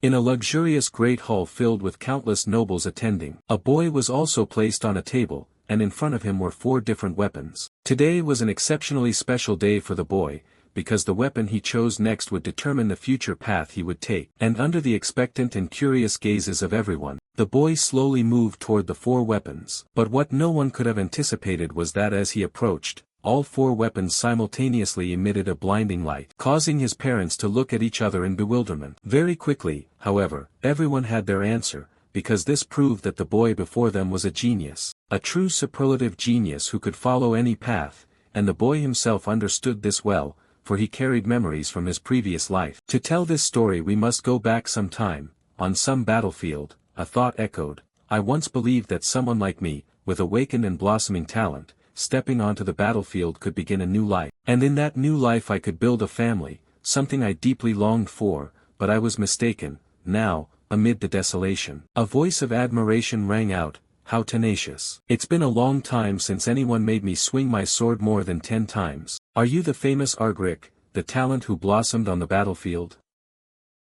in a luxurious great hall filled with countless nobles attending. A boy was also placed on a table, and in front of him were 4 different weapons. Today was an exceptionally special day for the boy, because the weapon he chose next would determine the future path he would take. And under the expectant and curious gazes of everyone, the boy slowly moved toward the 4 weapons. But what no one could have anticipated was that as he approached, all 4 weapons simultaneously emitted a blinding light, causing his parents to look at each other in bewilderment. Very quickly, however, everyone had their answer, because this proved that the boy before them was a genius, a true superlative genius who could follow any path, and the boy himself understood this well, for he carried memories from his previous life. To tell this story we must go back some time. On some battlefield, a thought echoed, I once believed that someone like me, with awakened and blossoming talent, stepping onto the battlefield could begin a new life. And in that new life I could build a family, something I deeply longed for, but I was mistaken. Now, amid the desolation, a voice of admiration rang out, how tenacious. It's been a long time since anyone made me swing my sword more than 10 times. Are you the famous Argrik, the talent who blossomed on the battlefield?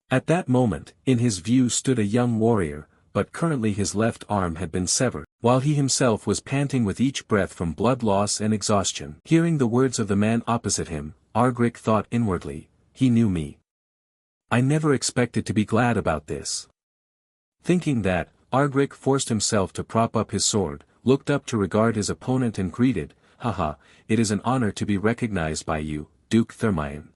At that moment, in his view stood a young warrior, but currently his left arm had been severed, while he himself was panting with each breath from blood loss and exhaustion. Hearing the words of the man opposite him, Argrik thought inwardly, he knew me. I never expected to be glad about this. Thinking that, Argrik forced himself to prop up his sword, looked up to regard his opponent and greeted, haha, it is an honor to be recognized by you, Duke Thermion.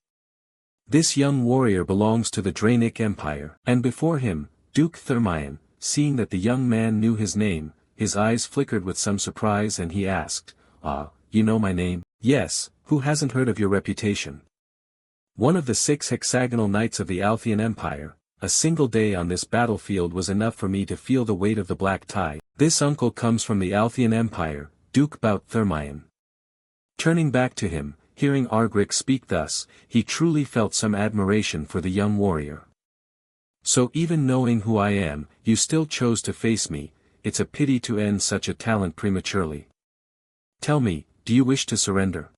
This young warrior belongs to the Draenic Empire. And before him, Duke Thermion, seeing that the young man knew his name, his eyes flickered with some surprise and he asked, ah, you know my name? Yes, who hasn't heard of your reputation? One of the 6 hexagonal knights of the Althean Empire. A single day on this battlefield was enough for me to feel the weight of the black tide. This uncle comes from the Althean Empire, Duke Bout Thermion. Turning back to him, hearing Argrik speak thus, he truly felt some admiration for the young warrior. So even knowing who I am, you still chose to face me, it's a pity to end such a talent prematurely. Tell me, do you wish to surrender?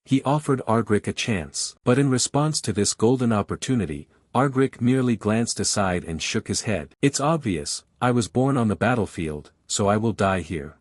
He offered Argrik a chance. But in response to this golden opportunity, Argrik merely glanced aside and shook his head. It's obvious, I was born on the battlefield, so I will die here.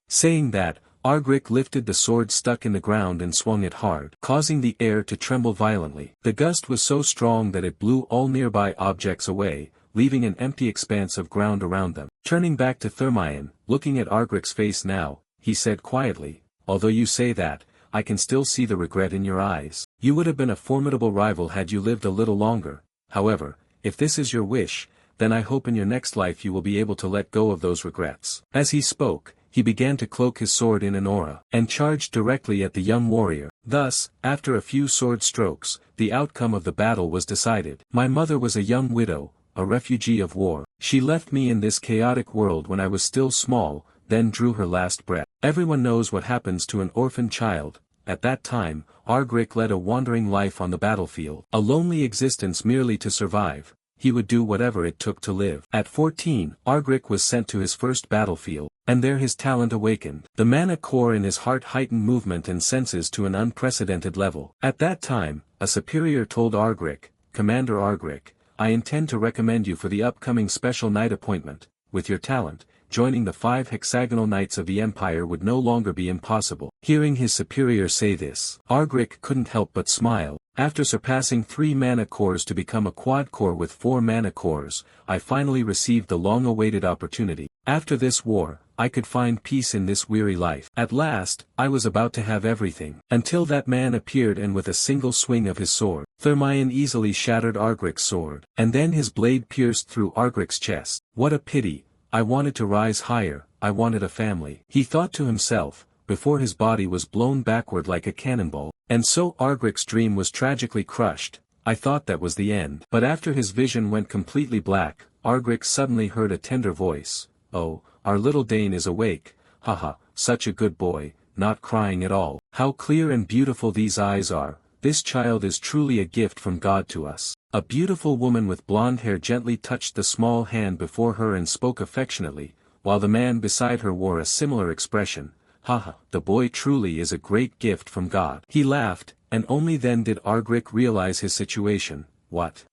Saying that, Argrik lifted the sword stuck in the ground and swung it hard, causing the air to tremble violently. The gust was so strong that it blew all nearby objects away, leaving an empty expanse of ground around them. Turning back to Thermion, looking at Argrik's face now, he said quietly, although you say that, I can still see the regret in your eyes. You would have been a formidable rival had you lived a little longer. However, if this is your wish, then I hope in your next life you will be able to let go of those regrets. As he spoke, he began to cloak his sword in an aura, and charged directly at the young warrior. Thus, after a few sword strokes, the outcome of the battle was decided. My mother was a young widow, a refugee of war. She left me in this chaotic world when I was still small, then drew her last breath. Everyone knows what happens to an orphan child. At that time, Argrik led a wandering life on the battlefield. A lonely existence merely to survive. He would do whatever it took to live. At 14, Argrik was sent to his first battlefield, and there his talent awakened. The mana core in his heart heightened movement and senses to an unprecedented level. At that time, a superior told Argrik, Commander Argrik, I intend to recommend you for the upcoming special knight appointment. With your talent, joining the 5 hexagonal knights of the Empire would no longer be impossible. Hearing his superior say this, Argrik couldn't help but smile. After surpassing 3 mana cores to become a quad core with 4 mana cores, I finally received the long-awaited opportunity. After this war, I could find peace in this weary life. At last, I was about to have everything. Until that man appeared and with a single swing of his sword, Thermion easily shattered Argrik's sword. And then his blade pierced through Argrik's chest. What a pity. I wanted to rise higher, I wanted a family. He thought to himself, before his body was blown backward like a cannonball. And so Argrik's dream was tragically crushed. I thought that was the end. But after his vision went completely black, Argrik suddenly heard a tender voice. Oh, our little Dane is awake, haha, such a good boy, not crying at all. How clear and beautiful these eyes are, this child is truly a gift from God to us. A beautiful woman with blonde hair gently touched the small hand before her and spoke affectionately, while the man beside her wore a similar expression. Haha, the boy truly is a great gift from God. He laughed, and only then did Argrik realize his situation. What?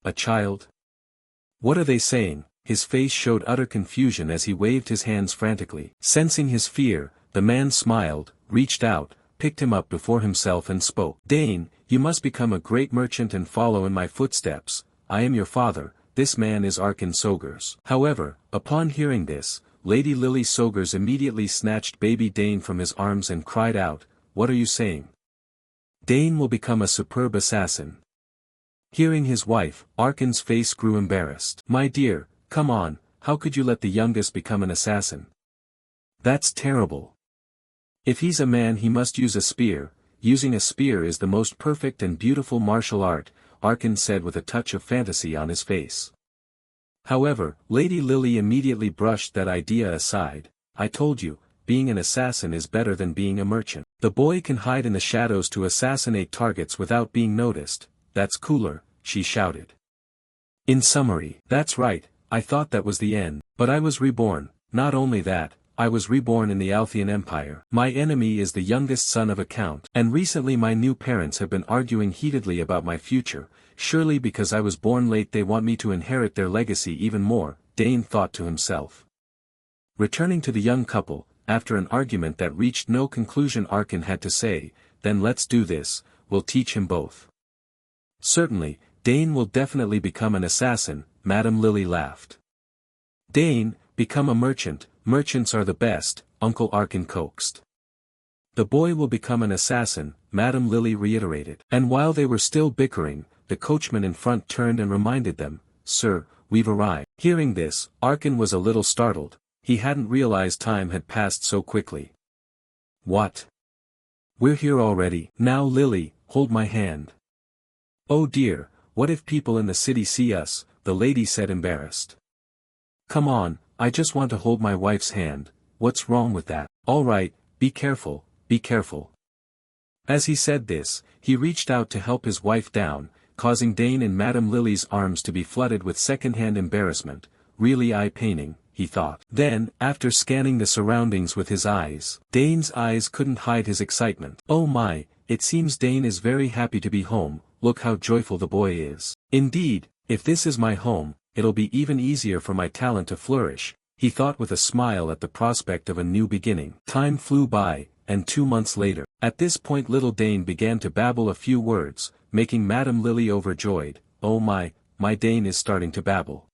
a child? What are they saying? His face showed utter confusion as he waved his hands frantically. Sensing his fear, the man smiled, reached out, picked him up before himself and spoke. Dane, you must become a great merchant and follow in my footsteps. I am your father, this man is Arkin Sogers. However, upon hearing this, Lady Lily Sogers immediately snatched baby Dane from his arms and cried out, what are you saying? Dane will become a superb assassin. Hearing his wife, Arkin's face grew embarrassed. My dear, come on, how could you let the youngest become an assassin? That's terrible. If he's a man he must use a spear. Using a spear is the most perfect and beautiful martial art, Arkin said with a touch of fantasy on his face. However, Lady Lily immediately brushed that idea aside. I told you, being an assassin is better than being a merchant. The boy can hide in the shadows to assassinate targets without being noticed. That's cooler, she shouted. In summary, that's right, I thought that was the end. But I was reborn. Not only that, I was reborn in the Althean Empire. My enemy is the youngest son of a count. And recently my new parents have been arguing heatedly about my future. Surely because I was born late they want me to inherit their legacy even more, Dane thought to himself. Returning to the young couple, after an argument that reached no conclusion, Arkin had to say, then let's do this, we'll teach him both. Certainly, Dane will definitely become an assassin, Madame Lily laughed. Dane, become a merchant, merchants are the best, Uncle Arkin coaxed. The boy will become an assassin, Madame Lily reiterated. And while they were still bickering, the coachman in front turned and reminded them, Sir, we've arrived. Hearing this, Arkin was a little startled, he hadn't realized time had passed so quickly. What? We're here already. Now Lily, hold my hand. Oh dear, what if people in the city see us, the lady said embarrassed. Come on, I just want to hold my wife's hand, what's wrong with that? All right, be careful, be careful. As he said this, he reached out to help his wife down, causing Dane in Madame Lily's arms to be flooded with second-hand embarrassment, really eye-paining, he thought. Then, after scanning the surroundings with his eyes, Dane's eyes couldn't hide his excitement. Oh my, it seems Dane is very happy to be home, look how joyful the boy is. Indeed, if this is my home, it'll be even easier for my talent to flourish, he thought with a smile at the prospect of a new beginning. Time flew by, and 2 months later. At this point little Dane began to babble a few words, making Madame Lily overjoyed. Oh my Dane is starting to babble.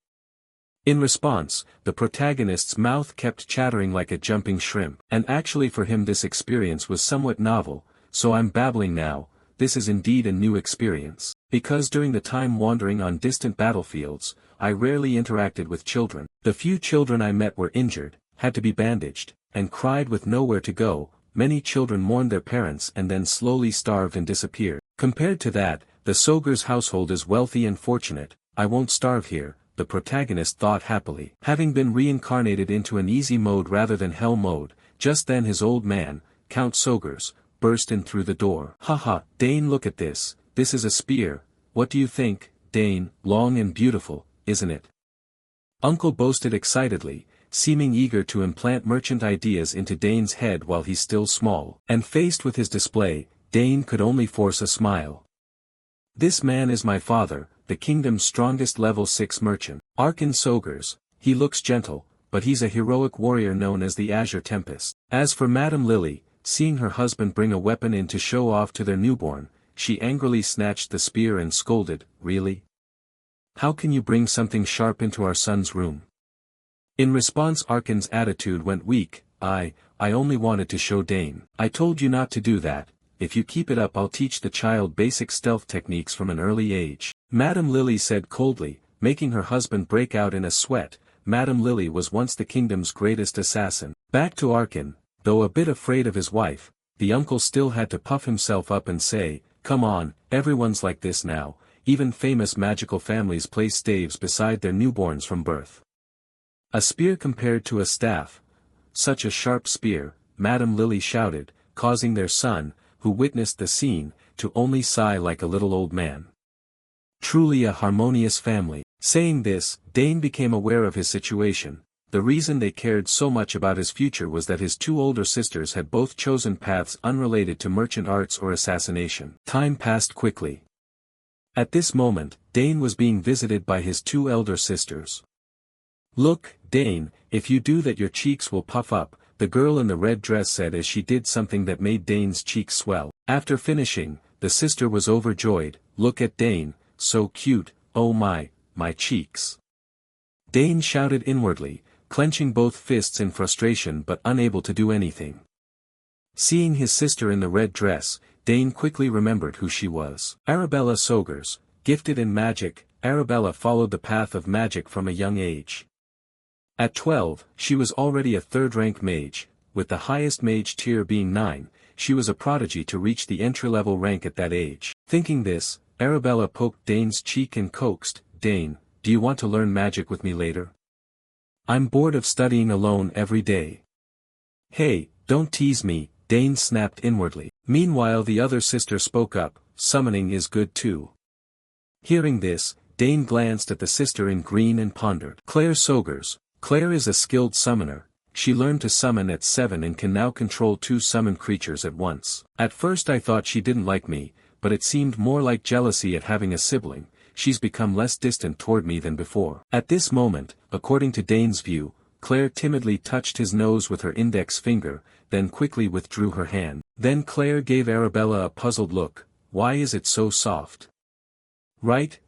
In response, the protagonist's mouth kept chattering like a jumping shrimp. And actually for him this experience was somewhat novel, so I'm babbling now, this is indeed a new experience. Because during the time wandering on distant battlefields, I rarely interacted with children. The few children I met were injured, had to be bandaged, and cried with nowhere to go. Many children mourned their parents and then slowly starved and disappeared. Compared to that, the Sogers household is wealthy and fortunate. I won't starve here, the protagonist thought happily. Having been reincarnated into an easy mode rather than hell mode, just then his old man, Count Sogers, burst in through the door. Haha, Dane, look at this, this is a spear, what do you think, Dane? Long and beautiful, isn't it? Uncle boasted excitedly, seeming eager to implant merchant ideas into Dane's head while he's still small. And faced with his display, Dane could only force a smile. This man is my father, the kingdom's strongest level 6 merchant. Arkin Sogers. He looks gentle, but he's a heroic warrior known as the Azure Tempest. As for Madame Lily, seeing her husband bring a weapon in to show off to their newborn, she angrily snatched the spear and scolded, really? How can you bring something sharp into our son's room? In response Arkin's attitude went weak. I only wanted to show Dane. I told you not to do that, if you keep it up I'll teach the child basic stealth techniques from an early age. Madame Lily said coldly, making her husband break out in a sweat. Madame Lily was once the kingdom's greatest assassin. Back to Arkin, though a bit afraid of his wife, the uncle still had to puff himself up and say, come on, everyone's like this now, even famous magical families place staves beside their newborns from birth. A spear compared to a staff. Such a sharp spear, Madame Lily shouted, causing their son, who witnessed the scene, to only sigh like a little old man. Truly a harmonious family. Saying this, Dane became aware of his situation. The reason they cared so much about his future was that his 2 older sisters had both chosen paths unrelated to merchant arts or assassination. Time passed quickly. At this moment, Dane was being visited by his two elder sisters. "Look, Dane, if you do that your cheeks will puff up," the girl in the red dress said as she did something that made Dane's cheeks swell. After finishing, the sister was overjoyed. "Look at Dane, so cute, oh my cheeks." Dane shouted inwardly, clenching both fists in frustration but unable to do anything. Seeing his sister in the red dress, Dane quickly remembered who she was. Arabella Sogers, gifted in magic. Arabella followed the path of magic from a young age. At 12, she was already a third-rank mage, with the highest mage tier being 9, she was a prodigy to reach the entry-level rank at that age. Thinking this, Arabella poked Dane's cheek and coaxed, "Dane, do you want to learn magic with me later? I'm bored of studying alone every day." "Hey, don't tease me," Dane snapped inwardly. Meanwhile the other sister spoke up, "Summoning is good too." Hearing this, Dane glanced at the sister in green and pondered. "Claire Sogers. Claire is a skilled summoner. She learned to summon at 7 and can now control 2 summoned creatures at once. At first I thought she didn't like me, but it seemed more like jealousy at having a sibling. She's become less distant toward me than before." At this moment, according to Dane's view, Claire timidly touched his nose with her index finger, then quickly withdrew her hand. Then Claire gave Arabella a puzzled look. "Why is it so soft?" Right,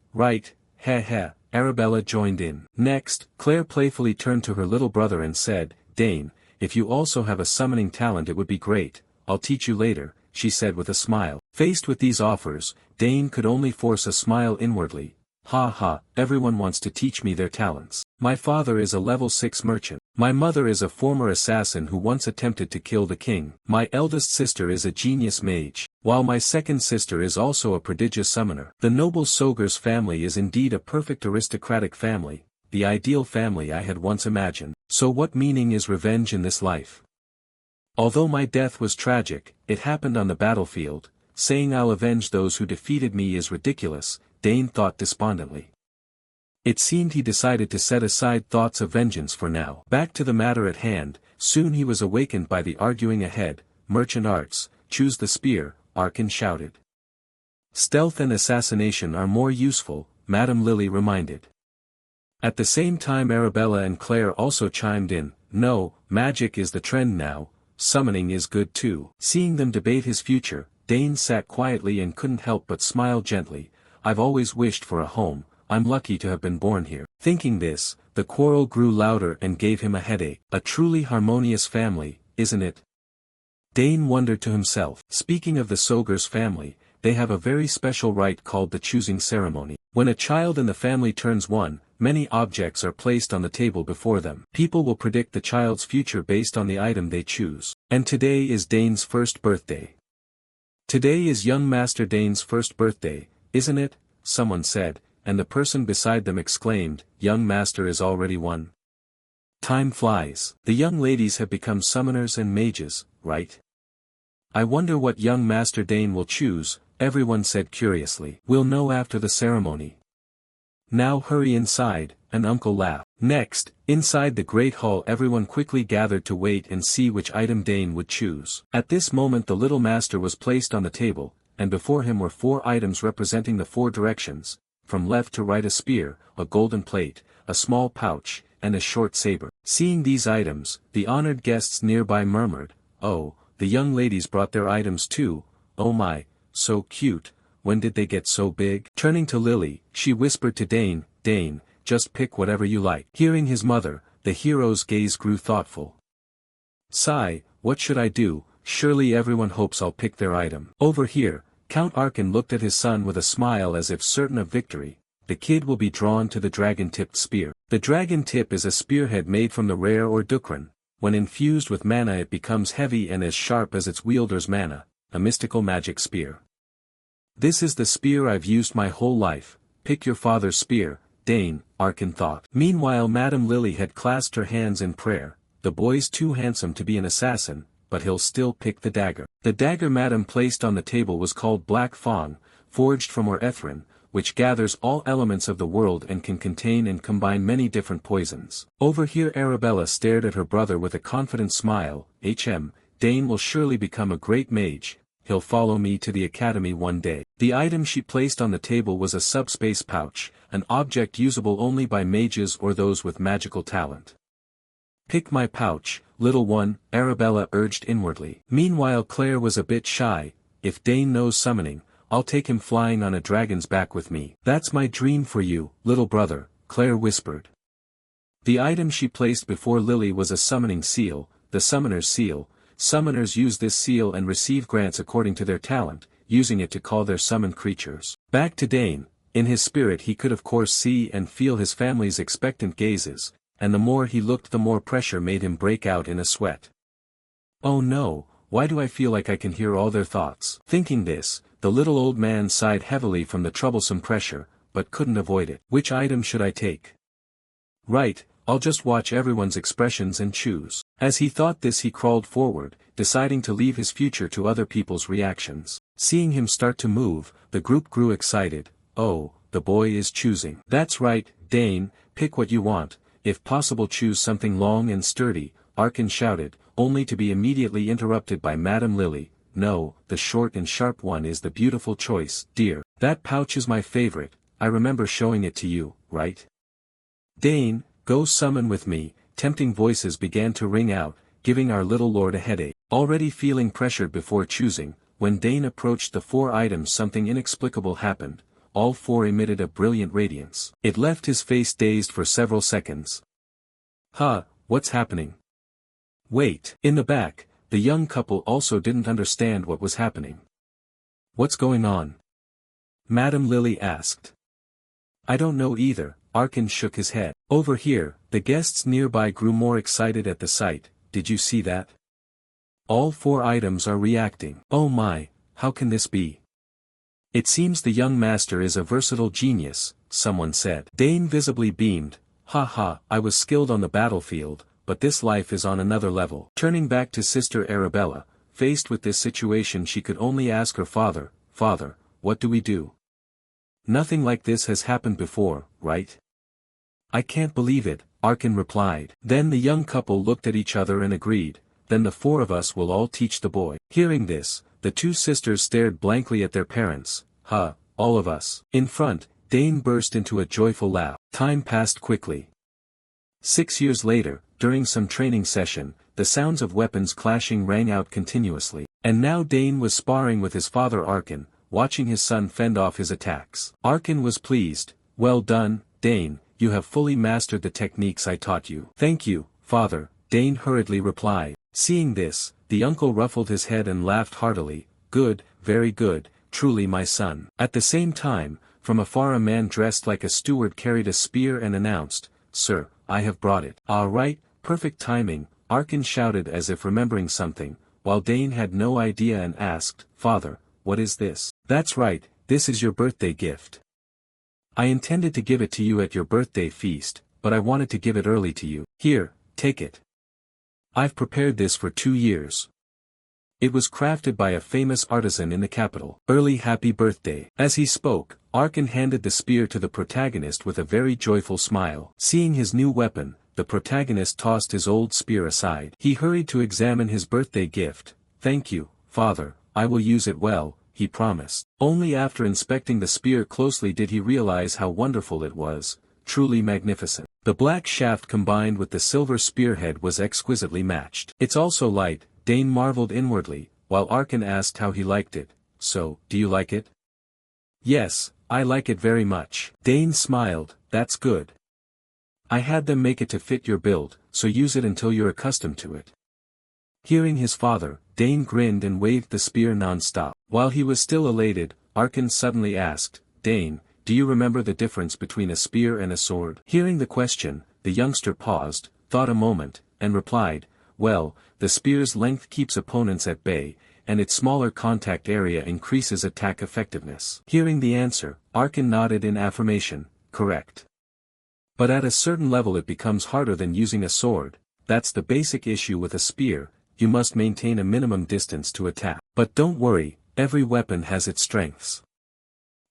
heh heh, Arabella joined in. Next, Claire playfully turned to her little brother and said, "Dane, if you also have a summoning talent it would be great, I'll teach you later," she said with a smile. Faced with these offers, Dane could only force a smile inwardly. "Ha ha, everyone wants to teach me their talents. My father is a level 6 merchant. My mother is a former assassin who once attempted to kill the king. My eldest sister is a genius mage, while my second sister is also a prodigious summoner. The noble Sogers family is indeed a perfect aristocratic family, the ideal family I had once imagined. So what meaning is revenge in this life? Although my death was tragic, it happened on the battlefield. Saying I'll avenge those who defeated me is ridiculous," Dane thought despondently. It seemed he decided to set aside thoughts of vengeance for now. Back to the matter at hand, soon he was awakened by the arguing ahead. "Merchant arts, choose the spear," Arkin shouted. "Stealth and assassination are more useful," Madame Lily reminded. At the same time Arabella and Claire also chimed in, "No, magic is the trend now, summoning is good too." Seeing them debate his future, Dane sat quietly and couldn't help but smile gently. "I've always wished for a home, I'm lucky to have been born here." Thinking this, the quarrel grew louder and gave him a headache. A truly harmonious family, isn't it? Dane wondered to himself. Speaking of the Sogers family, they have a very special rite called the choosing ceremony. When a child in the family turns 1, many objects are placed on the table before them. People will predict the child's future based on the item they choose. And today is Dane's first birthday. "Today is young Master Dane's first birthday, isn't it?" someone said, and the person beside them exclaimed, "Young Master is already 1. Time flies. The young ladies have become summoners and mages, right? I wonder what young Master Dane will choose," everyone said curiously. "We'll know after the ceremony. Now hurry inside," an uncle laughed. Next, inside the great hall everyone quickly gathered to wait and see which item Dane would choose. At this moment the little master was placed on the table, and before him were 4 items representing the 4 directions, from left to right: a spear, a golden plate, a small pouch, and a short saber. Seeing these items, the honored guests nearby murmured, "Oh, the young ladies brought their items too, oh my, so cute, when did they get so big?" Turning to Lily, she whispered to Dane, "Dane, just pick whatever you like." Hearing his mother, the hero's gaze grew thoughtful. "Sigh, what should I do? Surely everyone hopes I'll pick their item." Over here, Count Arkin looked at his son with a smile as if certain of victory. "The kid will be drawn to the dragon-tipped spear." The dragon tip is a spearhead made from the rare or dukran. When infused with mana it becomes heavy and as sharp as its wielder's mana, a mystical magic spear. "This is the spear I've used my whole life. Pick your father's spear, Dane," Arkin thought. Meanwhile Madame Lily had clasped her hands in prayer. "The boy's too handsome to be an assassin, but he'll still pick the dagger." The dagger Madame placed on the table was called Black Fawn, forged from Orethrin, which gathers all elements of the world and can contain and combine many different poisons. Over here Arabella stared at her brother with a confident smile. Dane will surely become a great mage, he'll follow me to the academy one day. The item she placed on the table was a subspace pouch, an object usable only by mages or those with magical talent. Pick my pouch, little one, Arabella urged inwardly. Meanwhile Claire was a bit shy. If Dane knows summoning, I'll take him flying on a dragon's back with me. That's my dream for you, little brother, Claire whispered. The item she placed before Lily was a summoning seal, the summoner's seal. Summoners use this seal and receive grants according to their talent, using it to call their summoned creatures. Back to Dane, in his spirit he could of course see and feel his family's expectant gazes, and the more he looked the more pressure made him break out in a sweat. Oh no, why do I feel like I can hear all their thoughts? Thinking this, the little old man sighed heavily from the troublesome pressure, but couldn't avoid it. Which item should I take? Right, I'll just watch everyone's expressions and choose. As he thought this he crawled forward, deciding to leave his future to other people's reactions. Seeing him start to move, the group grew excited. Oh, the boy is choosing. That's right, Dane, pick what you want, if possible choose something long and sturdy, Arkin shouted, only to be immediately interrupted by Madame Lily. No, the short and sharp one is the beautiful choice, dear. That pouch is my favorite, I remember showing it to you, right? Dane, go summon with me. Tempting voices began to ring out, giving our little lord a headache. Already feeling pressured before choosing, when Dane approached the 4 items something inexplicable happened. All 4 emitted a brilliant radiance. It left his face dazed for several seconds. Huh, what's happening? Wait. In the back, the young couple also didn't understand what was happening. What's going on? Madame Lily asked. I don't know either, Arkin shook his head. Over here, the guests nearby grew more excited at the sight. Did you see that? All 4 items are reacting. Oh my, how can this be? It seems the young master is a versatile genius, someone said. Dane visibly beamed. Ha ha, I was skilled on the battlefield, but this life is on another level. Turning back to Sister Arabella, faced with this situation she could only ask her father, Father, what do we do? Nothing like this has happened before, right? I can't believe it, Arkin replied. Then the young couple looked at each other and agreed, then the 4 of us will all teach the boy. Hearing this, the 2 sisters stared blankly at their parents. Huh, all of us. In front, Dane burst into a joyful laugh. Time passed quickly. 6 years later, during some training session, the sounds of weapons clashing rang out continuously. And now Dane was sparring with his father Arkin, watching his son fend off his attacks. Arkin was pleased. Well done, Dane, you have fully mastered the techniques I taught you. Thank you, father, Dane hurriedly replied. Seeing this, the uncle ruffled his head and laughed heartily. Good, very good, truly my son. At the same time, from afar a man dressed like a steward carried a spear and announced, Sir, I have brought it. All right, perfect timing, Arkin shouted as if remembering something, while Dane had no idea and asked, Father, what is this? That's right, this is your birthday gift. I intended to give it to you at your birthday feast, but I wanted to give it early to you. Here, take it. I've prepared this for 2 years. It was crafted by a famous artisan in the capital. Early happy birthday. As he spoke, Arkin handed the spear to the protagonist with a very joyful smile. Seeing his new weapon, the protagonist tossed his old spear aside. He hurried to examine his birthday gift. Thank you, father, I will use it well, he promised. Only after inspecting the spear closely did he realize how wonderful it was, truly magnificent. The black shaft combined with the silver spearhead was exquisitely matched. It's also light, Dane marveled inwardly, while Arkin asked how he liked it. So, do you like it? Yes, I like it very much. Dane smiled, that's good. I had them make it to fit your build, so use it until you're accustomed to it. Hearing his father, Dane grinned and waved the spear non-stop. While he was still elated, Arkin suddenly asked, Dane, do you remember the difference between a spear and a sword? Hearing the question, the youngster paused, thought a moment, and replied, well, the spear's length keeps opponents at bay, and its smaller contact area increases attack effectiveness. Hearing the answer, Arkin nodded in affirmation, correct. But at a certain level it becomes harder than using a sword. That's the basic issue with a spear, you must maintain a minimum distance to attack. But don't worry, every weapon has its strengths.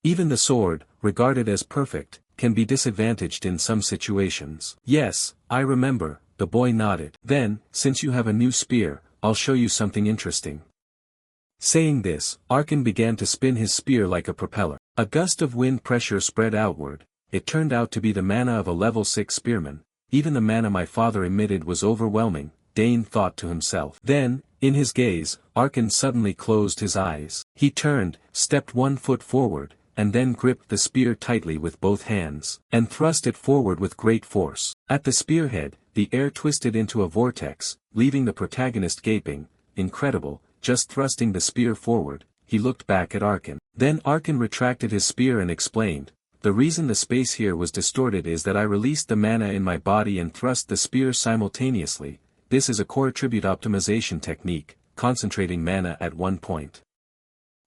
Even the sword, regarded as perfect, can be disadvantaged in some situations. Yes, I remember, the boy nodded. Then, since you have a new spear, I'll show you something interesting. Saying this, Arkin began to spin his spear like a propeller. A gust of wind pressure spread outward. It turned out to be the mana of a level 6 spearman. Even the mana my father emitted was overwhelming, Dane thought to himself. Then, in his gaze, Arkin suddenly closed his eyes. He turned, stepped 1 foot forward, and then gripped the spear tightly with both hands, and thrust it forward with great force. At the spearhead, the air twisted into a vortex, leaving the protagonist gaping. Incredible, just thrusting the spear forward. He looked back at Arkin. Then Arkin retracted his spear and explained, "The reason the space here was distorted is that I released the mana in my body and thrust the spear simultaneously. This is a core attribute optimization technique, concentrating mana at one point."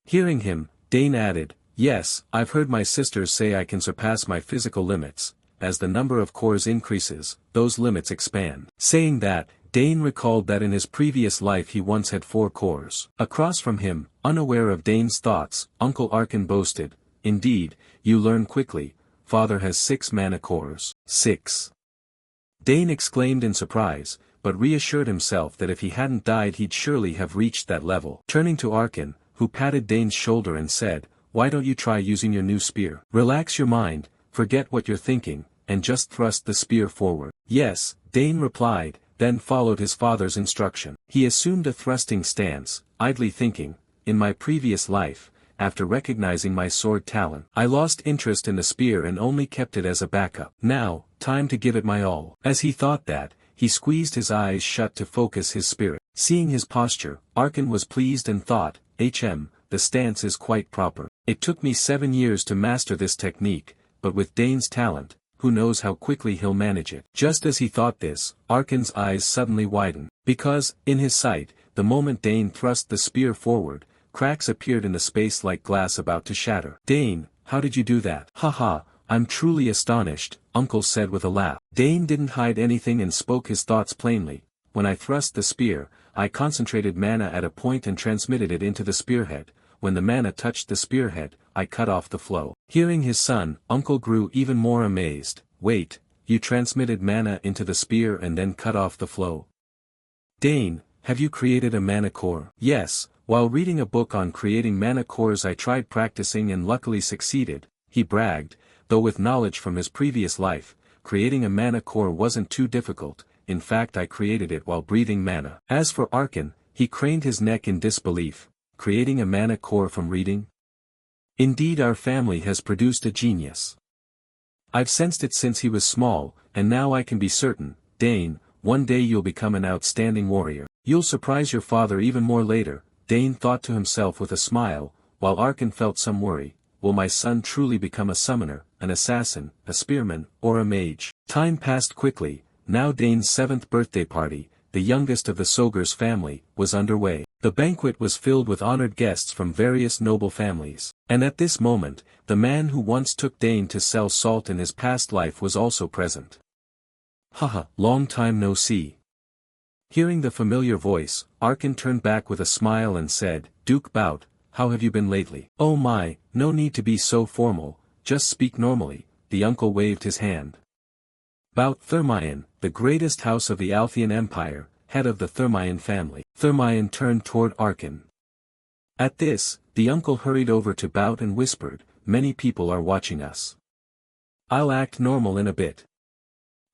Hearing him, Dane added, "Yes, I've heard my sisters say I can surpass my physical limits. As the number of cores increases, those limits expand." Saying that, Dane recalled that in his previous life he once had 4 cores. Across from him, unaware of Dane's thoughts, Uncle Arkin boasted, "Indeed, you learn quickly. Father has 6 mana cores." 6. Dane exclaimed in surprise, but reassured himself that if he hadn't died he'd surely have reached that level. Turning to Arkin, who patted Dane's shoulder and said, "Why don't you try using your new spear? Relax your mind, forget what you're thinking, and just thrust the spear forward." "Yes," Dane replied, then followed his father's instruction. He assumed a thrusting stance, idly thinking, "In my previous life, after recognizing my sword talent, I lost interest in the spear and only kept it as a backup. Now, time to give it my all." As he thought that, he squeezed his eyes shut to focus his spirit. Seeing his posture, Arkin was pleased and thought, the stance is quite proper. It took me 7 years to master this technique, but with Dane's talent, who knows how quickly he'll manage it." Just as he thought this, Arkin's eyes suddenly widened, because, in his sight, the moment Dane thrust the spear forward, cracks appeared in the space like glass about to shatter. "Dane, how did you do that?" "Haha, I'm truly astonished," Uncle said with a laugh. Dane didn't hide anything and spoke his thoughts plainly. "When I thrust the spear, I concentrated mana at a point and transmitted it into the spearhead. When the mana touched the spearhead, I cut off the flow." Hearing his son, Uncle grew even more amazed. "Wait, you transmitted mana into the spear and then cut off the flow? Dane, have you created a mana core?" "Yes, while reading a book on creating mana cores I tried practicing and luckily succeeded," he bragged, though with knowledge from his previous life, creating a mana core wasn't too difficult. In fact, I created it while breathing mana. As for Arkin, he craned his neck in disbelief. "Creating a mana core from reading? Indeed, our family has produced a genius. I've sensed it since he was small, and now I can be certain, Dane, one day you'll become an outstanding warrior. You'll surprise your father even more later," Dane thought to himself with a smile, while Arkin felt some worry. Will my son truly become a summoner, an assassin, a spearman, or a mage? Time passed quickly. Now Dane's 7th birthday party, the youngest of the Sogur's family, was underway. The banquet was filled with honored guests from various noble families. And at this moment, the man who once took Dane to sell salt in his past life was also present. "Haha, long time no see." Hearing the familiar voice, Arkin turned back with a smile and said, "Duke Bout, how have you been lately?" "Oh my, no need to be so formal, just speak normally," the uncle waved his hand. "Bout Thermion, the greatest house of the Althean Empire, head of the Thermion family." Thermion turned toward Arkin. At this, the uncle hurried over to Bout and whispered, "Many people are watching us. I'll act normal in a bit."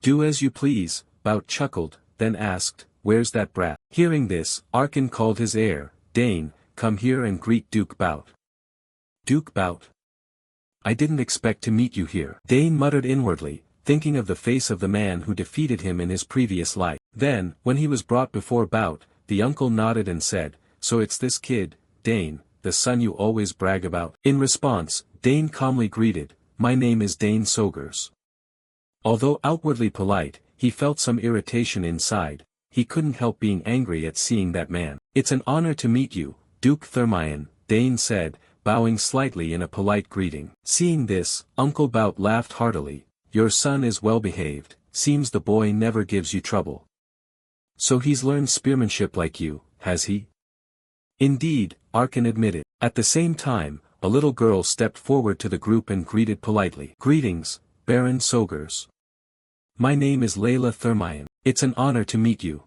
"Do as you please," Bout chuckled, then asked, "Where's that brat?" Hearing this, Arkin called his heir, "Dane, come here and greet Duke Bout." "Duke Bout? I didn't expect to meet you here." Dane muttered inwardly, thinking of the face of the man who defeated him in his previous life. Then, when he was brought before Bout, the uncle nodded and said, "So it's this kid, Dane, the son you always brag about." In response, Dane calmly greeted, "My name is Dane Sogurs." Although outwardly polite, he felt some irritation inside. He couldn't help being angry at seeing that man. "It's an honor to meet you, Duke Thermion," Dane said, bowing slightly in a polite greeting. Seeing this, Uncle Bout laughed heartily. "Your son is well behaved, seems the boy never gives you trouble. So he's learned spearmanship like you, has he?" "Indeed," Arkin admitted. At the same time, a little girl stepped forward to the group and greeted politely. "Greetings, Baron Sogurs. My name is Layla Thermion. It's an honor to meet you."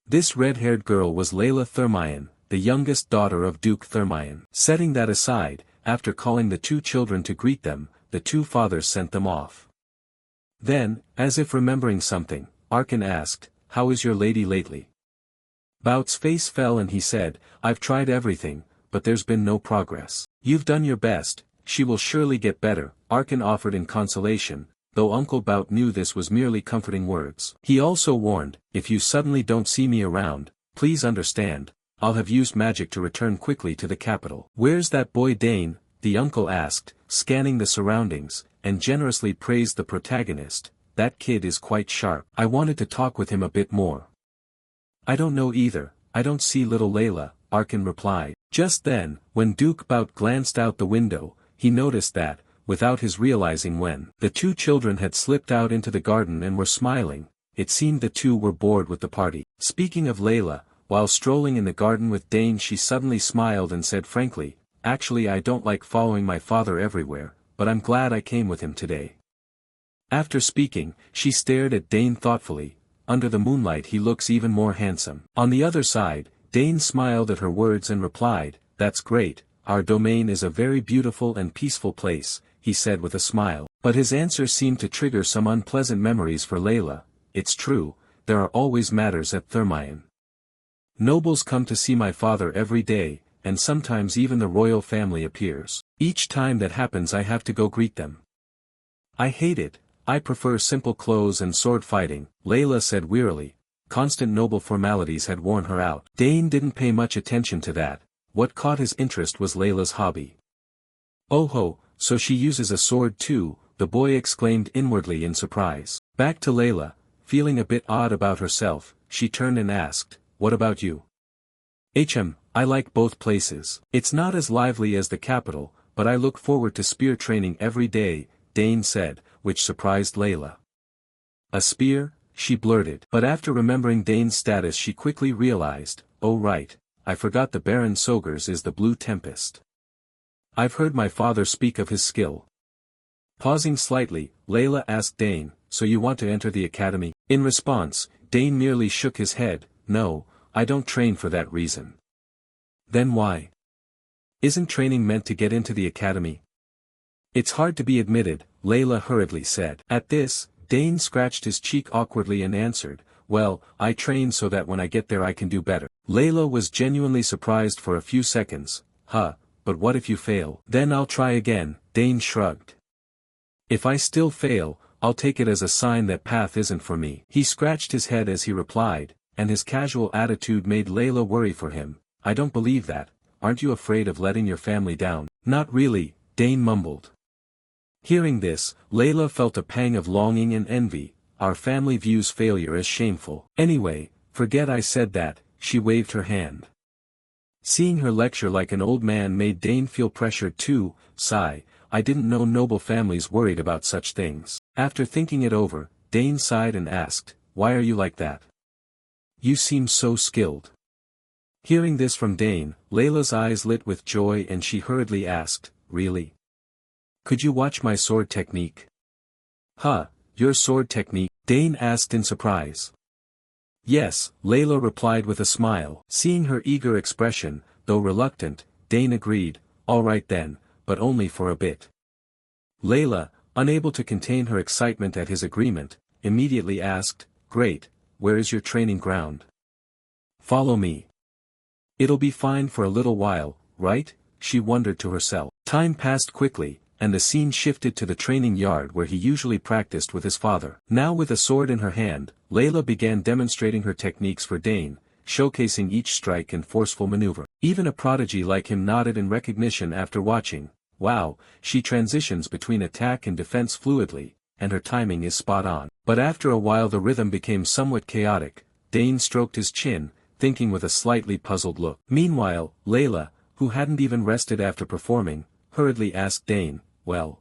This red-haired girl was Layla Thermion, the youngest daughter of Duke Thermion. Setting that aside, after calling the two children to greet them, the two fathers sent them off. Then, as if remembering something, Arkan asked, "How is your lady lately?" Bao's face fell and he said, "I've tried everything, but there's been no progress." "You've done your best, she will surely get better," Arkan offered in consolation, though Uncle Bao knew this was merely comforting words. He also warned, "If you suddenly don't see me around, please understand, I'll have used magic to return quickly to the capital." "Where's that boy Dane?" the uncle asked, scanning the surroundings, and generously praised the protagonist. "That kid is quite sharp. I wanted to talk with him a bit more." "I don't know either, I don't see little Layla," Arkan replied. Just then, when Duke Bao glanced out the window, he noticed that, without his realizing when, the two children had slipped out into the garden and were smiling. It seemed the two were bored with the party. Speaking of Layla, while strolling in the garden with Dane, she suddenly smiled and said frankly, "Actually, I don't like following my father everywhere, but I'm glad I came with him today." After speaking, she stared at Dane thoughtfully. Under the moonlight he looks even more handsome. On the other side, Dane smiled at her words and replied, "That's great, our domain is a very beautiful and peaceful place," he said with a smile. But his answer seemed to trigger some unpleasant memories for Layla. "It's true, there are always matters at Thermion. Nobles come to see my father every day, and sometimes even the royal family appears. Each time that happens I have to go greet them. I hate it, I prefer simple clothes and sword fighting," Layla said wearily. Constant noble formalities had worn her out. Dane didn't pay much attention to that. What caught his interest was Layla's hobby. "Oh ho, so she uses a sword too," the boy exclaimed inwardly in surprise. Back to Layla, feeling a bit odd about herself, she turned and asked, "What about you?" I like both places. It's not as lively as the capital, but I look forward to spear training every day," Dane said, which surprised Layla. "A spear?" she blurted. But after remembering Dane's status she quickly realized, "Oh right, I forgot the Baron Sogers is the Blue Tempest. I've heard my father speak of his skill." Pausing slightly, Layla asked Dane, "So you want to enter the academy?" In response, Dane merely shook his head, "No, I don't train for that reason." "Then why? Isn't training meant to get into the academy?" "It's hard to be admitted," Layla hurriedly said. At this, Dane scratched his cheek awkwardly and answered, "Well, I train so that when I get there I can do better." Layla was genuinely surprised for a few seconds. But what if you fail?" "Then I'll try again," Dane shrugged. "If I still fail, I'll take it as a sign that path isn't for me." He scratched his head as he replied, and his casual attitude made Layla worry for him. "I don't believe that, aren't you afraid of letting your family down?" "Not really," Dane mumbled. Hearing this, Layla felt a pang of longing and envy. Our family views failure as shameful. "Anyway, forget I said that," she waved her hand. Seeing her lecture like an old man made Dane feel pressured too. Sigh, "I didn't know noble families worried about such things." After thinking it over, Dane sighed and asked, "Why are you like that? You seem so skilled." Hearing this from Dane, Layla's eyes lit with joy and she hurriedly asked, "Really? Could you watch my sword technique?" Your sword technique?" Dane asked in surprise. "Yes," Layla replied with a smile. Seeing her eager expression, though reluctant, Dane agreed, "All right then, but only for a bit." Layla, unable to contain her excitement at his agreement, immediately asked, "Great, where is your training ground? Follow me. It'll be fine for a little while, right?" she wondered to herself. Time passed quickly, and the scene shifted to the training yard where he usually practiced with his father. Now with a sword in her hand, Layla began demonstrating her techniques for Dane, showcasing each strike and forceful maneuver. Even a prodigy like him nodded in recognition after watching. Wow, she transitions between attack and defense fluidly, and her timing is spot on. But after a while the rhythm became somewhat chaotic. Dane stroked his chin, thinking with a slightly puzzled look. Meanwhile, Layla, who hadn't even rested after performing, hurriedly asked Dane, "Well,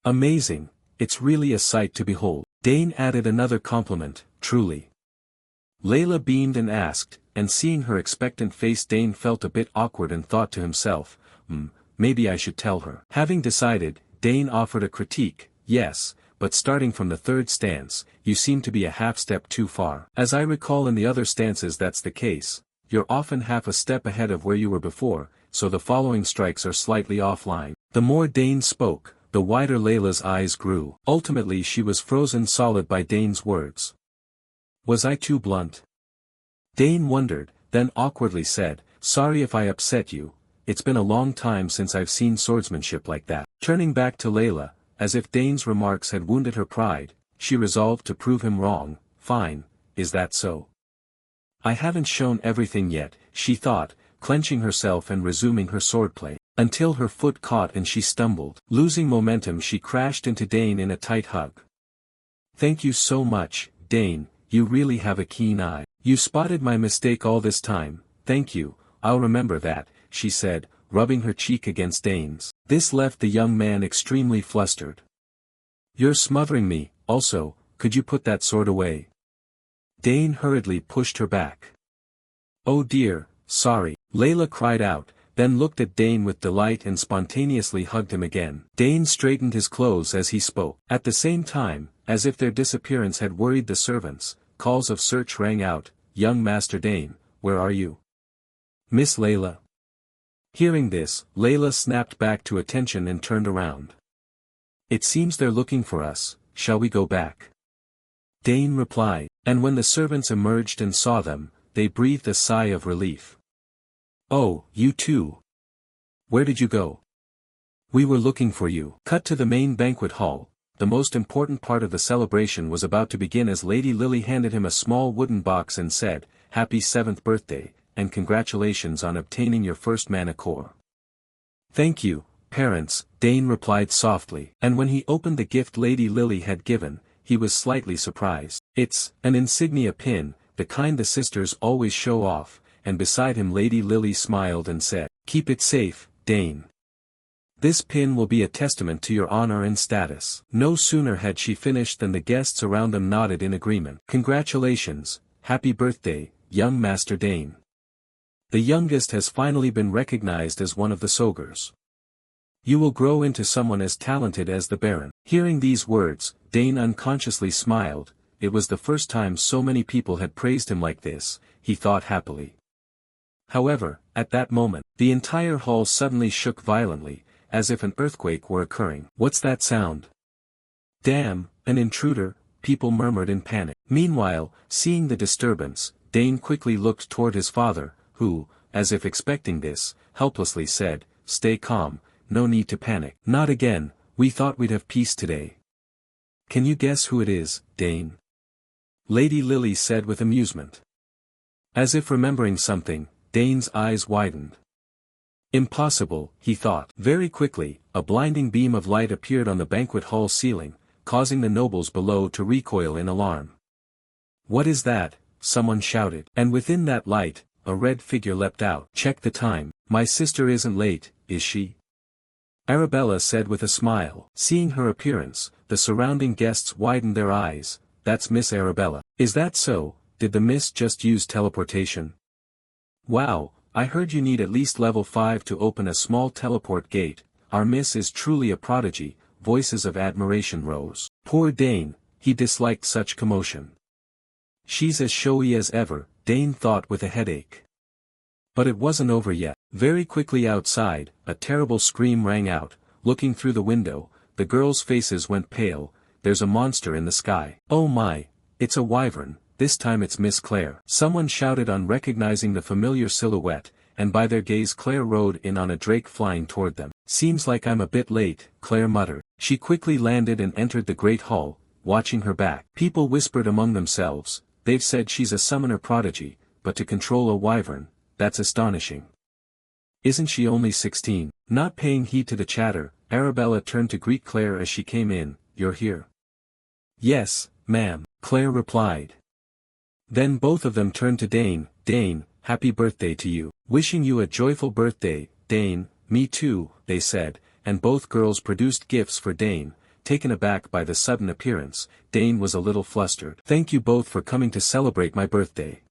amazing, it's really a sight to behold." Dane added another compliment, "Truly." Layla beamed and asked, and seeing her expectant face Dane felt a bit awkward and thought to himself, maybe I should tell her. Having decided, Dane offered a critique, "Yes, but starting from the third stance, you seem to be a half step too far. As I recall in the other stances that's the case, you're often half a step ahead of where you were before, so the following strikes are slightly offline. The more Dane spoke, the wider Layla's eyes grew. Ultimately she was frozen solid by Dane's words. Was I too blunt? Dane wondered, then awkwardly said, sorry if I upset you, it's been a long time since I've seen swordsmanship like that. Turning back to Layla, as if Dane's remarks had wounded her pride, she resolved to prove him wrong. Fine, is that so? I haven't shown everything yet, she thought, clenching herself and resuming her swordplay, until her foot caught and she stumbled. Losing momentum she crashed into Dane in a tight hug. Thank you so much, Dane, you really have a keen eye. You spotted my mistake all this time, thank you, I'll remember that, she said, rubbing her cheek against Dane's. This left the young man extremely flustered. You're smothering me, also, could you put that sword away? Dane hurriedly pushed her back. Oh dear, sorry, Layla cried out, then looked at Dane with delight and spontaneously hugged him again. Dane straightened his clothes as he spoke. At the same time, as if their disappearance had worried the servants, calls of search rang out, young Master Dane, where are you? Miss Layla. Hearing this, Layla snapped back to attention and turned around. It seems they're looking for us, shall we go back? Dane replied, and when the servants emerged and saw them, they breathed a sigh of relief. Oh, you too. Where did you go? We were looking for you. Cut to the main banquet hall. The most important part of the celebration was about to begin as Lady Lily handed him a small wooden box and said, Happy 7th birthday, and congratulations on obtaining your first mana core. Thank you, parents, Dane replied softly, and when he opened the gift Lady Lily had given, he was slightly surprised. It's an insignia pin, the kind the sisters always show off, and beside him Lady Lily smiled and said, Keep it safe, Dane. This pin will be a testament to your honor and status. No sooner had she finished than the guests around them nodded in agreement. Congratulations, happy birthday, young Master Dane. The youngest has finally been recognized as one of the Sogers. You will grow into someone as talented as the Baron. Hearing these words, Dane unconsciously smiled. It was the first time so many people had praised him like this, he thought happily. However, at that moment, the entire hall suddenly shook violently, as if an earthquake were occurring. What's that sound? Damn, an intruder, people murmured in panic. Meanwhile, seeing the disturbance, Dane quickly looked toward his father, who, as if expecting this, helplessly said, Stay calm, no need to panic. Not again, we thought we'd have peace today. Can you guess who it is, Dane? Lady Lily said with amusement. As if remembering something, Dane's eyes widened. Impossible, he thought. Very quickly, a blinding beam of light appeared on the banquet hall ceiling, causing the nobles below to recoil in alarm. What is that? Someone shouted. And within that light, a red figure leapt out. Check the time. My sister isn't late, is she? Arabella said with a smile. Seeing her appearance, the surrounding guests widened their eyes. That's Miss Arabella. Is that so? Did the miss just use teleportation? Wow, I heard you need at least level 5 to open a small teleport gate. Our miss is truly a prodigy. Voices of admiration rose. Poor Dane, he disliked such commotion. She's as showy as ever, Dane thought with a headache. But it wasn't over yet. Very quickly outside, a terrible scream rang out. Looking through the window, the girls' faces went pale. There's a monster in the sky. Oh my, it's a wyvern, this time it's Miss Claire. Someone shouted on recognizing the familiar silhouette, and by their gaze Claire rode in on a drake flying toward them. Seems like I'm a bit late, Claire muttered. She quickly landed and entered the great hall, watching her back. People whispered among themselves, they've said she's a summoner prodigy, but to control a wyvern, that's astonishing. Isn't she only 16? Not paying heed to the chatter, Arabella turned to greet Claire as she came in. You're here. Yes, ma'am, Claire replied. Then both of them turned to Dane. Dane, happy birthday to you. Wishing you a joyful birthday, Dane. Me too, they said, and both girls produced gifts for Dane. Taken aback by the sudden appearance, Dane was a little flustered. Thank you both for coming to celebrate my birthday.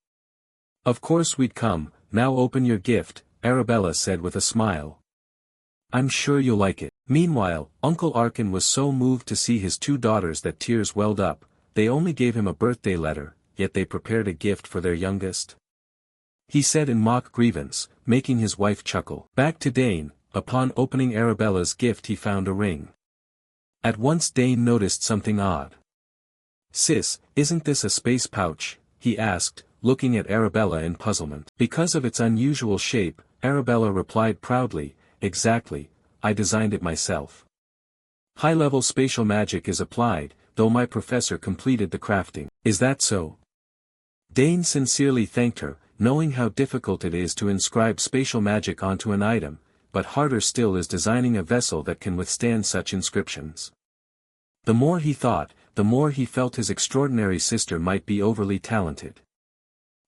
Of course we'd come, now open your gift, Arabella said with a smile. I'm sure you'll like it. Meanwhile, Uncle Arkin was so moved to see his two daughters that tears welled up. They only gave him a birthday letter, yet they prepared a gift for their youngest. he said in mock grievance, making his wife chuckle. Back to Dane, upon opening Arabella's gift he found a ring. At once Dane noticed something odd. "Sis, isn't this a space pouch?" he asked, looking at Arabella in puzzlement. Because of its unusual shape, Arabella replied proudly, "Exactly, I designed it myself. High-level spatial magic is applied, though my professor completed the crafting." "Is that so?" Dane sincerely thanked her, knowing how difficult it is to inscribe spatial magic onto an item, but harder still is designing a vessel that can withstand such inscriptions. The more he thought, the more he felt his extraordinary sister might be overly talented.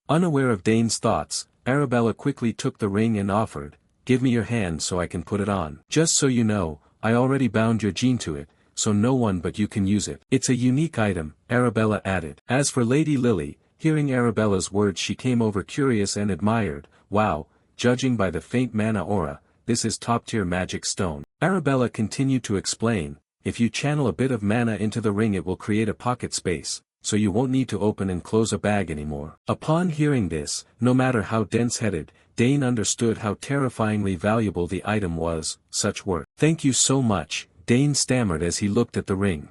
Unaware of Dane's thoughts, Arabella quickly took the ring and offered, "Give me your hand so I can put it on. Just so you know, I already bound your gene to it, so no one but you can use it. It's a unique item," Arabella added. As for Lady Lily, hearing Arabella's words she came over curious and admired, "Wow, judging by the faint mana aura, this is top-tier magic stone." Arabella continued to explain, "If you channel a bit of mana into the ring it will create a pocket space, so you won't need to open and close a bag anymore." Upon hearing this, no matter how dense-headed, Dane understood how terrifyingly valuable the item was. "Such worth." "Thank you so much," Dane stammered as he looked at the ring.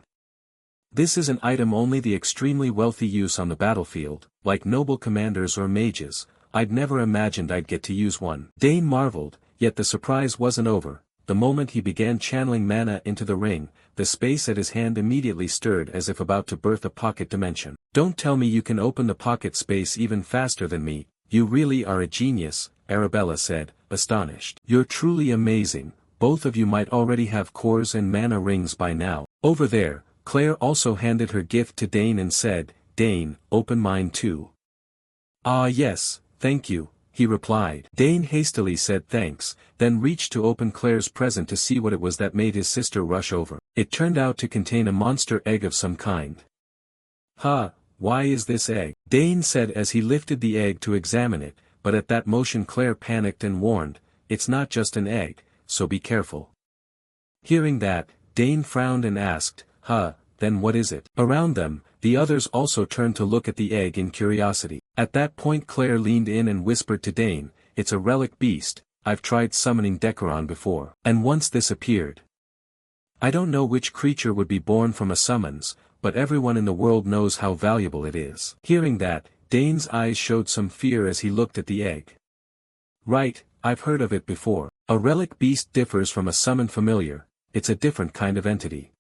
"This is an item only the extremely wealthy use on the battlefield, like noble commanders or mages. I'd never imagined I'd get to use one." Dane marveled, yet the surprise wasn't over. The moment he began channeling mana into the ring, the space at his hand immediately stirred as if about to birth a pocket dimension. "Don't tell me you can open the pocket space even faster than me, you really are a genius," Arabella said, astonished. "You're truly amazing, both of you might already have cores and mana rings by now." Over there, Claire also handed her gift to Dane and said, "Dane, open mine too." "Ah yes, thank you," he replied. Dane hastily said thanks, then reached to open Claire's present to see what it was that made his sister rush over. It turned out to contain a monster egg of some kind. "Ha, why is this egg?" Dane said as he lifted the egg to examine it, but at that motion Claire panicked and warned, "It's not just an egg, so be careful." Hearing that, Dane frowned and asked, "Huh, then what is it?" Around them, the others also turned to look at the egg in curiosity. At that point Claire leaned in and whispered to Dane, "It's a relic beast, I've tried summoning Decaron before. And once this appeared. I don't know which creature would be born from a summons, but everyone in the world knows how valuable it is." Hearing that, Dane's eyes showed some fear as he looked at the egg. "Right, I've heard of it before. A relic beast differs from a summon familiar, it's a different kind of entity.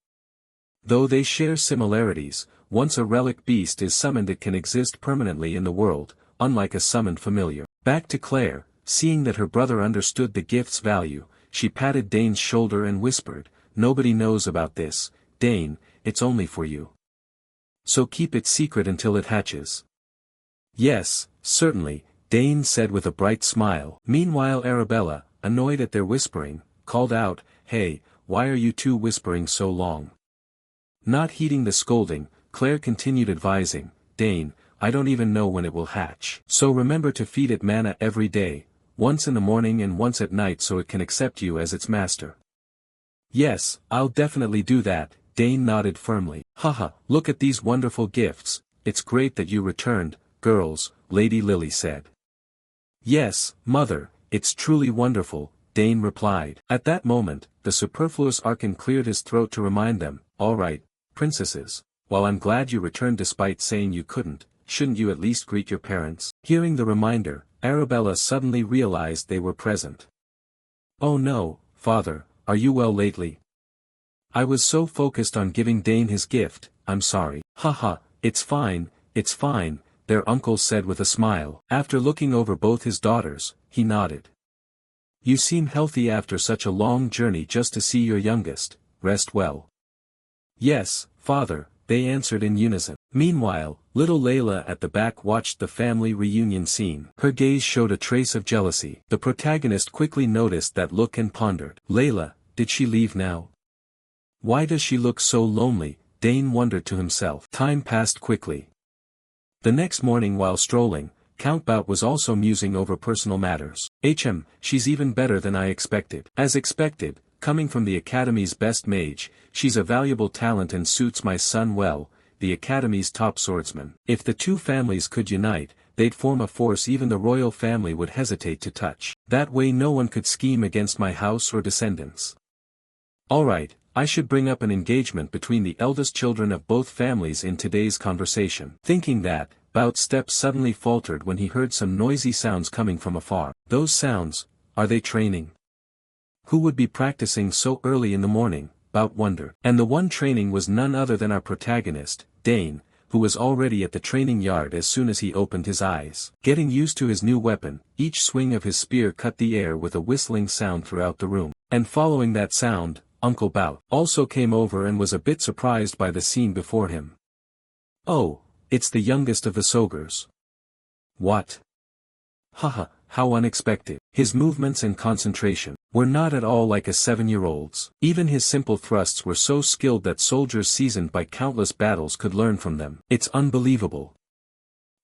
Though they share similarities, once a relic beast is summoned it can exist permanently in the world, unlike a summoned familiar." Back to Claire, seeing that her brother understood the gift's value, she patted Dane's shoulder and whispered, "Nobody knows about this, Dane, it's only for you. So keep it secret until it hatches." "Yes, certainly," Dane said with a bright smile. Meanwhile Arabella, annoyed at their whispering, called out, "Hey, why are you two whispering so long?" Not heeding the scolding, Claire continued advising, "Dane, I don't even know when it will hatch. So remember to feed it mana every day, once in the morning and once at night so it can accept you as its master." "Yes, I'll definitely do that," Dane nodded firmly. "Haha, look at these wonderful gifts, it's great that you returned, girls," Lady Lily said. "Yes, mother, it's truly wonderful," Dane replied. At that moment, the superfluous Archon cleared his throat to remind them, "All right, princesses, while I'm glad you returned despite saying you couldn't, shouldn't you at least greet your parents?" Hearing the reminder, Arabella suddenly realized they were present. "Oh no, father, are you well lately? I was so focused on giving Dane his gift, I'm sorry." "Haha, it's fine," their uncle said with a smile. After looking over both his daughters, he nodded. "You seem healthy after such a long journey. Just to see your youngest, rest well." "Yes, father," they answered in unison. Meanwhile, little Layla at the back watched the family reunion scene. Her gaze showed a trace of jealousy. The protagonist quickly noticed that look and pondered. Layla, did she leave now? Why does she look so lonely? Dane wondered to himself. Time passed quickly. The next morning while strolling, Count Bout was also musing over personal matters. She's even better than I expected." As expected, coming from the Academy's best mage, she's a valuable talent and suits my son well, the Academy's top swordsman. If the two families could unite, they'd form a force even the royal family would hesitate to touch. That way no one could scheme against my house or descendants. Alright, I should bring up an engagement between the eldest children of both families in today's conversation. Thinking that, Bao's steps suddenly faltered when he heard some noisy sounds coming from afar. Those sounds, are they training? Who would be practicing so early in the morning, Bao wondered. And the one training was none other than our protagonist, Dane, who was already at the training yard as soon as he opened his eyes. Getting used to his new weapon, each swing of his spear cut the air with a whistling sound throughout the room. And following that sound, Uncle Bao also came over and was a bit surprised by the scene before him. Oh, it's the youngest of the Sogers. What? Haha, how unexpected. His movements and concentration were not at all like a 7-year-old's. Even his simple thrusts were so skilled that soldiers seasoned by countless battles could learn from them. It's unbelievable.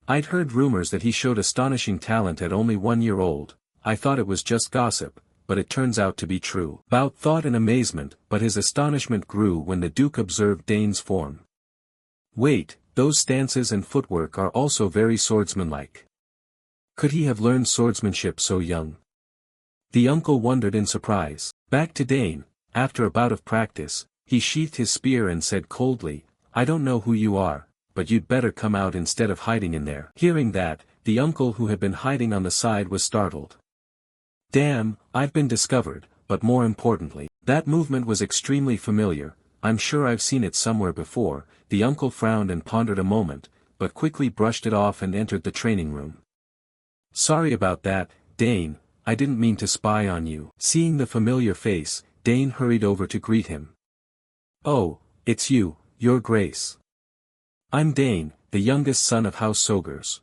I'd heard rumors that he showed astonishing talent at only 1 year old. I thought it was just gossip, but it turns out to be true. Bao thought in amazement, but his astonishment grew when the Duke observed Dane's form. Wait, those stances and footwork are also very swordsmanlike. Could he have learned swordsmanship so young? The uncle wondered in surprise. Back to Dane, after a bout of practice, he sheathed his spear and said coldly, I don't know who you are, but you'd better come out instead of hiding in there. Hearing that, the uncle who had been hiding on the side was startled. Damn, I've been discovered, but more importantly, that movement was extremely familiar, I'm sure I've seen it somewhere before. The uncle frowned and pondered a moment, but quickly brushed it off and entered the training room. Sorry about that, Dane, I didn't mean to spy on you. Seeing the familiar face, Dane hurried over to greet him. Oh, it's you, Your Grace. I'm Dane, the youngest son of House Sogers.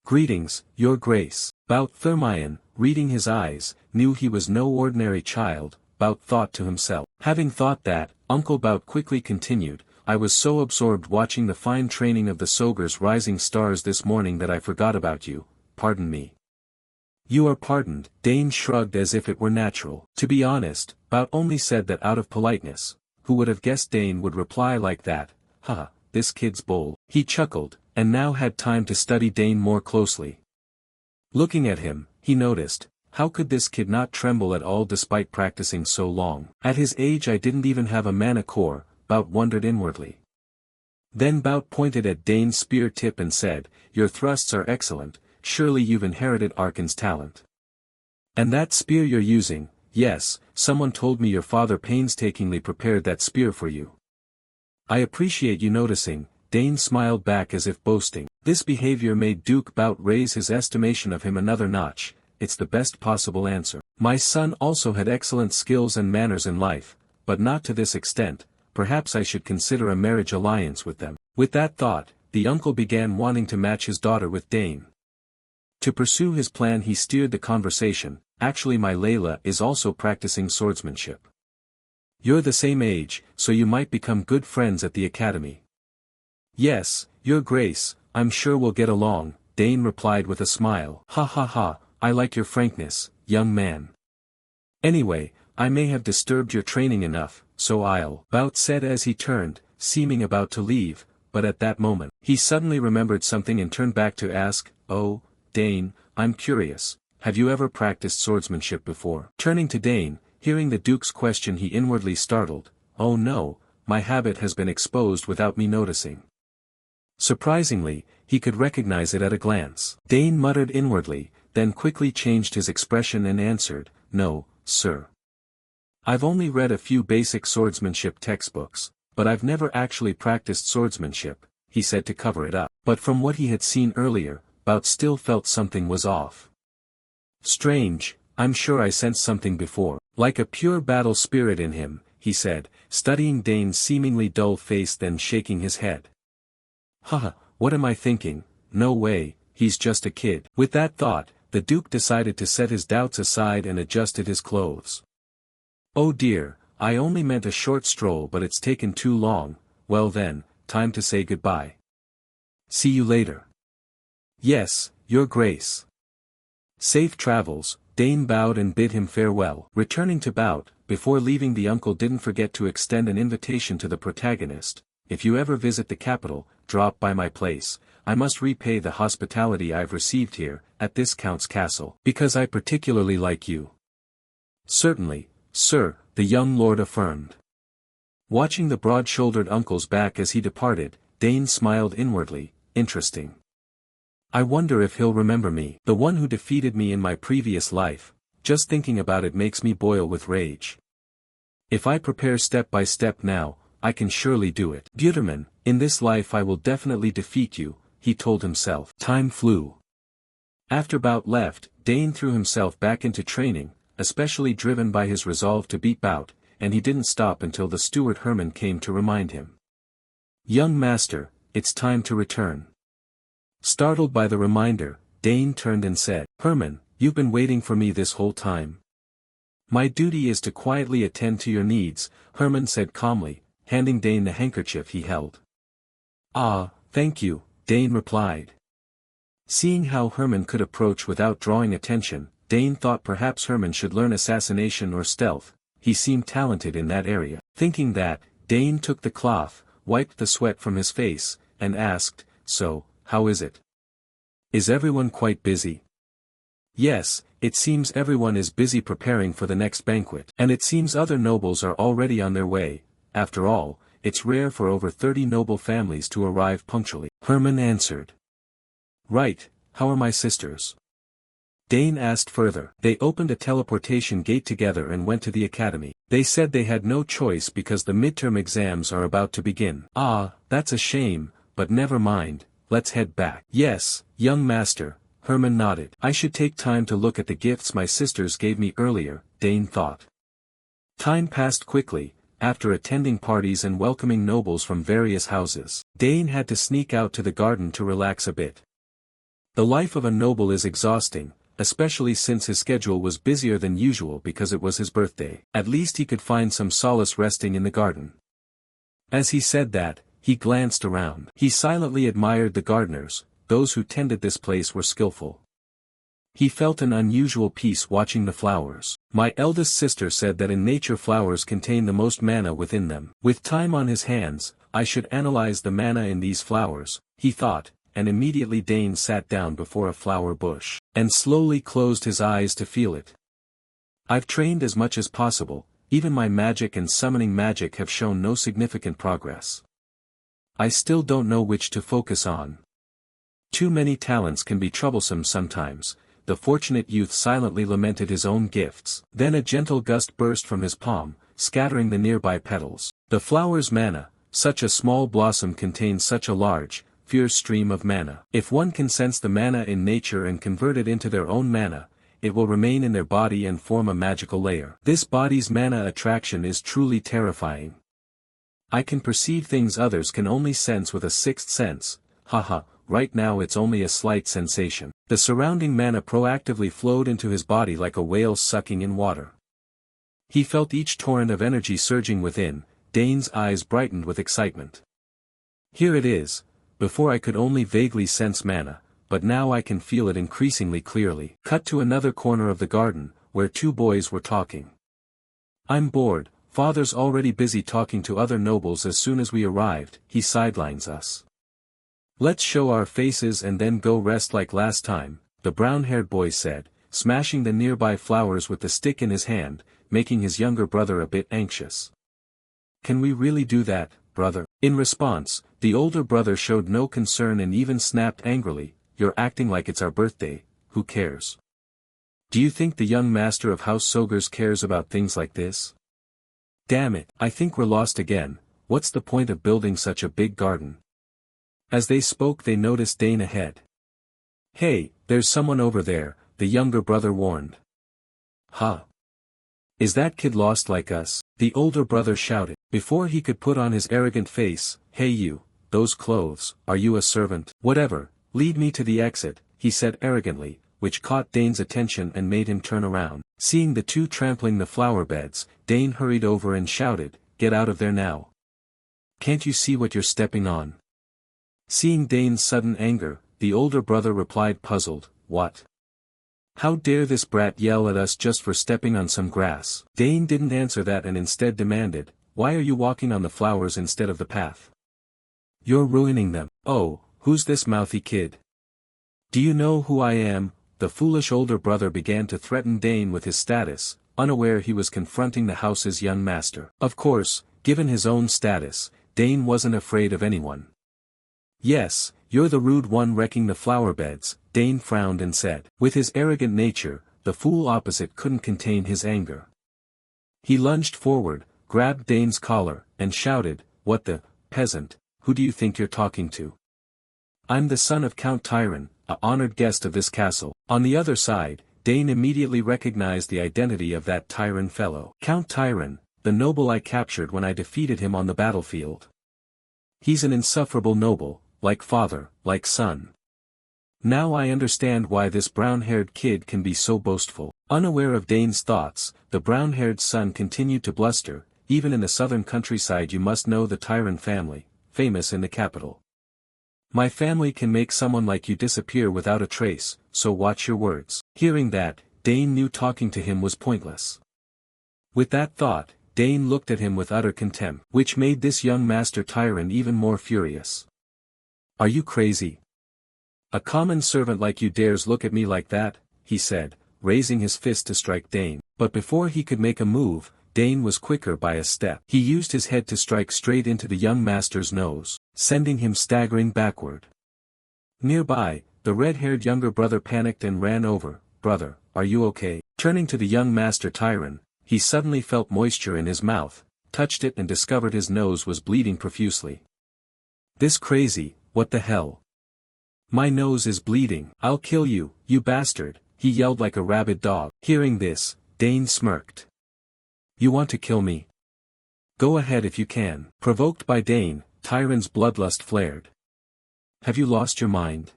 Greetings, Your Grace. Bao Thermion, reading his eyes, knew he was no ordinary child. Bao thought to himself. Having thought that, Uncle Bao quickly continued, I was so absorbed watching the fine training of the Sogers rising stars this morning that I forgot about you, pardon me. You are pardoned, Dane shrugged as if it were natural. To be honest, Bao only said that out of politeness. Who would have guessed Dane would reply like that? Haha, this kid's bold. He chuckled, and now had time to study Dane more closely. Looking at him, he noticed, how could this kid not tremble at all despite practicing so long? At his age I didn't even have a mana core, Bao wondered inwardly. Then Bao pointed at Dane's spear tip and said, your thrusts are excellent, surely you've inherited Arkan's talent. And that spear you're using, yes, someone told me your father painstakingly prepared that spear for you. I appreciate you noticing, Dane smiled back as if boasting. This behavior made Duke Bao raise his estimation of him another notch. It's the best possible answer. My son also had excellent skills and manners in life, but not to this extent. Perhaps I should consider a marriage alliance with them. With that thought, the uncle began wanting to match his daughter with Dane. To pursue his plan he steered the conversation, actually my Layla is also practicing swordsmanship. You're the same age, so you might become good friends at the academy. Yes, Your Grace, I'm sure we'll get along, Dane replied with a smile. Ha ha ha, I like your frankness, young man. Anyway, I may have disturbed your training enough, so I'll. Bao said as he turned, seeming about to leave, but at that moment, he suddenly remembered something and turned back to ask, oh, Dane, I'm curious, have you ever practiced swordsmanship before? Turning to Dane, hearing the Duke's question he inwardly startled, oh no, my habit has been exposed without me noticing. Surprisingly, he could recognize it at a glance. Dane muttered inwardly, then quickly changed his expression and answered, no, sir. I've only read a few basic swordsmanship textbooks, but I've never actually practiced swordsmanship, he said to cover it up. But from what he had seen earlier, Bao still felt something was off. Strange, I'm sure I sensed something before. Like a pure battle spirit in him, he said, studying Dane's seemingly dull face then shaking his head. Haha, what am I thinking? No way, he's just a kid. With that thought, the Duke decided to set his doubts aside and adjusted his clothes. Oh dear, I only meant a short stroll but it's taken too long, well then, time to say goodbye. See you later. Yes, Your Grace. Safe travels, Dane bowed and bid him farewell. Returning to Bao, before leaving the uncle didn't forget to extend an invitation to the protagonist. If you ever visit the capital, drop by my place, I must repay the hospitality I've received here, at this Count's castle, because I particularly like you. Certainly, sir, the young lord affirmed. Watching the broad-shouldered uncle's back as he departed, Dane smiled inwardly. Interesting. I wonder if he'll remember me, the one who defeated me in my previous life. Just thinking about it makes me boil with rage. If I prepare step by step now, I can surely do it. Buterman, in this life I will definitely defeat you, he told himself. Time flew. After Bout left, Dane threw himself back into training, especially driven by his resolve to beat Bout, and he didn't stop until the steward Herman came to remind him. Young master, it's time to return. Startled by the reminder, Dane turned and said, Herman, you've been waiting for me this whole time. My duty is to quietly attend to your needs, Herman said calmly, handing Dane the handkerchief he held. Ah, thank you, Dane replied. Seeing how Herman could approach without drawing attention, Dane thought perhaps Herman should learn assassination or stealth. He seemed talented in that area. Thinking that, Dane took the cloth, wiped the sweat from his face, and asked, So, how is it? Is everyone quite busy? Yes, it seems everyone is busy preparing for the next banquet. And it seems other nobles are already on their way. After all, it's rare for over 30 noble families to arrive punctually. Herman answered. Right, how are my sisters? Dane asked further. They opened a teleportation gate together and went to the academy. They said they had no choice because the midterm exams are about to begin. Ah, that's a shame, but never mind, let's head back. Yes, young master, Herman nodded. I should take time to look at the gifts my sisters gave me earlier, Dane thought. Time passed quickly. After attending parties and welcoming nobles from various houses, Dane had to sneak out to the garden to relax a bit. The life of a noble is exhausting, especially since his schedule was busier than usual because it was his birthday. At least he could find some solace resting in the garden. As he said that, he glanced around. He silently admired the gardeners. Those who tended this place were skillful. He felt an unusual peace watching the flowers. My eldest sister said that in nature flowers contain the most mana within them. With time on his hands, I should analyze the mana in these flowers, he thought, and immediately Dane sat down before a flower bush, and slowly closed his eyes to feel it. I've trained as much as possible, even my magic and summoning magic have shown no significant progress. I still don't know which to focus on. Too many talents can be troublesome sometimes. The fortunate youth silently lamented his own gifts. Then a gentle gust burst from his palm, scattering the nearby petals. The flower's mana, such a small blossom contains such a large, fierce stream of mana. If one can sense the mana in nature and convert it into their own mana, it will remain in their body and form a magical layer. This body's mana attraction is truly terrifying. I can perceive things others can only sense with a sixth sense. Haha. Right now it's only a slight sensation. The surrounding mana proactively flowed into his body like a whale sucking in water. He felt each torrent of energy surging within. Dane's eyes brightened with excitement. Here it is. Before I could only vaguely sense mana, but now I can feel it increasingly clearly. Cut to another corner of the garden, where two boys were talking. I'm bored, father's already busy talking to other nobles as soon as we arrived, he sidelines us. Let's show our faces and then go rest like last time, the brown-haired boy said, smashing the nearby flowers with the stick in his hand, making his younger brother a bit anxious. Can we really do that, brother? In response, the older brother showed no concern and even snapped angrily, You're acting like it's our birthday, who cares? Do you think the young master of House Sogers cares about things like this? Damn it, I think we're lost again. What's the point of building such a big garden? As they spoke they noticed Dane ahead. Hey, there's someone over there, the younger brother warned. Huh? Is that kid lost like us? The older brother shouted. Before he could put on his arrogant face, Hey you, those clothes, are you a servant? Whatever, lead me to the exit, he said arrogantly, which caught Dane's attention and made him turn around. Seeing the two trampling the flower beds, Dane hurried over and shouted, Get out of there now. Can't you see what you're stepping on? Seeing Dane's sudden anger, the older brother replied puzzled, What? How dare this brat yell at us just for stepping on some grass? Dane didn't answer that and instead demanded, Why are you walking on the flowers instead of the path? You're ruining them. Oh, Who's this mouthy kid? Do you know who I am? The foolish older brother began to threaten Dane with his status, unaware he was confronting the house's young master. Of course, given his own status, Dane wasn't afraid of anyone. Yes, you're the rude one wrecking the flower beds, Dane frowned and said. With his arrogant nature, the fool opposite couldn't contain his anger. He lunged forward, grabbed Dane's collar, and shouted, "What the, peasant, who do you think you're talking to? I'm the son of Count Tyron, a honored guest of this castle." On the other side, Dane immediately recognized the identity of that Tyron fellow. Count Tyron, the noble I captured when I defeated him on the battlefield. He's an insufferable noble, like father, like son. Now I understand why this brown-haired kid can be so boastful. Unaware of Dane's thoughts, the brown-haired son continued to bluster. Even in the southern countryside you must know the Tyron family, famous in the capital. My family can make someone like you disappear without a trace, so watch your words. Hearing that, Dane knew talking to him was pointless. With that thought, Dane looked at him with utter contempt, which made this young master Tyron even more furious. Are you crazy? A common servant like you dares look at me like that, he said, raising his fist to strike Dane. But before he could make a move, Dane was quicker by a step. He used his head to strike straight into the young master's nose, sending him staggering backward. Nearby, the red-haired younger brother panicked and ran over. Brother, are you okay? Turning to the young master Tyron, he suddenly felt moisture in his mouth, touched it and discovered his nose was bleeding profusely. This crazy, what the hell? My nose is bleeding. I'll kill you, you bastard, he yelled like a rabid dog. Hearing this, Dane smirked. You want to kill me? Go ahead if you can. Provoked by Dane, Tyron's bloodlust flared. Have you lost your mind?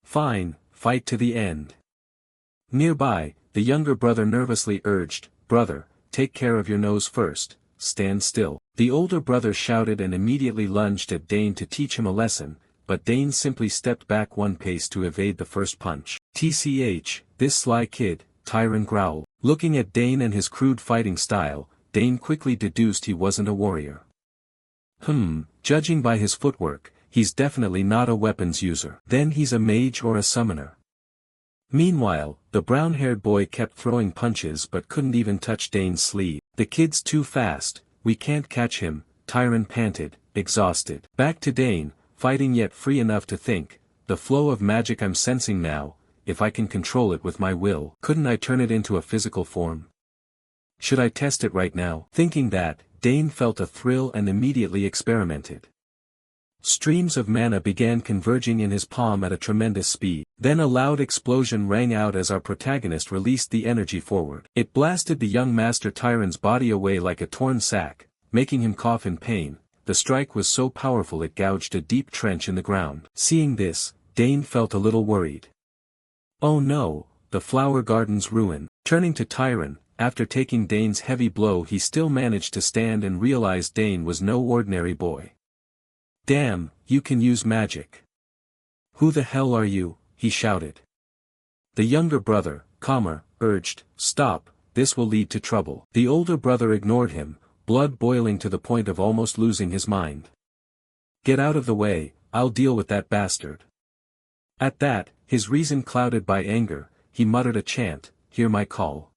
Fine, fight to the end. Nearby, the younger brother nervously urged, Brother, take care of your nose first, stand still. The older brother shouted and immediately lunged at Dane to teach him a lesson, but Dane simply stepped back one pace to evade the first punch. TCH, this sly kid, Tyron growled. Looking at Dane and his crude fighting style, Dane quickly deduced he wasn't a warrior. Judging by his footwork, he's definitely not a weapons user. Then he's a mage or a summoner. Meanwhile, the brown-haired boy kept throwing punches but couldn't even touch Dane's sleeve. The kid's too fast, we can't catch him, Tyron panted, exhausted. Back to Dane, fighting yet free enough to think, the flow of magic I'm sensing now, if I can control it with my will. Couldn't I turn it into a physical form? Should I test it right now? Thinking that, Dane felt a thrill and immediately experimented. Streams of mana began converging in his palm at a tremendous speed. Then a loud explosion rang out as our protagonist released the energy forward. It blasted the young master Tyron's body away like a torn sack, making him cough in pain. The strike was so powerful it gouged a deep trench in the ground. Seeing this, Dane felt a little worried. Oh no, the flower garden's ruin. Turning to Tyron, after taking Dane's heavy blow he still managed to stand and realized Dane was no ordinary boy. Damn, you can use magic. Who the hell are you? He shouted. The younger brother, calmer, urged, Stop, this will lead to trouble. The older brother ignored him, blood boiling to the point of almost losing his mind. Get out of the way, I'll deal with that bastard. At that, his reason clouded by anger, he muttered a chant, Hear my call.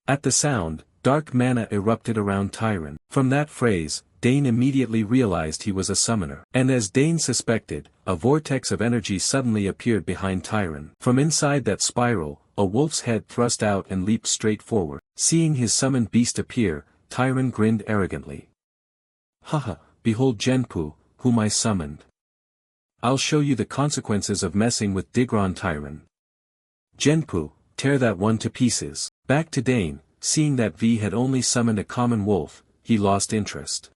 At the sound, dark mana erupted around Tyron. From that phrase, Dane immediately realized he was a summoner. And as Dane suspected, a vortex of energy suddenly appeared behind Tyron. From inside that spiral, a wolf's head thrust out and leaped straight forward. Seeing his summoned beast appear, Tyron grinned arrogantly. Haha, behold Genpu, whom I summoned. I'll show you the consequences of messing with Digron Tyron. Genpu, tear that one to pieces. Back to Dane, seeing that V had only summoned a common wolf, he lost interest.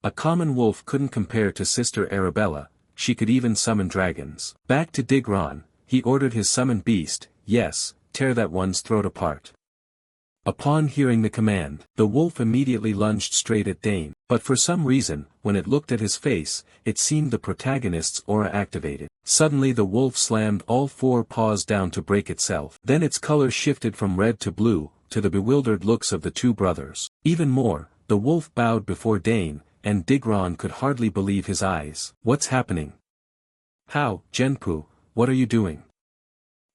A common wolf couldn't compare to Sister Arabella, she could even summon dragons. Back to Digron, he ordered his summoned beast, yes, tear that one's throat apart. Upon hearing the command, the wolf immediately lunged straight at Dane, but for some reason, when it looked at his face, it seemed the protagonist's aura activated. Suddenly the wolf slammed all four paws down to break itself. Then its color shifted from red to blue, to the bewildered looks of the two brothers. Even more, the wolf bowed before Dane, and Digron could hardly believe his eyes. What's happening? How, Genpu, what are you doing?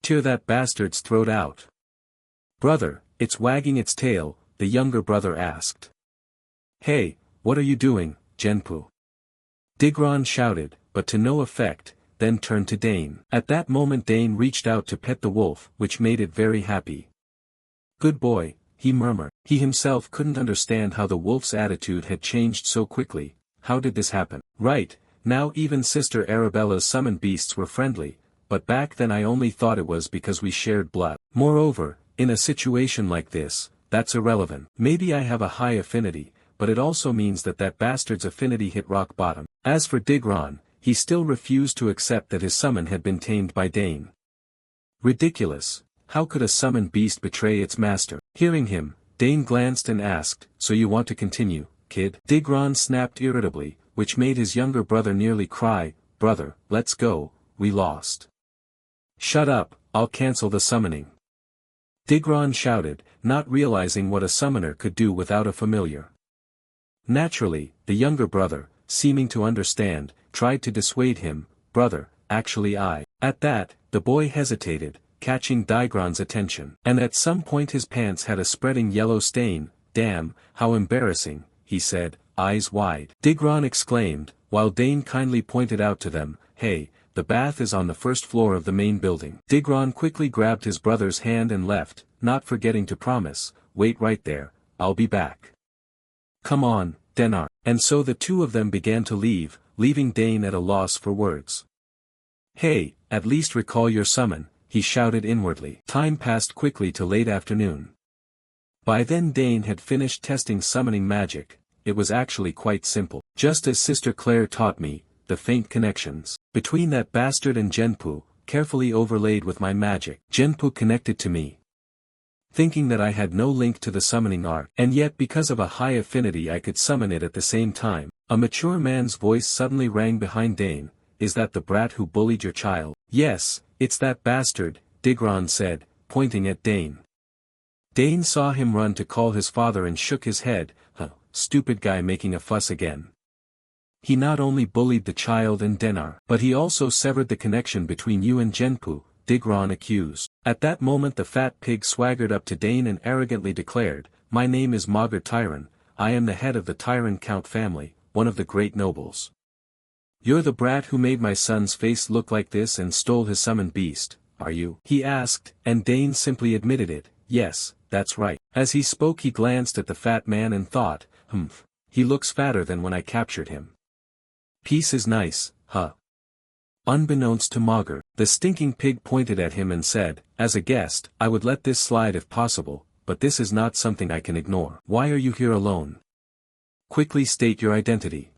Tear that bastard's throat out. Brother, it's wagging its tail, the younger brother asked. Hey, what are you doing, Genpu? Digron shouted, but to no effect, then turned to Dane. At that moment Dane reached out to pet the wolf, which made it very happy. Good boy, he murmured. He himself couldn't understand how the wolf's attitude had changed so quickly. How did this happen? Right, now even Sister Arabella's summoned beasts were friendly, but back then I only thought it was because we shared blood. Moreover, in a situation like this, that's irrelevant. Maybe I have a high affinity, but it also means that that bastard's affinity hit rock bottom. As for Digron, he still refused to accept that his summon had been tamed by Dane. Ridiculous, how could a summoned beast betray its master? Hearing him, Dane glanced and asked, so you want to continue, kid? Digron snapped irritably, which made his younger brother nearly cry, brother, let's go, we lost. Shut up, I'll cancel the summoning. Digron shouted, not realizing what a summoner could do without a familiar. Naturally, the younger brother, seeming to understand, tried to dissuade him, brother, actually I. At that, the boy hesitated, catching Digron's attention. And at some point his pants had a spreading yellow stain. Damn, how embarrassing, he said, eyes wide. Digron exclaimed, while Dane kindly pointed out to them, hey, the bath is on the first floor of the main building. Digron quickly grabbed his brother's hand and left, not forgetting to promise, wait right there, I'll be back. Come on, Denar. And so the two of them began to leave, leaving Dane at a loss for words. Hey, at least recall your summon, he shouted inwardly. Time passed quickly to late afternoon. By then Dane had finished testing summoning magic. It was actually quite simple. Just as Sister Claire taught me, the faint connections between that bastard and Genpu, carefully overlaid with my magic. Genpu connected to me, thinking that I had no link to the summoning art, and yet because of a high affinity I could summon it at the same time. A mature man's voice suddenly rang behind Dane, is that the brat who bullied your child? Yes, it's that bastard, Digron said, pointing at Dane. Dane saw him run to call his father and shook his head, stupid guy making a fuss again. He not only bullied the child and Denar, but he also severed the connection between you and Genpu, Digron accused. At that moment the fat pig swaggered up to Dane and arrogantly declared, my name is Magar Tyron, I am the head of the Tyron Count family, one of the great nobles. You're the brat who made my son's face look like this and stole his summoned beast, are you? He asked, and Dane simply admitted it, yes, that's right. As he spoke he glanced at the fat man and thought, he looks fatter than when I captured him. Peace is nice, huh? Unbeknownst to Magar, the stinking pig pointed at him and said, as a guest, I would let this slide if possible, but this is not something I can ignore. Why are you here alone? Quickly state your identity.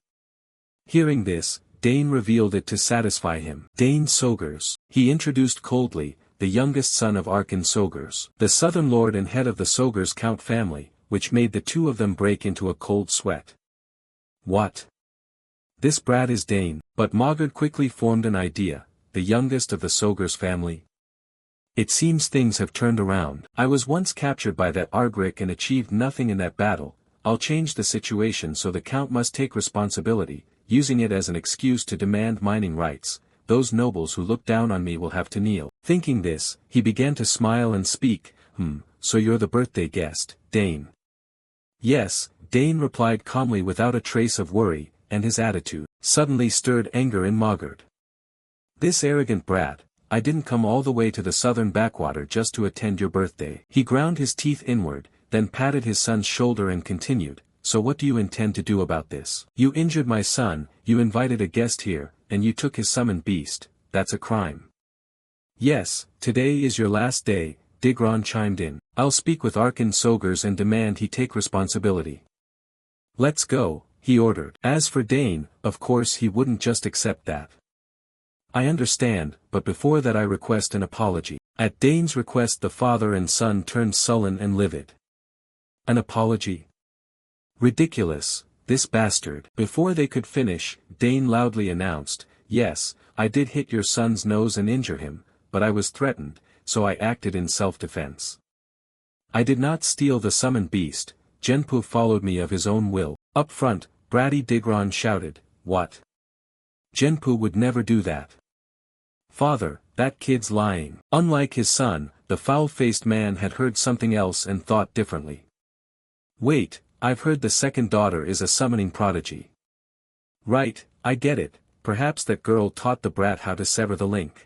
Hearing this, Dane revealed it to satisfy him. Dane Sogers. He introduced coldly, the youngest son of Arkan Sogers, the southern lord and head of the Sogers Count family, which made the two of them break into a cold sweat. What? This brat is Dane, but Magar quickly formed an idea, the youngest of the Sogers family. It seems things have turned around. I was once captured by that Ardric and achieved nothing in that battle. I'll change the situation so the Count must take responsibility, using it as an excuse to demand mining rights. Those nobles who look down on me will have to kneel. Thinking this, he began to smile and speak, so you're the birthday guest, Dane. Yes, Dane replied calmly without a trace of worry, and his attitude suddenly stirred anger in Magar. This arrogant brat, I didn't come all the way to the southern backwater just to attend your birthday. He ground his teeth inward, then patted his son's shoulder and continued, so what do you intend to do about this? You injured my son, you invited a guest here, and you took his summoned beast, that's a crime. Yes, today is your last day, Digron chimed in. I'll speak with Arkan Sogers and demand he take responsibility. Let's go, he ordered. As for Dane, of course he wouldn't just accept that. I understand, but before that I request an apology. At Dane's request the father and son turned sullen and livid. An apology? Ridiculous, this bastard. Before they could finish, Dane loudly announced, yes, I did hit your son's nose and injure him, but I was threatened, so I acted in self-defense. I did not steal the summoned beast, Genpu followed me of his own will. Up front, bratty Digron shouted, what? Genpu would never do that. Father, that kid's lying. Unlike his son, the foul-faced man had heard something else and thought differently. Wait, I've heard the second daughter is a summoning prodigy. Right, I get it, perhaps that girl taught the brat how to sever the link.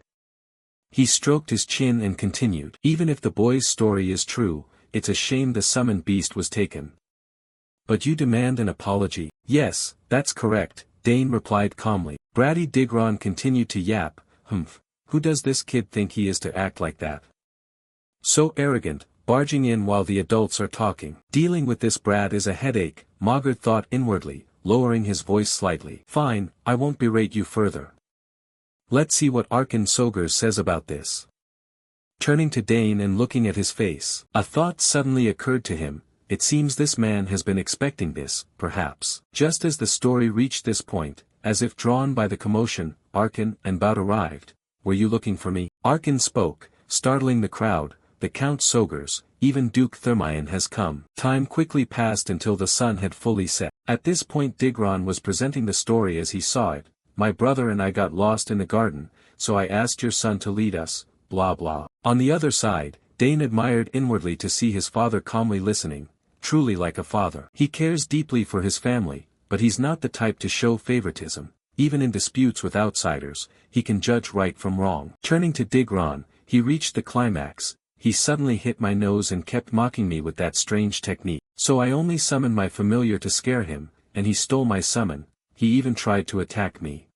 He stroked his chin and continued. Even if the boy's story is true, it's a shame the summoned beast was taken. But you demand an apology? Yes, that's correct, Dane replied calmly. Bratty Digron continued to yap, humph, who does this kid think he is to act like that? So arrogant, barging in while the adults are talking. Dealing with this brat is a headache, Mogart thought inwardly, lowering his voice slightly. Fine, I won't berate you further. Let's see what Arkan Sogers says about this. Turning to Dane and looking at his face, a thought suddenly occurred to him. It seems this man has been expecting this, perhaps. Just as the story reached this point, as if drawn by the commotion, Arkan and Bout arrived. Were you looking for me? Arkan spoke, startling the crowd. The Count Sogers, even Duke Thermion has come. Time quickly passed until the sun had fully set. At this point Digron was presenting the story as he saw it. My brother and I got lost in the garden, so I asked your son to lead us, blah blah. On the other side, Dane admired inwardly to see his father calmly listening, truly like a father. He cares deeply for his family, but he's not the type to show favoritism. Even in disputes with outsiders, he can judge right from wrong. Turning to Digron, he reached the climax. He suddenly hit my nose and kept mocking me with that strange technique. So I only summoned my familiar to scare him, and he stole my summon. He even tried to attack me.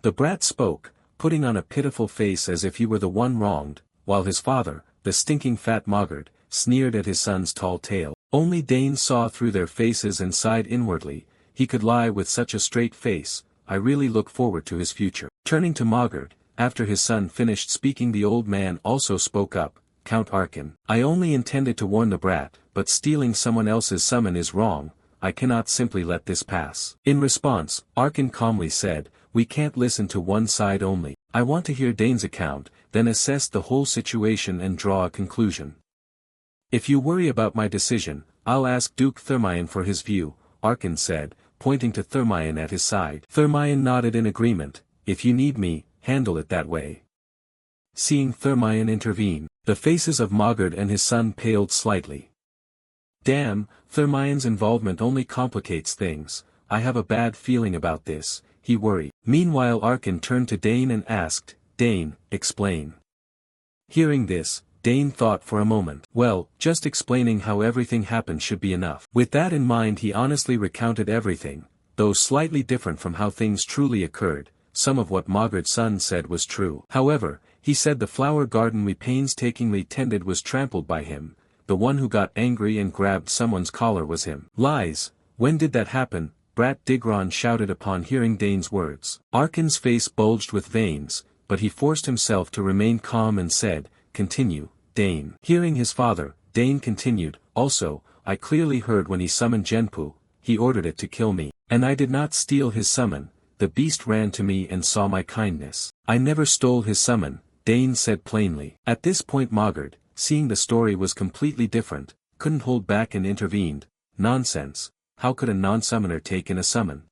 The brat spoke, putting on a pitiful face as if he were the one wronged, while his father, the stinking fat Mogart, sneered at his son's tall tale. Only Dane saw through their faces and sighed inwardly. He could lie with such a straight face. I really look forward to his future. Turning to Mogart, after his son finished speaking, the old man also spoke up. Count Arkan, I only intended to warn the brat, but stealing someone else's summon is wrong. I cannot simply let this pass. In response, Arkan calmly said, we can't listen to one side only. I want to hear Dane's account, then assess the whole situation and draw a conclusion. If you worry about my decision, I'll ask Duke Thermion for his view, Arkan said, pointing to Thermion at his side. Thermion nodded in agreement. If you need me, handle it that way. Seeing Thermion intervene, the faces of Mogart and his son paled slightly. Damn, Thermion's involvement only complicates things. I have a bad feeling about this, he worried. Meanwhile Arkan turned to Dane and asked, Dane, explain. Hearing this, Dane thought for a moment. Well, just explaining how everything happened should be enough. With that in mind he honestly recounted everything, though slightly different from how things truly occurred. Some of what Mogart's son said was true. However, he said the flower garden we painstakingly tended was trampled by him. The one who got angry and grabbed someone's collar was him. Lies. When did that happen? Brat Digron shouted upon hearing Dane's words. Arkan's face bulged with veins, but he forced himself to remain calm and said, continue, Dane. Hearing his father, Dane continued, also, I clearly heard when he summoned Genpu, he ordered it to kill me. And I did not steal his summon. The beast ran to me and saw my kindness. I never stole his summon, Dane said plainly. At this point Mogart, seeing the story was completely different, couldn't hold back and intervened. Nonsense. How could a non-summoner take in a summon?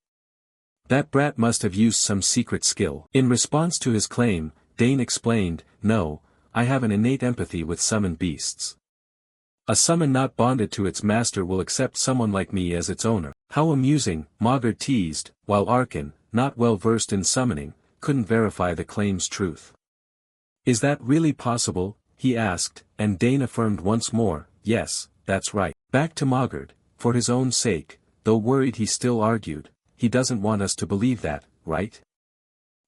That brat must have used some secret skill. In response to his claim, Dane explained, no, I have an innate empathy with summoned beasts. A summon not bonded to its master will accept someone like me as its owner. How amusing, Mogart teased, while Arkan, not well versed in summoning, couldn't verify the claim's truth. Is that really possible? He asked, and Dane affirmed once more, yes, that's right. Back to Mogart, for his own sake, though worried he still argued, he doesn't want us to believe that, right?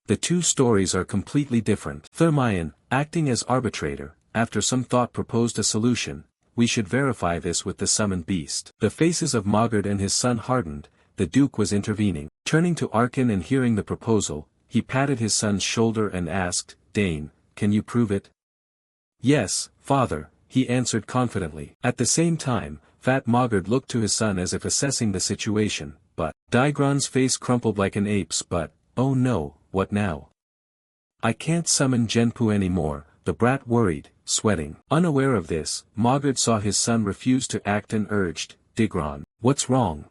The two stories are completely different. Thermion, acting as arbitrator, after some thought proposed a solution. We should verify this with the summoned beast. The faces of Mogart and his son hardened. The Duke was intervening. Turning to Arkan and hearing the proposal, he patted his son's shoulder and asked, Dane, can you prove it? Yes, father, he answered confidently. At the same time, Fat Mogart looked to his son as if assessing the situation, but Digron's face crumpled like an ape's. But, oh no, what now? I can't summon Genpu anymore, the brat worried, sweating. Unaware of this, Mogart saw his son refuse to act and urged, Digron, what's wrong?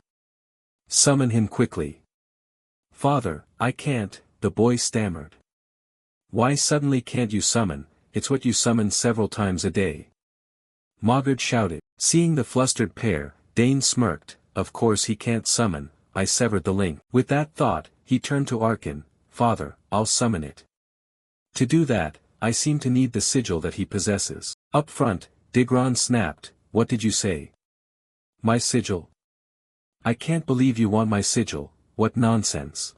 Summon him quickly. Father, I can't, the boy stammered. Why suddenly can't you summon? It's what you summon several times a day. Mogard shouted. Seeing the flustered pair, Dane smirked. Of course he can't summon, I severed the link. With that thought, he turned to Arkin. Father, I'll summon it. To do that, I seem to need the sigil that he possesses. Up front, Digron snapped. What did you say? My sigil? I can't believe you want my sigil, what nonsense.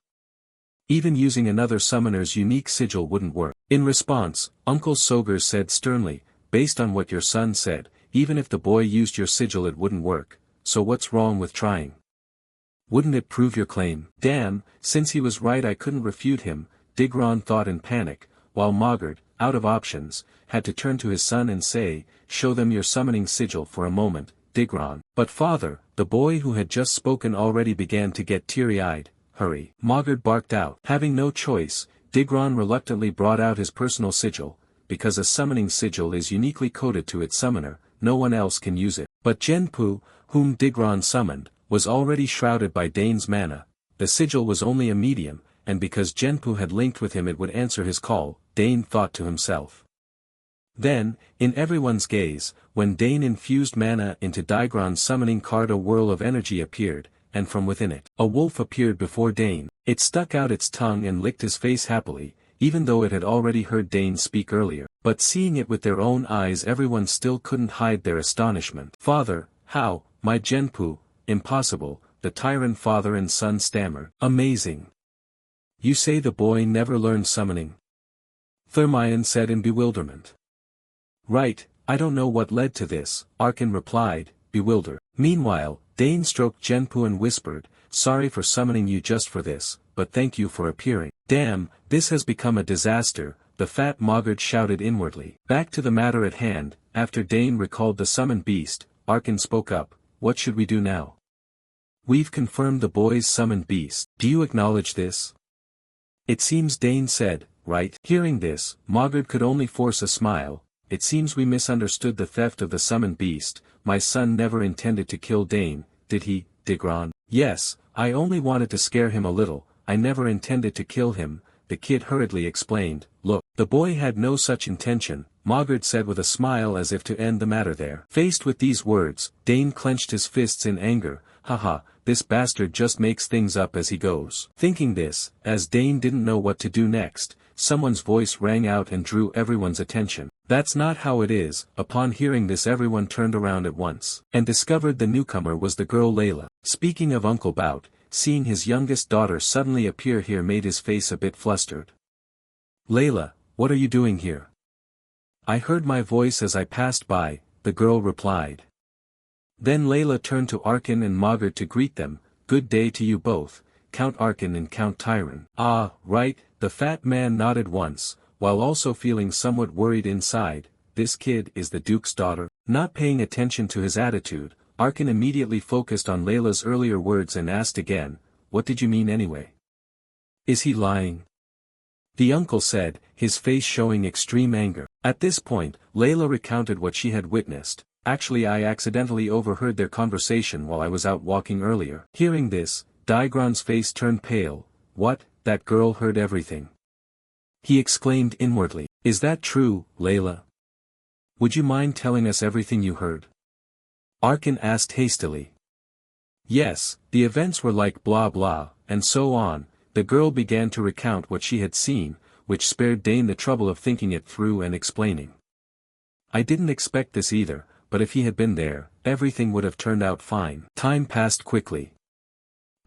Even using another summoner's unique sigil wouldn't work. In response, Uncle Soger said sternly, based on what your son said, even if the boy used your sigil it wouldn't work, so what's wrong with trying? Wouldn't it prove your claim? Damn, since he was right I couldn't refute him, Digron thought in panic, while Mogard, out of options, had to turn to his son and say, show them your summoning sigil for a moment, Digron. But father, the boy who had just spoken already began to get teary-eyed. Hurry. Mogard barked out. Having no choice, Digron reluctantly brought out his personal sigil, because a summoning sigil is uniquely coded to its summoner, no one else can use it. But Genpu, whom Digron summoned, was already shrouded by Dane's mana. The sigil was only a medium, and because Genpu had linked with him it would answer his call, Dane thought to himself. Then, in everyone's gaze, when Dane infused mana into Digron's summoning card a whirl of energy appeared, and from within it, a wolf appeared before Dane. It stuck out its tongue and licked his face happily, even though it had already heard Dane speak earlier. But seeing it with their own eyes everyone still couldn't hide their astonishment. Father, how, my Genpu, impossible, the tyrant father and son stammered. Amazing. You say the boy never learned summoning? Thermion said in bewilderment. Right, I don't know what led to this, Arkin replied, bewildered. Meanwhile, Dane stroked Genpu and whispered, sorry for summoning you just for this, but thank you for appearing. Damn, this has become a disaster, the fat Mogard shouted inwardly. Back to the matter at hand, after Dane recalled the summoned beast, Arkin spoke up, what should we do now? We've confirmed the boy's summoned beast. Do you acknowledge this? It seems Dane said, right? Hearing this, Mogard could only force a smile. It seems we misunderstood the theft of the summoned beast. My son never intended to kill Dane, did he, Digron? Yes, I only wanted to scare him a little, I never intended to kill him, the kid hurriedly explained. Look, the boy had no such intention, Mogard said with a smile as if to end the matter there. Faced with these words, Dane clenched his fists in anger. Haha, this bastard just makes things up as he goes. Thinking this, as Dane didn't know what to do next, someone's voice rang out and drew everyone's attention. That's not how it is. Upon hearing this everyone turned around at once, and discovered the newcomer was the girl Layla. Speaking of Uncle Bout, seeing his youngest daughter suddenly appear here made his face a bit flustered. Layla, what are you doing here? I heard my voice as I passed by, the girl replied. Then Layla turned to Arkin and Mogard to greet them. Good day to you both, Count Arkin and Count Tyron. Ah, right, the fat man nodded once, while also feeling somewhat worried inside. This kid is the Duke's daughter. Not paying attention to his attitude, Arkin immediately focused on Layla's earlier words and asked again, what did you mean anyway? Is he lying? The uncle said, his face showing extreme anger. At this point, Layla recounted what she had witnessed. Actually I accidentally overheard their conversation while I was out walking earlier. Hearing this, Digron's face turned pale. What, that girl heard everything? He exclaimed inwardly. Is that true, Layla? Would you mind telling us everything you heard? Arkin asked hastily. Yes, the events were like blah blah, and so on. The girl began to recount what she had seen, which spared Dane the trouble of thinking it through and explaining. I didn't expect this either, but if he had been there, everything would have turned out fine. Time passed quickly.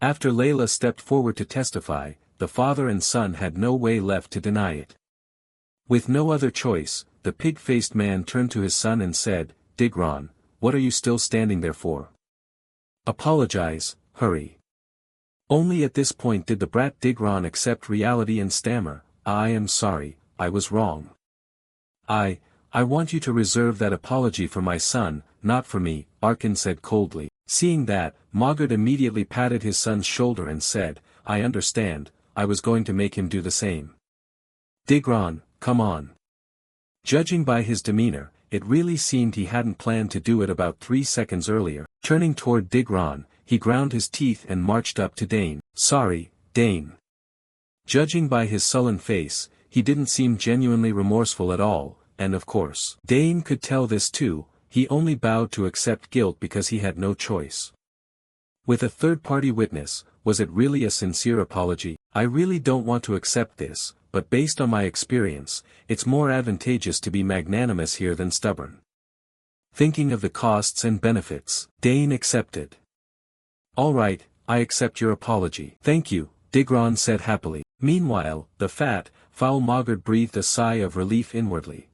After Layla stepped forward to testify, the father and son had no way left to deny it. With no other choice, the pig-faced man turned to his son and said, Digron, what are you still standing there for? Apologize, hurry. Only at this point did the brat Digron accept reality and stammer, I am sorry, I was wrong. I want you to reserve that apology for my son, not for me, Arkin said coldly. Seeing that, Mogard immediately patted his son's shoulder and said, I understand, I was going to make him do the same. Digron, come on. Judging by his demeanor, it really seemed he hadn't planned to do it about 3 seconds earlier. Turning toward Digron, he ground his teeth and marched up to Dane. Sorry, Dane. Judging by his sullen face, he didn't seem genuinely remorseful at all, and of course, Dane could tell this too. He only bowed to accept guilt because he had no choice. With a third-party witness, was it really a sincere apology? I really don't want to accept this, but based on my experience, it's more advantageous to be magnanimous here than stubborn. Thinking of the costs and benefits, Dane accepted. All right, I accept your apology. Thank you, Digron said happily. Meanwhile, the fat, foul Mogard breathed a sigh of relief inwardly.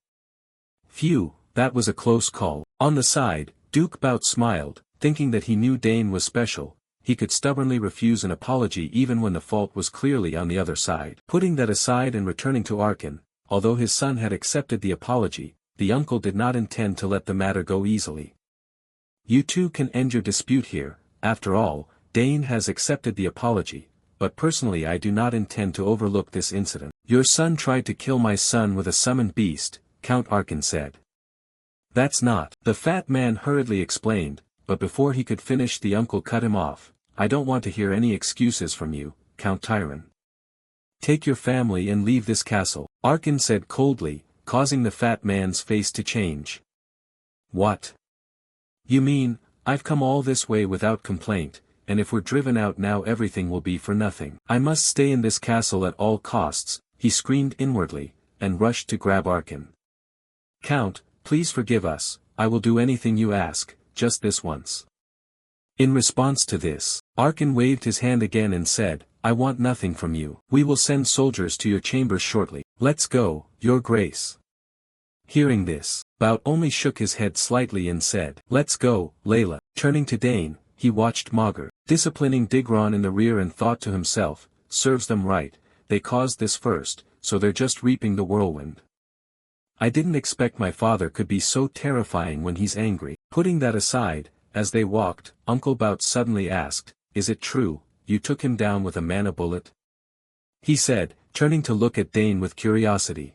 Phew, that was a close call. On the side, Duke Bout smiled, thinking that he knew Dane was special. He could stubbornly refuse an apology even when the fault was clearly on the other side. Putting that aside and returning to Arkin, although his son had accepted the apology, the uncle did not intend to let the matter go easily. You two can end your dispute here. After all, Dane has accepted the apology, but personally I do not intend to overlook this incident. Your son tried to kill my son with a summoned beast, Count Arkin said. That's not, the fat man hurriedly explained, but before he could finish the uncle cut him off. I don't want to hear any excuses from you, Count Tyron. Take your family and leave this castle, Arkin said coldly, causing the fat man's face to change. What? You mean, I've come all this way without complaint, and if we're driven out now everything will be for nothing. I must stay in this castle at all costs, he screamed inwardly, and rushed to grab Arkin. Count, please forgive us, I will do anything you ask, just this once. In response to this, Arkin waved his hand again and said, I want nothing from you. We will send soldiers to your chambers shortly. Let's go, Your Grace. Hearing this, Bout only shook his head slightly and said, Let's go, Layla. Turning to Dane, he watched Mogard, disciplining Digron in the rear and thought to himself, serves them right, they caused this first, so they're just reaping the whirlwind. I didn't expect my father could be so terrifying when he's angry. Putting that aside, as they walked, Uncle Bout suddenly asked, Is it true, you took him down with a mana bullet? He said, turning to look at Dane with curiosity.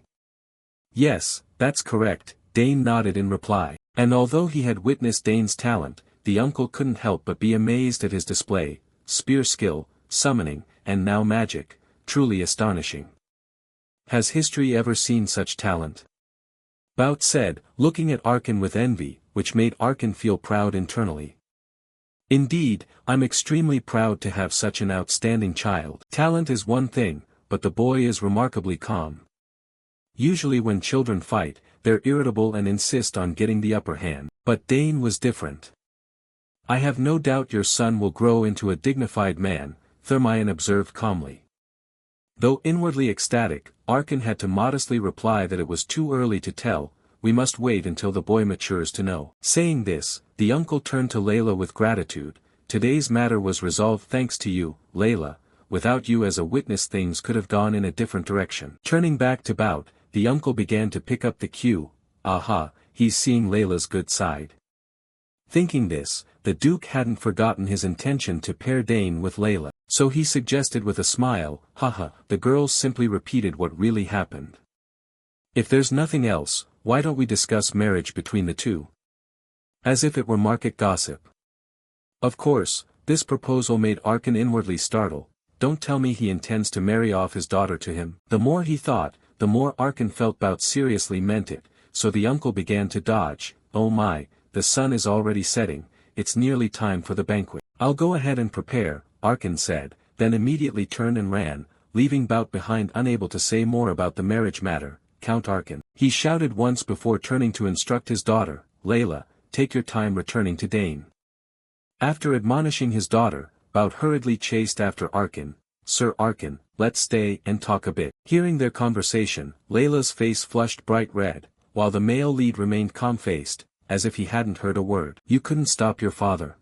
Yes, that's correct, Dane nodded in reply, and although he had witnessed Dane's talent, the uncle couldn't help but be amazed at his display, spear skill, summoning, and now magic, truly astonishing. Has history ever seen such talent? Bout said, looking at Arkin with envy, which made Arkin feel proud internally. Indeed, I'm extremely proud to have such an outstanding child. Talent is one thing, but the boy is remarkably calm. Usually when children fight, they're irritable and insist on getting the upper hand, but Dane was different. I have no doubt your son will grow into a dignified man, Thermion observed calmly. Though inwardly ecstatic, Arkin had to modestly reply that it was too early to tell, we must wait until the boy matures to know. Saying this, the uncle turned to Layla with gratitude, today's matter was resolved thanks to you, Layla, without you as a witness things could have gone in a different direction. Turning back to Bout, the uncle began to pick up the cue, aha, he's seeing Layla's good side. Thinking this, the Duke hadn't forgotten his intention to pair Dane with Layla, so he suggested with a smile, haha, the girls simply repeated what really happened. If there's nothing else, why don't we discuss marriage between the two? As if it were market gossip. Of course, this proposal made Arkin inwardly startle, don't tell me he intends to marry off his daughter to him. The more he thought, the more Arkin felt Bout seriously meant it, so the uncle began to dodge, oh my, the sun is already setting, it's nearly time for the banquet. I'll go ahead and prepare, Arkin said, then immediately turned and ran, leaving Bout behind unable to say more about the marriage matter. Count Arkin. He shouted once before turning to instruct his daughter, Layla, take your time returning to Dane. After admonishing his daughter, Bout hurriedly chased after Arkin, Sir Arkin, let's stay and talk a bit. Hearing their conversation, Layla's face flushed bright red, while the male lead remained calm-faced, as if he hadn't heard a word. You couldn't stop your father.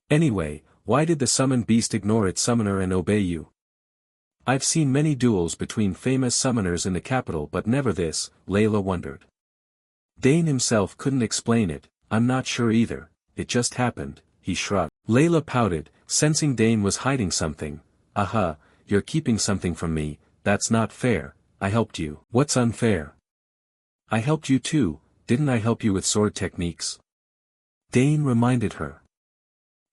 Anyway, why did the summoned beast ignore its summoner and obey you? I've seen many duels between famous summoners in the capital but never this, Layla wondered. Dane himself couldn't explain it, I'm not sure either, it just happened, he shrugged. Layla pouted, sensing Dane was hiding something. Aha, you're keeping something from me, that's not fair, I helped you. What's unfair? I helped you too, didn't I help you with sword techniques? Dane reminded her.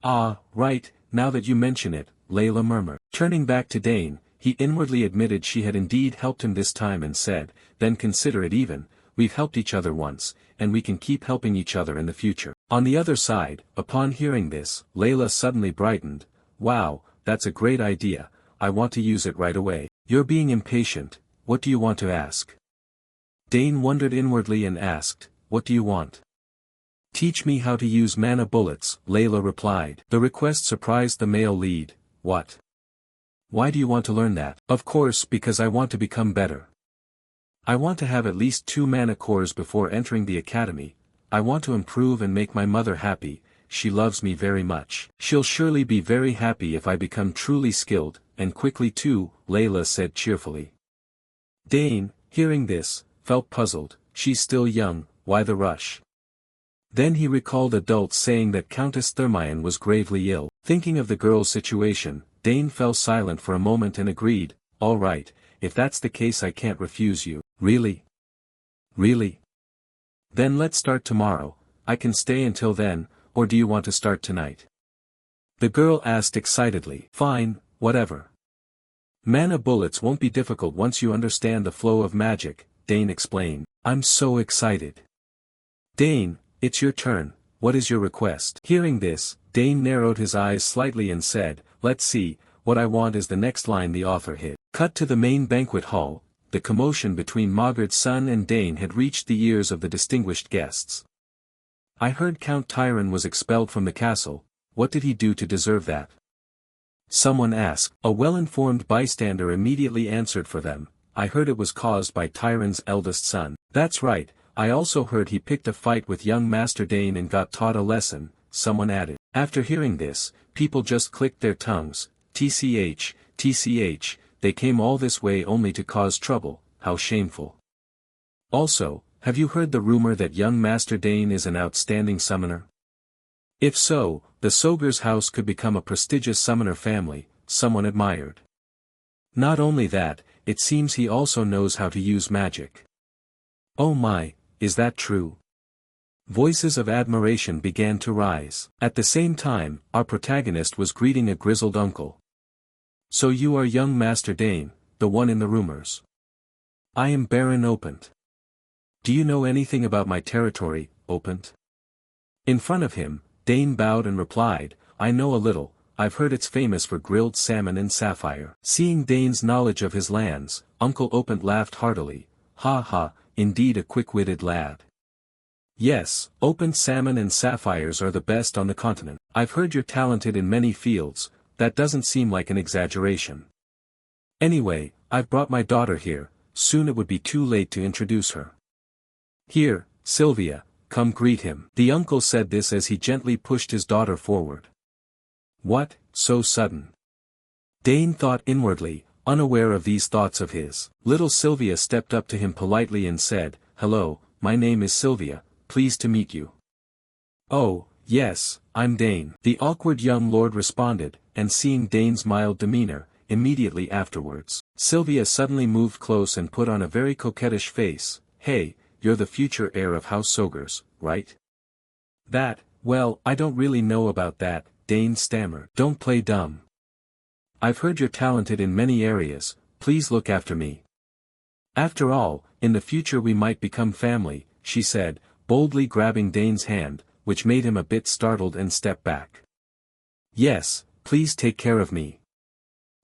Ah, right, now that you mention it, Layla murmured. Turning back to Dane, he inwardly admitted she had indeed helped him this time and said, then consider it even, we've helped each other once, and we can keep helping each other in the future. On the other side, upon hearing this, Layla suddenly brightened. Wow, that's a great idea, I want to use it right away. You're being impatient, what do you want to ask? Dane wondered inwardly and asked, what do you want? Teach me how to use mana bullets, Layla replied. The request surprised the male lead. What? Why do you want to learn that? Of course, because I want to become better. I want to have at least 2 mana cores before entering the academy. I want to improve and make my mother happy, she loves me very much. She'll surely be very happy if I become truly skilled, and quickly too, Layla said cheerfully. Dane, hearing this, felt puzzled. She's still young, why the rush? Then he recalled adults saying that Countess Thermion was gravely ill. Thinking of the girl's situation, Dane fell silent for a moment and agreed, all right, if that's the case I can't refuse you. Really? Really? Then let's start tomorrow, I can stay until then, or do you want to start tonight? The girl asked excitedly. Fine, whatever. Mana bullets won't be difficult once you understand the flow of magic, Dane explained. I'm so excited. Dane, it's your turn, what is your request? Hearing this, Dane narrowed his eyes slightly and said, let's see, what I want is the next line the author hit. Cut to the main banquet hall, the commotion between Mogard's son and Dane had reached the ears of the distinguished guests. I heard Count Tyron was expelled from the castle, what did he do to deserve that? Someone asked. A well-informed bystander immediately answered for them, I heard it was caused by Tyron's eldest son. That's right, I also heard he picked a fight with young Master Dane and got taught a lesson, someone added. After hearing this, people just clicked their tongues, TCH, they came all this way only to cause trouble, how shameful. Also, have you heard the rumor that young Master Dane is an outstanding summoner? If so, the Soger's house could become a prestigious summoner family, someone admired. Not only that, it seems he also knows how to use magic. Oh my, is that true? Voices of admiration began to rise. At the same time, our protagonist was greeting a grizzled uncle. So you are young Master Dane, the one in the rumors. I am Baron Opent. Do you know anything about my territory, Opent? In front of him, Dane bowed and replied, I know a little, I've heard it's famous for grilled salmon and sapphire. Seeing Dane's knowledge of his lands, Uncle Opent laughed heartily, ha ha, indeed a quick-witted lad. Yes, Opent salmon and sapphires are the best on the continent. I've heard you're talented in many fields, that doesn't seem like an exaggeration. Anyway, I've brought my daughter here, soon it would be too late to introduce her. Here, Sylvia, come greet him. The uncle said this as he gently pushed his daughter forward. What, so sudden? Dane thought inwardly, unaware of these thoughts of his. Little Sylvia stepped up to him politely and said, hello, my name is Sylvia, pleased to meet you. Oh, yes, I'm Dane. The awkward young lord responded, and seeing Dane's mild demeanor, immediately afterwards, Sylvia suddenly moved close and put on a very coquettish face. Hey, you're the future heir of House Sogers, right? That, well, I don't really know about that, Dane stammered. Don't play dumb. I've heard you're talented in many areas, please look after me. After all, in the future we might become family, she said, boldly grabbing Dane's hand, which made him a bit startled and step back. Yes, please take care of me.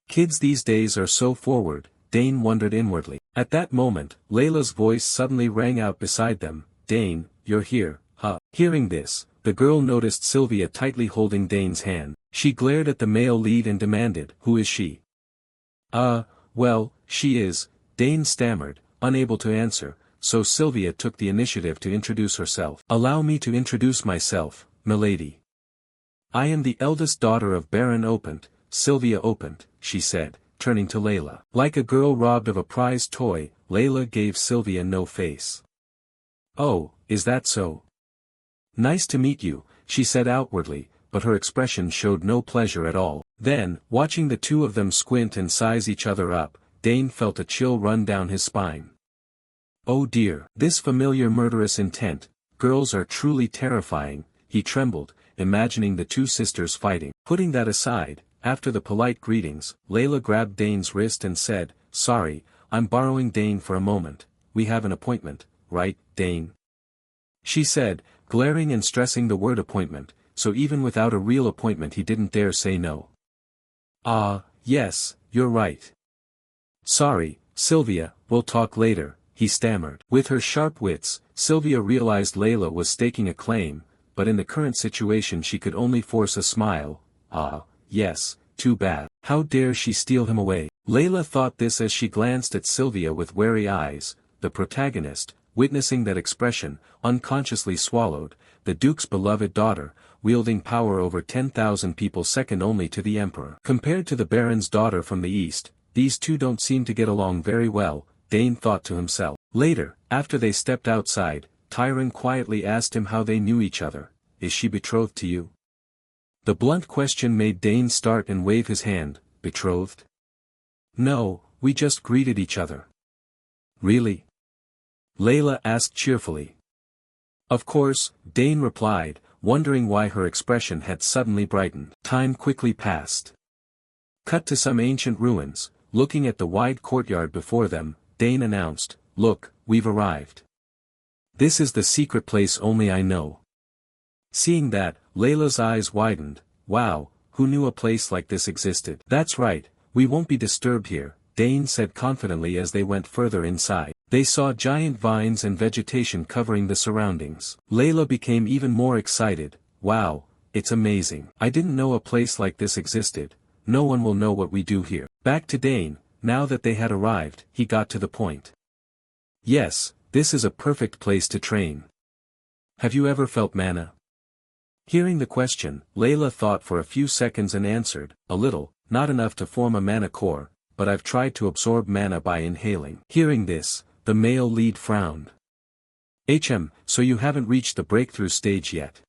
Kids these days are so forward, Dane wondered inwardly. At that moment, Layla's voice suddenly rang out beside them, Dane, you're here, huh? Hearing this, the girl noticed Sylvia tightly holding Dane's hand. She glared at the male lead and demanded, who is she? Well, she is, Dane stammered, unable to answer, so Sylvia took the initiative to introduce herself. Allow me to introduce myself, milady. I am the eldest daughter of Baron Opent, Sylvia Opent, she said, turning to Layla. Like a girl robbed of a prized toy, Layla gave Sylvia no face. Oh, is that so? Nice to meet you, she said outwardly, but her expression showed no pleasure at all. Then, watching the two of them squint and size each other up, Dane felt a chill run down his spine. Oh dear, this familiar murderous intent, girls are truly terrifying, he trembled, imagining the two sisters fighting. Putting that aside, After the polite greetings, Layla grabbed Dane's wrist and said, "Sorry, I'm borrowing Dane for a moment. We have an appointment, right, Dane?" She said, glaring and stressing the word appointment, so even without a real appointment he didn't dare say no. Yes, you're right. Sorry, Sylvia, we'll talk later, he stammered. With her sharp wits, Sylvia realized Layla was staking a claim, but in the current situation she could only force a smile. Yes, too bad. How dare she steal him away? Layla thought this as she glanced at Sylvia with wary eyes. The protagonist, witnessing that expression, unconsciously swallowed, the Duke's beloved daughter, wielding power over 10,000 people second only to the Emperor. Compared to the Baron's daughter from the East, these two don't seem to get along very well, Dane thought to himself. Later, after they stepped outside, Tyron quietly asked him how they knew each other. Is she betrothed to you? The blunt question made Dane start and wave his hand. Betrothed? No, we just greeted each other. Really? Layla asked cheerfully. Of course, Dane replied, wondering why her expression had suddenly brightened. Time quickly passed. Cut to some ancient ruins, looking at the wide courtyard before them, Dane announced, "Look, we've arrived. This is the secret place only I know." Seeing that, Layla's eyes widened. Wow, who knew a place like this existed? That's right, we won't be disturbed here, Dane said confidently as they went further inside. They saw giant vines and vegetation covering the surroundings. Layla became even more excited. Wow, it's amazing. I didn't know a place like this existed. No one will know what we do here. Back to Dane, now that they had arrived, he got to the point. Yes, this is a perfect place to train. Have you ever felt mana? Hearing the question, Layla thought for a few seconds and answered, a little, not enough to form a mana core, but I've tried to absorb mana by inhaling. Hearing this, the male lead frowned. So you haven't reached the breakthrough stage yet.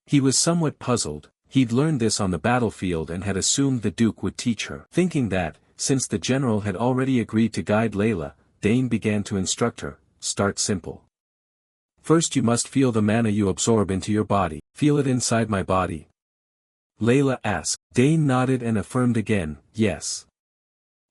He was somewhat puzzled. He'd learned this on the battlefield and had assumed the Duke would teach her. Thinking that, since the general had already agreed to guide Layla, Dane began to instruct her. Start simple. First you must feel the mana you absorb into your body. Feel it inside my body? Layla asked. Dane nodded and affirmed again, yes.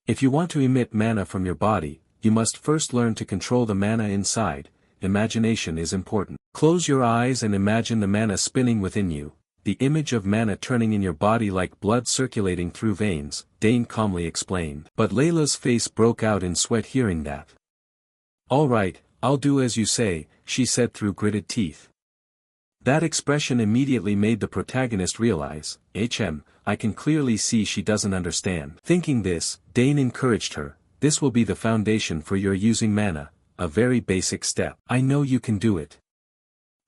If you want to emit mana from your body, you must first learn to control the mana inside. Imagination is important. Close your eyes and imagine the mana spinning within you, the image of mana turning in your body like blood circulating through veins, Dane calmly explained. But Layla's face broke out in sweat hearing that. All right, I'll do as you say, she said through gritted teeth. That expression immediately made the protagonist realize, I can clearly see she doesn't understand. Thinking this, Dane encouraged her, this will be the foundation for your using mana, a very basic step. I know you can do it.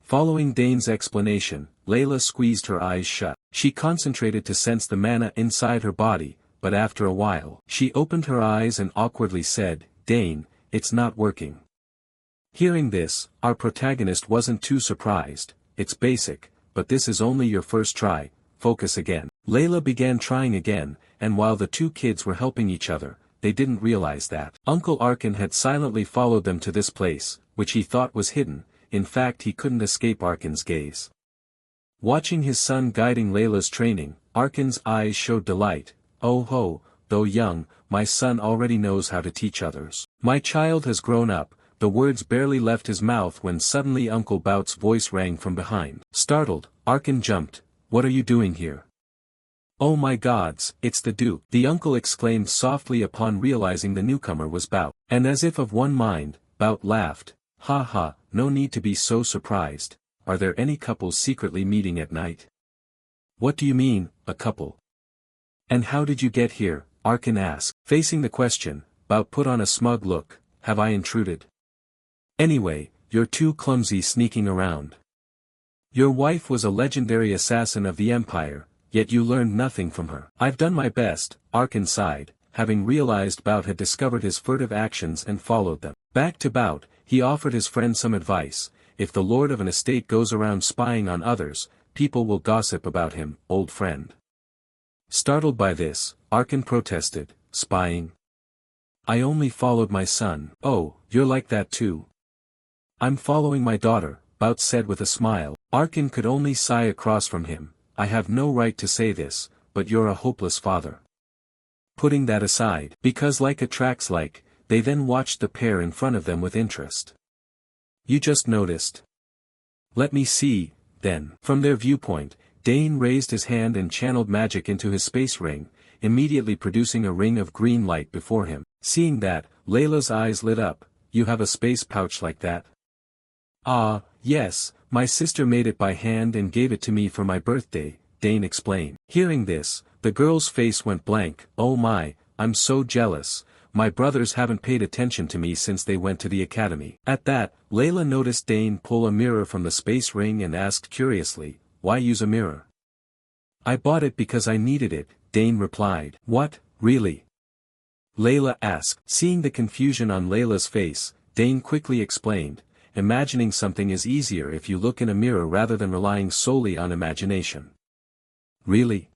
Following Dane's explanation, Layla squeezed her eyes shut. She concentrated to sense the mana inside her body, but after a while, she opened her eyes and awkwardly said, Dane, it's not working. Hearing this, our protagonist wasn't too surprised. It's basic, but this is only your first try, focus again. Layla began trying again, and while the two kids were helping each other, they didn't realize that Uncle Arkin had silently followed them to this place, which he thought was hidden. In fact he couldn't escape Arkin's gaze. Watching his son guiding Layla's training, Arkin's eyes showed delight. Oh ho, though young, my son already knows how to teach others. My child has grown up. The words barely left his mouth when suddenly Uncle Bout's voice rang from behind. Startled, Arkin jumped. What are you doing here? Oh my gods, it's the Duke. The uncle exclaimed softly upon realizing the newcomer was Bout. And as if of one mind, Bout laughed. Ha ha, no need to be so surprised. Are there any couples secretly meeting at night? What do you mean, a couple? And how did you get here? Arkin asked. Facing the question, Bout put on a smug look. Have I intruded? Anyway, you're too clumsy sneaking around. Your wife was a legendary assassin of the Empire, yet you learned nothing from her. I've done my best, Arkin sighed, having realized Bout had discovered his furtive actions and followed them. Back to Bout, he offered his friend some advice. If the lord of an estate goes around spying on others, people will gossip about him, old friend. Startled by this, Arkin protested, spying? I only followed my son. Oh, you're like that too. I'm following my daughter, Bout said with a smile. Arkin could only sigh across from him. I have no right to say this, but you're a hopeless father. Putting that aside, because like attracts like, they then watched the pair in front of them with interest. You just noticed? Let me see, then. From their viewpoint, Dane raised his hand and channeled magic into his space ring, immediately producing a ring of green light before him. Seeing that, Layla's eyes lit up. You have a space pouch like that? Ah, yes, my sister made it by hand and gave it to me for my birthday, Dane explained. Hearing this, the girl's face went blank. Oh my, I'm so jealous. My brothers haven't paid attention to me since they went to the academy. At that, Layla noticed Dane pull a mirror from the space ring and asked curiously, why use a mirror? I bought it because I needed it, Dane replied. What, really? Layla asked. Seeing the confusion on Layla's face, Dane quickly explained, imagining something is easier if you look in a mirror rather than relying solely on imagination. Really?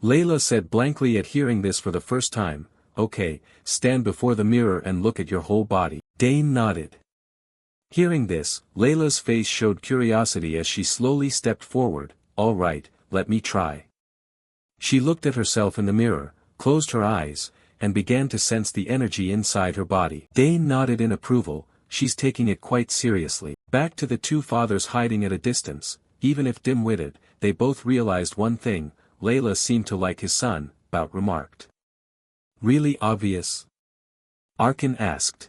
Layla said blankly at hearing this for the first time. Okay, stand before the mirror and look at your whole body. Dane nodded. Hearing this, Layla's face showed curiosity as she slowly stepped forward. All right, let me try. She looked at herself in the mirror, closed her eyes, and began to sense the energy inside her body. Dane nodded in approval. She's taking it quite seriously. Back to the two fathers hiding at a distance, even if dim-witted, they both realized one thing. Layla seemed to like his son, Bout remarked. Really obvious? Arkin asked.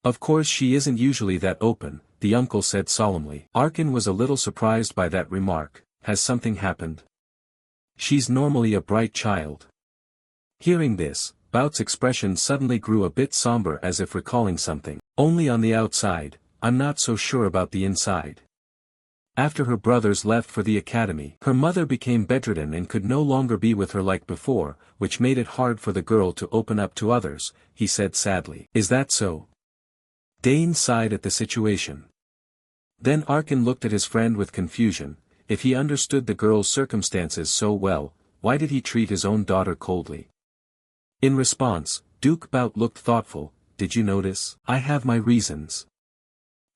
Of course she isn't usually that open, the uncle said solemnly. Arkin was a little surprised by that remark. Has something happened? She's normally a bright child. Hearing this, Bout's expression suddenly grew a bit somber as if recalling something. Only on the outside, I'm not so sure about the inside. After her brothers left for the academy, her mother became bedridden and could no longer be with her like before, which made it hard for the girl to open up to others, he said sadly. Is that so? Dane sighed at the situation. Then Arkin looked at his friend with confusion. If he understood the girl's circumstances so well, why did he treat his own daughter coldly? In response, Duke Bout looked thoughtful. Did you notice? I have my reasons.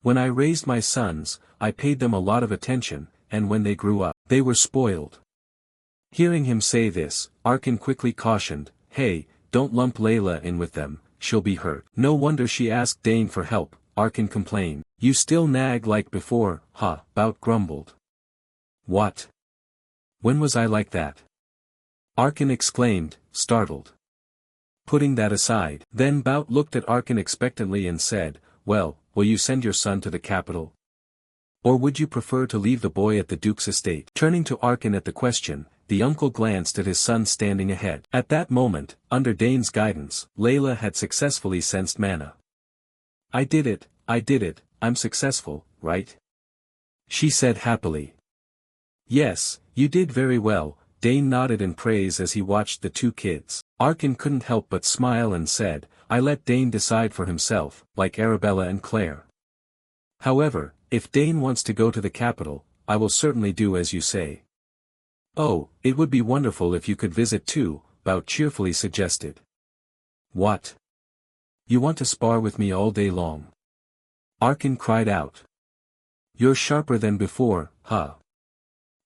When I raised my sons, I paid them a lot of attention, and when they grew up, they were spoiled. Hearing him say this, Arkin quickly cautioned, hey, don't lump Layla in with them, she'll be hurt. No wonder she asked Dane for help, Arkin complained. You still nag like before, huh? Bout grumbled. What? When was I like that? Arkin exclaimed, startled. Putting that aside, then Bout looked at Arkin expectantly and said, well, will you send your son to the capital? Or would you prefer to leave the boy at the Duke's estate? Turning to Arkin at the question, the uncle glanced at his son standing ahead. At that moment, under Dane's guidance, Layla had successfully sensed mana. I did it, I'm successful, right? She said happily. Yes, you did very well, Dane nodded in praise as he watched the two kids. Arkin couldn't help but smile and said, I let Dane decide for himself, like Arabella and Claire. However, if Dane wants to go to the capital, I will certainly do as you say. Oh, it would be wonderful if you could visit too, Bout cheerfully suggested. What? You want to spar with me all day long? Arkin cried out. You're sharper than before, huh?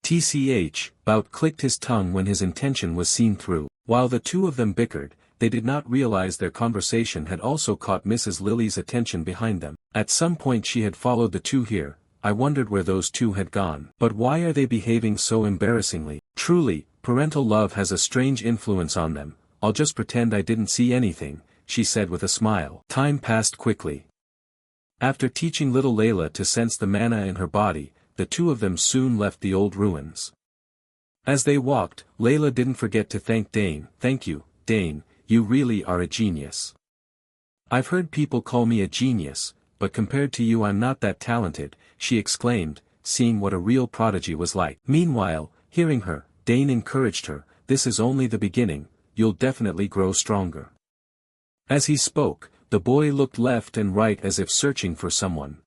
TCH, Bout clicked his tongue when his intention was seen through. While the two of them bickered, they did not realize their conversation had also caught Mrs. Lily's attention behind them. At some point she had followed the two here. I wondered where those two had gone. But why are they behaving so embarrassingly? Truly, parental love has a strange influence on them. I'll just pretend I didn't see anything, she said with a smile. Time passed quickly. After teaching little Layla to sense the mana in her body, the two of them soon left the old ruins. As they walked, Layla didn't forget to thank Dane. Thank you, Dane, you really are a genius. I've heard people call me a genius, but compared to you I'm not that talented, she exclaimed, seeing what a real prodigy was like. Meanwhile, hearing her, Dane encouraged her, this is only the beginning, you'll definitely grow stronger. As he spoke, the boy looked left and right as if searching for someone.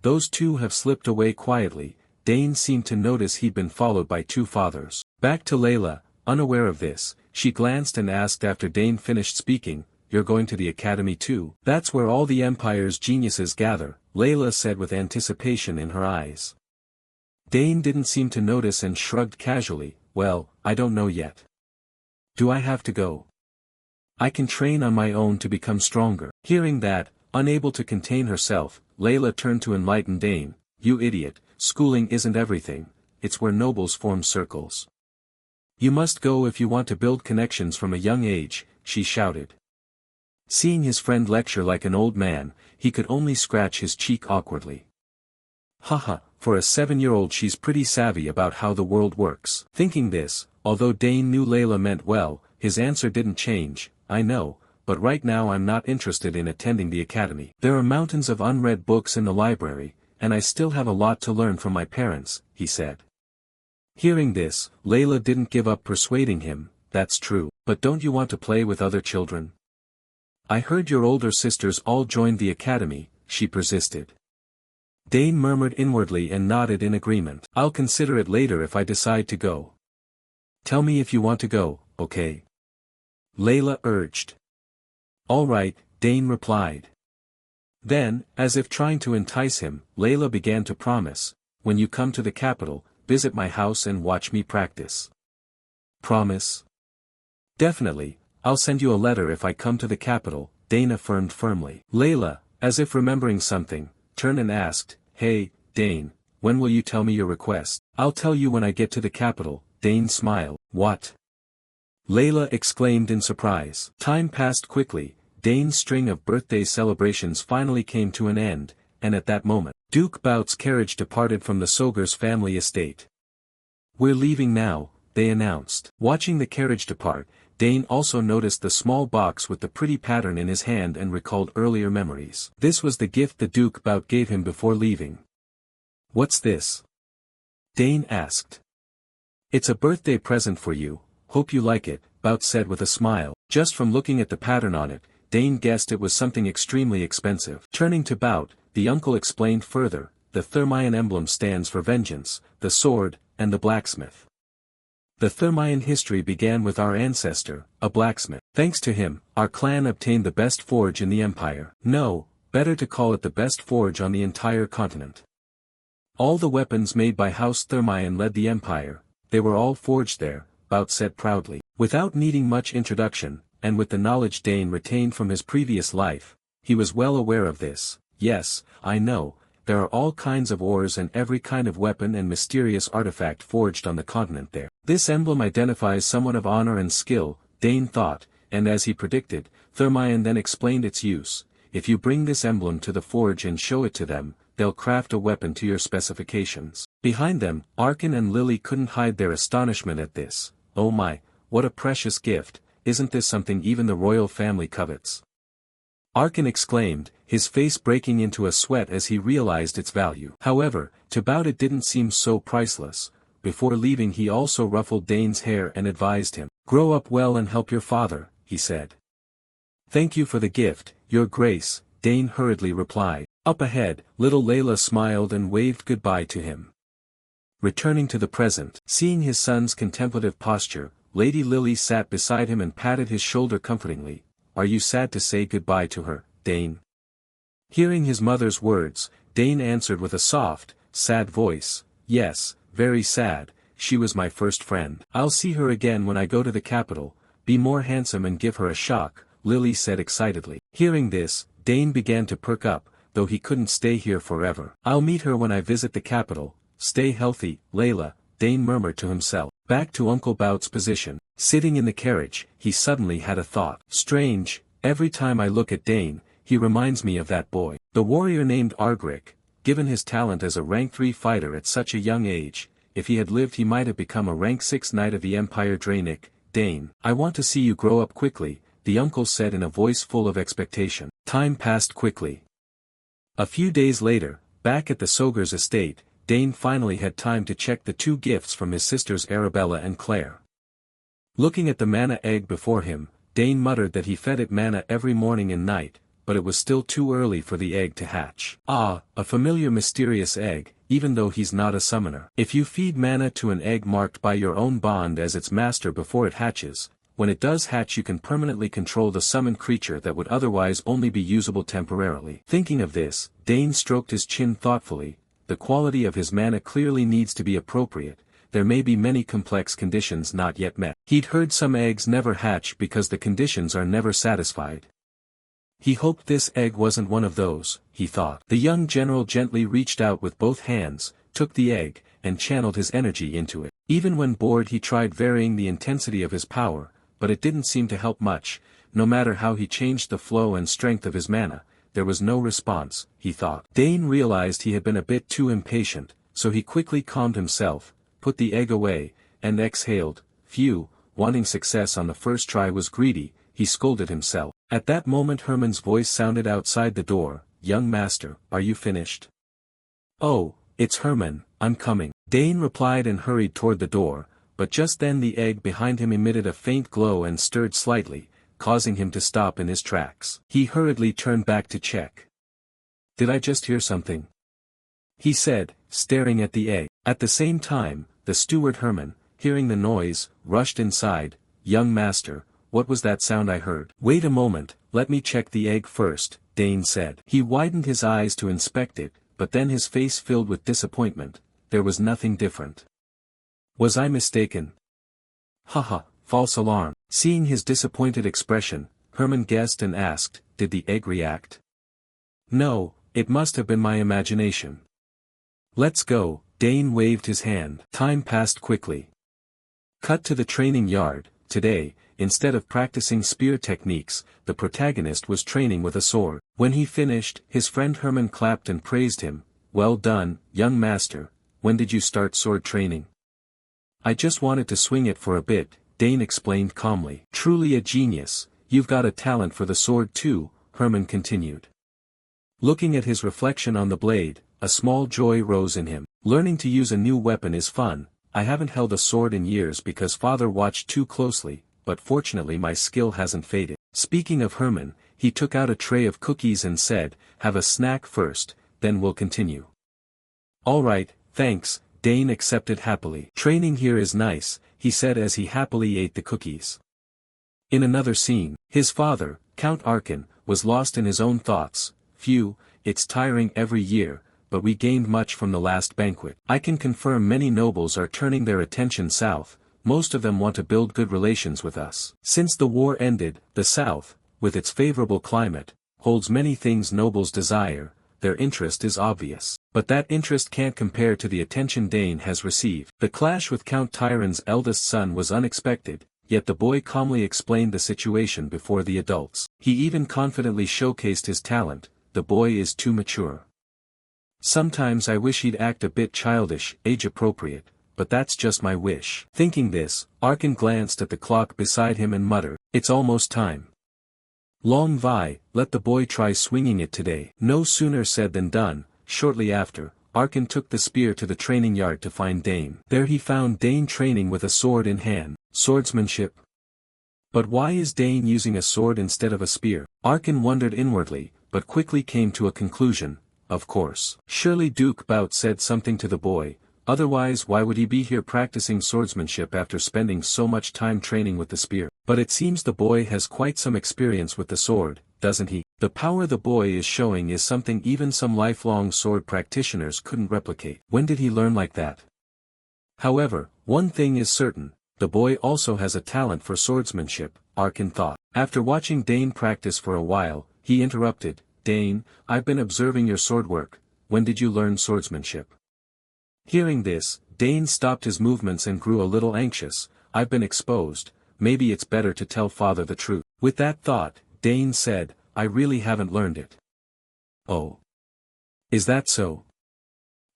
Those two have slipped away quietly. Dane seemed to notice he'd been followed by two fathers. Back to Layla, unaware of this, she glanced and asked after Dane finished speaking, you're going to the academy too? That's where all the Empire's geniuses gather, Layla said with anticipation in her eyes. Dane didn't seem to notice and shrugged casually, well, I don't know yet. Do I have to go? I can train on my own to become stronger. Hearing that, unable to contain herself, Layla turned to enlighten Dane. You idiot, schooling isn't everything, it's where nobles form circles. You must go if you want to build connections from a young age, she shouted. Seeing his friend lecture like an old man, he could only scratch his cheek awkwardly. Haha, for a 7-year-old she's pretty savvy about how the world works. Thinking this, although Dane knew Layla meant well, his answer didn't change. I know, but right now I'm not interested in attending the academy. There are mountains of unread books in the library, and I still have a lot to learn from my parents, he said. Hearing this, Layla didn't give up persuading him. That's true, but don't you want to play with other children? I heard your older sisters all joined the academy, she persisted. Dane murmured inwardly and nodded in agreement. I'll consider it later if I decide to go. Tell me if you want to go, okay? Layla urged. All right, Dane replied. Then, as if trying to entice him, Layla began to promise, when you come to the capital, visit my house and watch me practice. Promise? Definitely, I'll send you a letter if I come to the capital, Dane affirmed firmly. Layla, as if remembering something, turned and asked, Hey, Dane, when will you tell me your request? I'll tell you when I get to the capital, Dane smiled. What? Layla exclaimed in surprise. Time passed quickly, Dane's string of birthday celebrations finally came to an end, and at that moment, Duke Bout's carriage departed from the Soger's family estate. We're leaving now, they announced. Watching the carriage depart, Dane also noticed the small box with the pretty pattern in his hand and recalled earlier memories. This was the gift the Duke Bout gave him before leaving. What's this? Dane asked. It's a birthday present for you, hope you like it, Bout said with a smile. Just from looking at the pattern on it, Dane guessed it was something extremely expensive. Turning to Bout, the uncle explained further, the Thermion emblem stands for vengeance, the sword, and the blacksmith. The Thermion history began with our ancestor, a blacksmith. Thanks to him, our clan obtained the best forge in the empire. No, better to call it the best forge on the entire continent. All the weapons made by House Thermion led the empire, they were all forged there, Bout said proudly. Without needing much introduction, and with the knowledge Dane retained from his previous life, he was well aware of this. Yes, I know, there are all kinds of ores and every kind of weapon and mysterious artifact forged on the continent there. This emblem identifies someone of honor and skill, Dane thought, and as he predicted, Thermion then explained its use. If you bring this emblem to the forge and show it to them, they'll craft a weapon to your specifications. Behind them, Arkin and Lily couldn't hide their astonishment at this. Oh my, what a precious gift, isn't this something even the royal family covets? Arkin exclaimed, his face breaking into a sweat as he realized its value. However, to Bout it didn't seem so priceless. Before leaving he also ruffled Dane's hair and advised him, grow up well and help your father, he said. Thank you for the gift, your grace, Dane hurriedly replied. Up ahead, little Layla smiled and waved goodbye to him. Returning to the present, seeing his son's contemplative posture, Lady Lily sat beside him and patted his shoulder comfortingly. Are you sad to say goodbye to her, Dane? Hearing his mother's words, Dane answered with a soft, sad voice, yes, very sad, she was my first friend. I'll see her again when I go to the capital, be more handsome and give her a shock, Lily said excitedly. Hearing this, Dane began to perk up, though he couldn't stay here forever. I'll meet her when I visit the capital, stay healthy, Layla, Dane murmured to himself. Back to Uncle Bout's position, sitting in the carriage, he suddenly had a thought. Strange, every time I look at Dane, he reminds me of that boy. The warrior named Argrick, given his talent as a rank 3 fighter at such a young age, if he had lived he might have become a rank 6 knight of the Empire. Draenic, Dane, I want to see you grow up quickly, the uncle said in a voice full of expectation. Time passed quickly. A few days later, back at the Soger's estate, Dane finally had time to check the 2 gifts from his sisters Arabella and Claire. Looking at the manna egg before him, Dane muttered that he fed it manna every morning and night, but it was still too early for the egg to hatch. Ah, a familiar mysterious egg, even though he's not a summoner. If you feed manna to an egg marked by your own bond as its master before it hatches, when it does hatch you can permanently control the summoned creature that would otherwise only be usable temporarily. Thinking of this, Dane stroked his chin thoughtfully. The quality of his mana clearly needs to be appropriate, there may be many complex conditions not yet met. He'd heard some eggs never hatch because the conditions are never satisfied. He hoped this egg wasn't one of those, he thought. The young general gently reached out with both hands, took the egg, and channeled his energy into it. Even when bored he tried varying the intensity of his power, but it didn't seem to help much. No matter how he changed the flow and strength of his mana, there was no response, he thought. Dane realized he had been a bit too impatient, so he quickly calmed himself, put the egg away, and exhaled. Phew, wanting success on the first try was greedy, he scolded himself. At that moment Herman's voice sounded outside the door. Young master, are you finished? Oh, it's Herman, I'm coming. Dane replied and hurried toward the door, but just then the egg behind him emitted a faint glow and stirred slightly, causing him to stop in his tracks. He hurriedly turned back to check. Did I just hear something? He said, staring at the egg. At the same time, the steward Herman, hearing the noise, rushed inside. Young master, what was that sound I heard? Wait a moment, let me check the egg first, Dane said. He widened his eyes to inspect it, but then his face filled with disappointment. There was nothing different. Was I mistaken? Haha, false alarm. Seeing his disappointed expression, Herman guessed and asked, did the egg react? No, it must have been my imagination. Let's go, Dane waved his hand. Time passed quickly. Cut to the training yard. Today, instead of practicing spear techniques, the protagonist was training with a sword. When he finished, his friend Herman clapped and praised him. Well done, young master. When did you start sword training? I just wanted to swing it for a bit, Dane explained calmly. Truly a genius, you've got a talent for the sword too, Herman continued. Looking at his reflection on the blade, a small joy rose in him. Learning to use a new weapon is fun. I haven't held a sword in years because father watched too closely, but fortunately my skill hasn't faded. Speaking of Herman, he took out a tray of cookies and said, have a snack first, then we'll continue. All right, thanks, Dane accepted happily. Training here is nice, he said as he happily ate the cookies. In another scene, his father, Count Arkin, was lost in his own thoughts. Phew, it's tiring every year, but we gained much from the last banquet. I can confirm many nobles are turning their attention south, most of them want to build good relations with us. Since the war ended, the south, with its favorable climate, holds many things nobles desire. Their interest is obvious. But that interest can't compare to the attention Dane has received. The clash with Count Tyron's eldest son was unexpected, yet the boy calmly explained the situation before the adults. He even confidently showcased his talent. The boy is too mature. Sometimes I wish he'd act a bit childish, age-appropriate, but that's just my wish. Thinking this, Arkin glanced at the clock beside him and muttered, it's almost time. Long Vi, let the boy try swinging it today. No sooner said than done. Shortly after, Arkin took the spear to the training yard to find Dane. There he found Dane training with a sword in hand. Swordsmanship. But why is Dane using a sword instead of a spear? Arkin wondered inwardly, but quickly came to a conclusion. Of course. Surely Duke Bout said something to the boy, otherwise why would he be here practicing swordsmanship after spending so much time training with the spear? But it seems the boy has quite some experience with the sword, doesn't he? The power the boy is showing is something even some lifelong sword practitioners couldn't replicate. When did he learn like that? However, one thing is certain, the boy also has a talent for swordsmanship, Arkin thought. After watching Dane practice for a while, he interrupted, Dane, I've been observing your sword work. When did you learn swordsmanship? Hearing this, Dane stopped his movements and grew a little anxious. I've been exposed, maybe it's better to tell father the truth. With that thought, Dane said, I really haven't learned it. Oh. Is that so?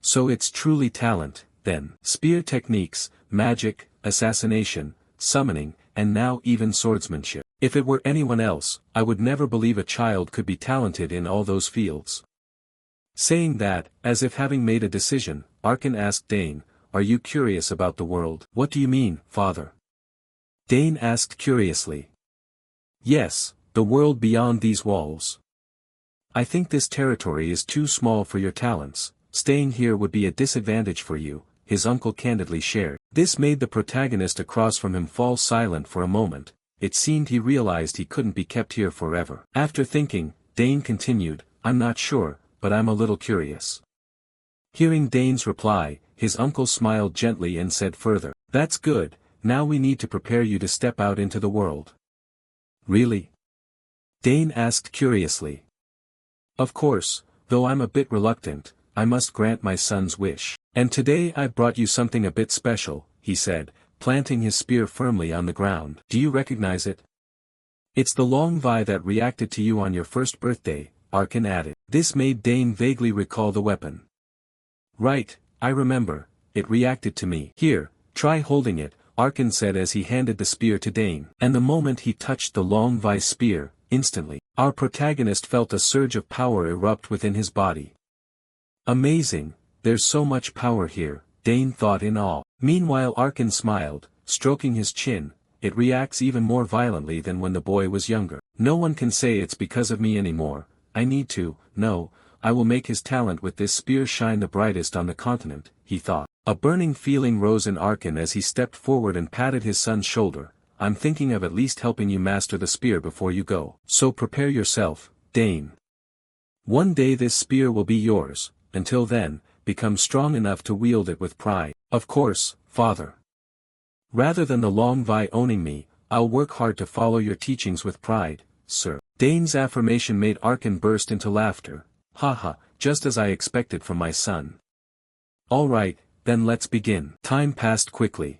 So it's truly talent, then. Spear techniques, magic, assassination, summoning, and now even swordsmanship. If it were anyone else, I would never believe a child could be talented in all those fields. Saying that, as if having made a decision, Arkin asked Dane, are you curious about the world? What do you mean, father? Dane asked curiously. Yes, the world beyond these walls. I think this territory is too small for your talents, staying here would be a disadvantage for you, his uncle candidly shared. This made the protagonist across from him fall silent for a moment. It seemed he realized he couldn't be kept here forever. After thinking, Dane continued, I'm not sure, but I'm a little curious. Hearing Dane's reply, his uncle smiled gently and said further, "That's good, now we need to prepare you to step out into the world." "Really?" Dane asked curiously. "Of course, though I'm a bit reluctant, I must grant my son's wish. And today I brought you something a bit special," he said, planting his spear firmly on the ground. "Do you recognize it?" "It's the long vi that reacted to you on your first birthday," Arkin added. This made Dane vaguely recall the weapon. "Right, I remember, it reacted to me. Here, try holding it," Arkin said as he handed the spear to Dane. And the moment he touched the long vi spear, instantly, our protagonist felt a surge of power erupt within his body. "Amazing, there's so much power here," Dane thought in awe. Meanwhile Arkin smiled, stroking his chin. "It reacts even more violently than when the boy was younger. No one can say it's because of me anymore. I need to, no, I will make his talent with this spear shine the brightest on the continent," he thought. A burning feeling rose in Arkin as he stepped forward and patted his son's shoulder. "I'm thinking of at least helping you master the spear before you go. So prepare yourself, Dane. One day this spear will be yours. Until then, become strong enough to wield it with pride." "Of course, father. Rather than the long vi owning me, I'll work hard to follow your teachings with pride, sir." Dane's affirmation made Arkin burst into laughter. "Haha, just as I expected from my son. All right, then let's begin." Time passed quickly.